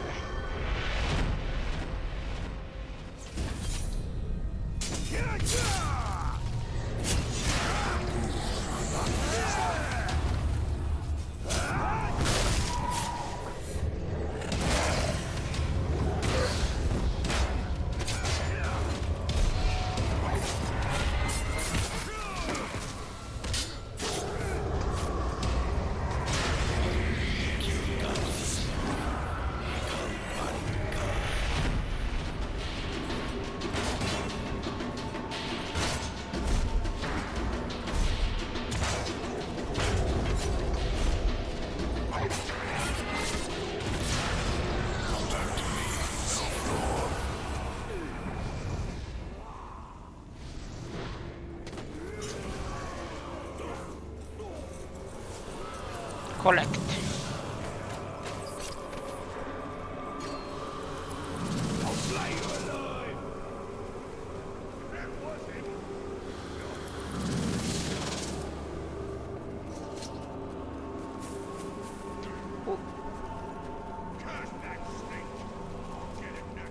Collect.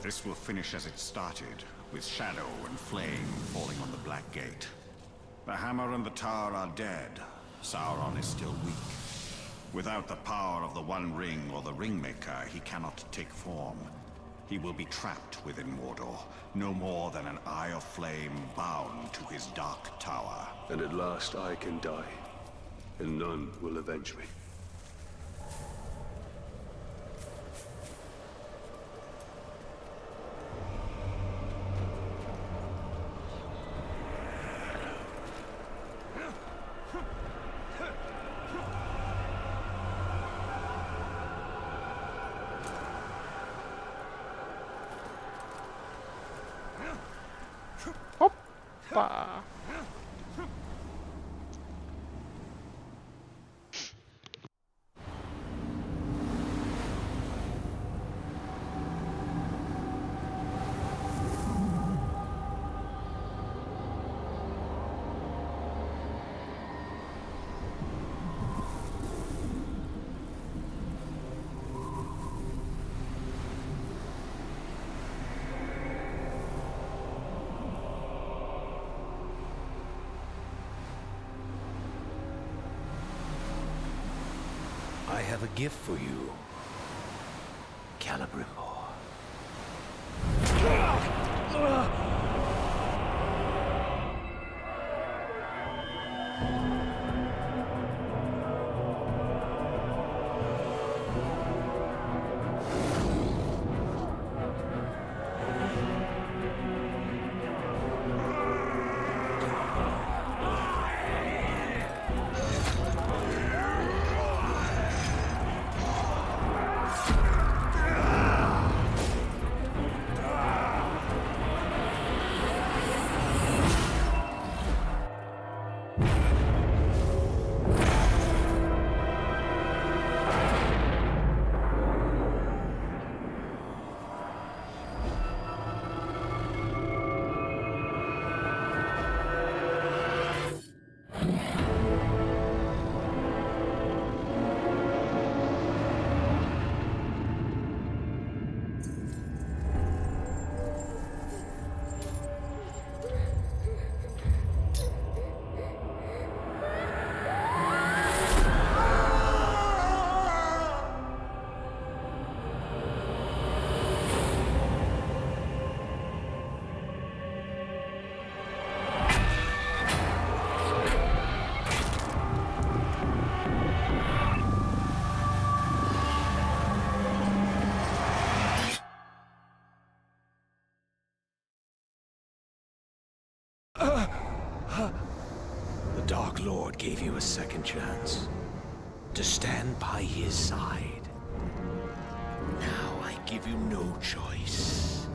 This will finish as it started, with shadow and flame falling on the Black Gate. The hammer and the tower are dead. Sauron is still weak. Without the power of the One Ring or the Ringmaker, he cannot take form. He will be trapped within Mordor, no more than an eye of flame bound to his dark tower. And at last I can die, and none will avenge me. Hoppa. I have a gift for you, Celebrimbor. Dark Lord gave you a second chance. To stand by his side. Now I give you no choice.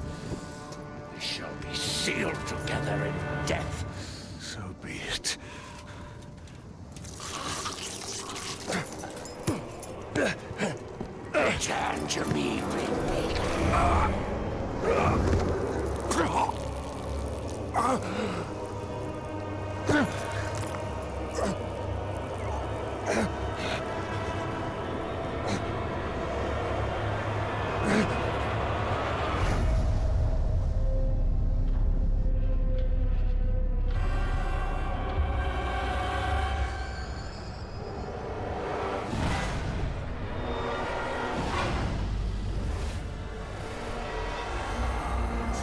We shall be sealed together in death. So be it. Return to me, Ringmaker.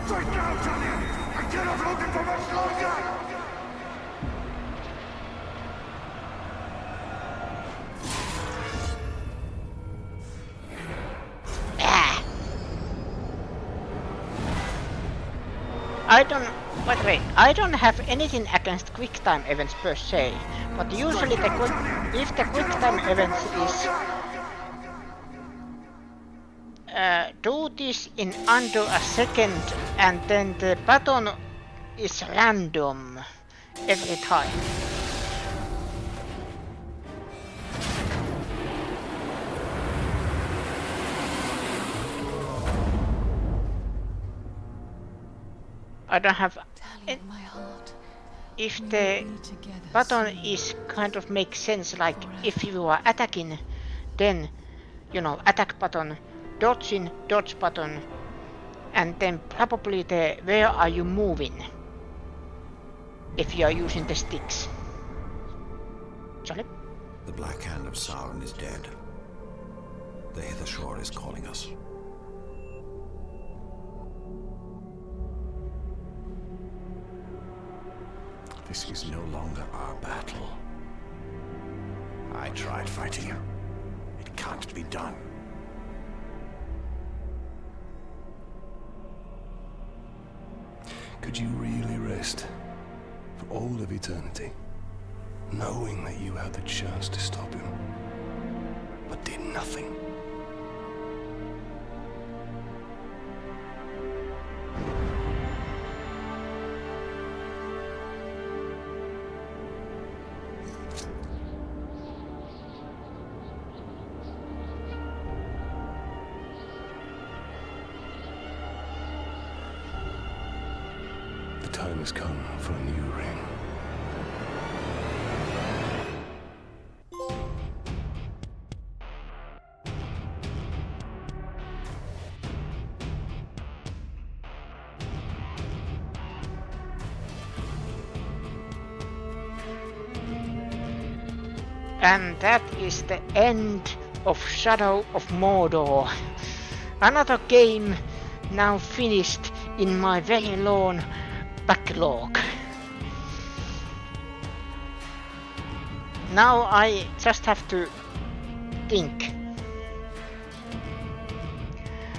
Straight now, Tanya! I cannot hold it for much longer! By the way, I don't have anything against quick time events per se, but usually if the quick time events is do this in under a second and then the button is random every time. I don't have if the button is kind of makes sense, like if you are attacking, then you know, attack button, dodging, dodge button, and then probably the where are you moving if you are using the sticks. Sorry? The Black Hand of Sauron is dead. The Hither Shore is calling us. This is no longer our battle. I tried fighting you. It can't be done. Could you really rest for all of eternity, knowing that you had the chance to stop him, but did nothing? The time has come for a new ring. And that is the end of Shadow of Mordor. Another game now finished in my very long backlog. Now I just have to think.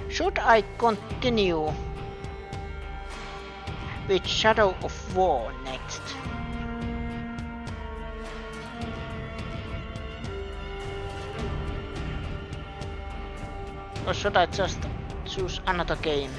Should I continue with Shadow of War next? Or should I just choose another game?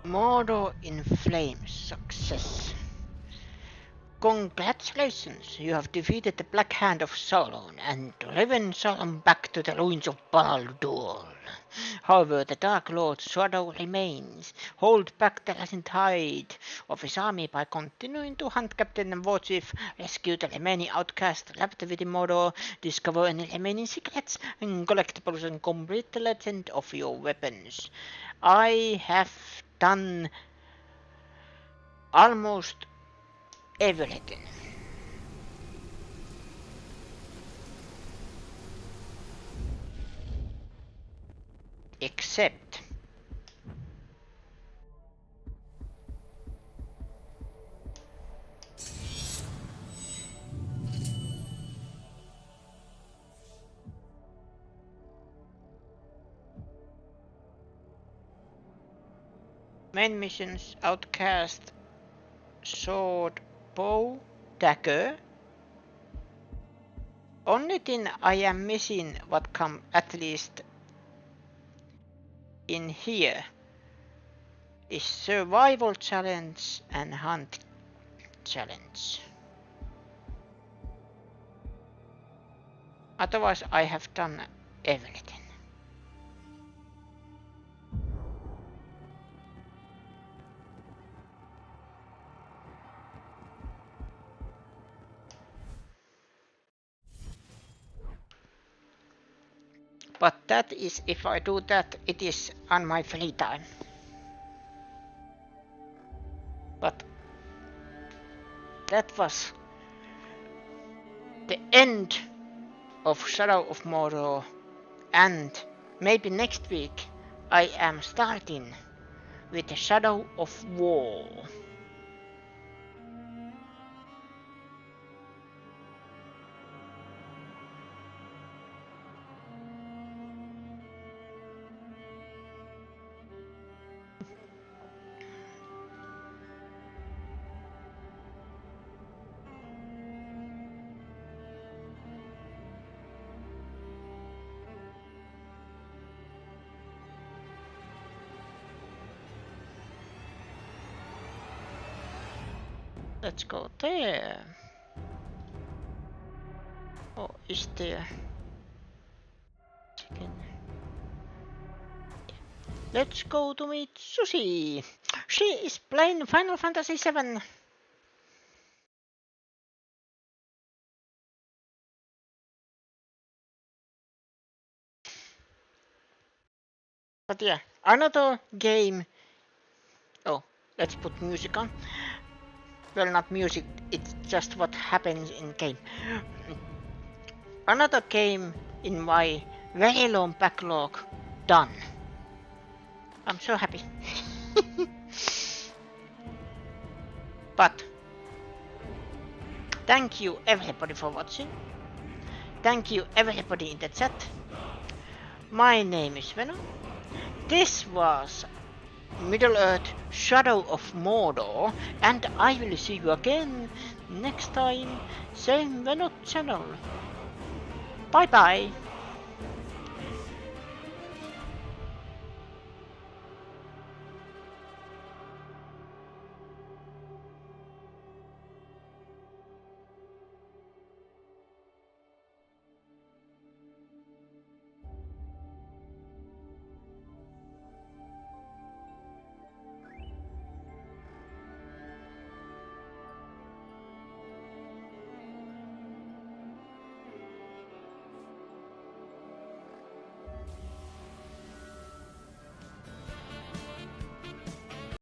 Mordor in Flames. Success. Congratulations, you have defeated the Black Hand of Sauron and driven Sauron back to the ruins of Baldur. However, the Dark Lord's shadow remains. Hold back the rising tide of his army by continuing to hunt Captain and Warchief, rescue the remaining outcasts trapped within Mordor, discover any remaining secrets, and collectibles and complete the legend of your weapons. I have done almost everything. Except main missions, outcast, sword, bow, dagger. Only thing I am missing what come at least in here is survival challenge and hunt challenge. Otherwise I have done everything. But that is, if I do that, it is on my free time. But that was the end of Shadow of Mordor, and maybe next week I am starting with the Shadow of War. Let's go there. Oh, is there? Chicken. Let's go to meet Susie. She is playing Final Fantasy VII. But yeah, another game. Oh, let's put music on. Well, not music, it's just what happens in game. Another game in my very long backlog done. I'm so happy. But thank you everybody for watching. Thank you everybody in the chat. My name is Venom. This was Middle-earth Shadow of Mordor, and I will see you again next time, same Venom channel. Bye bye.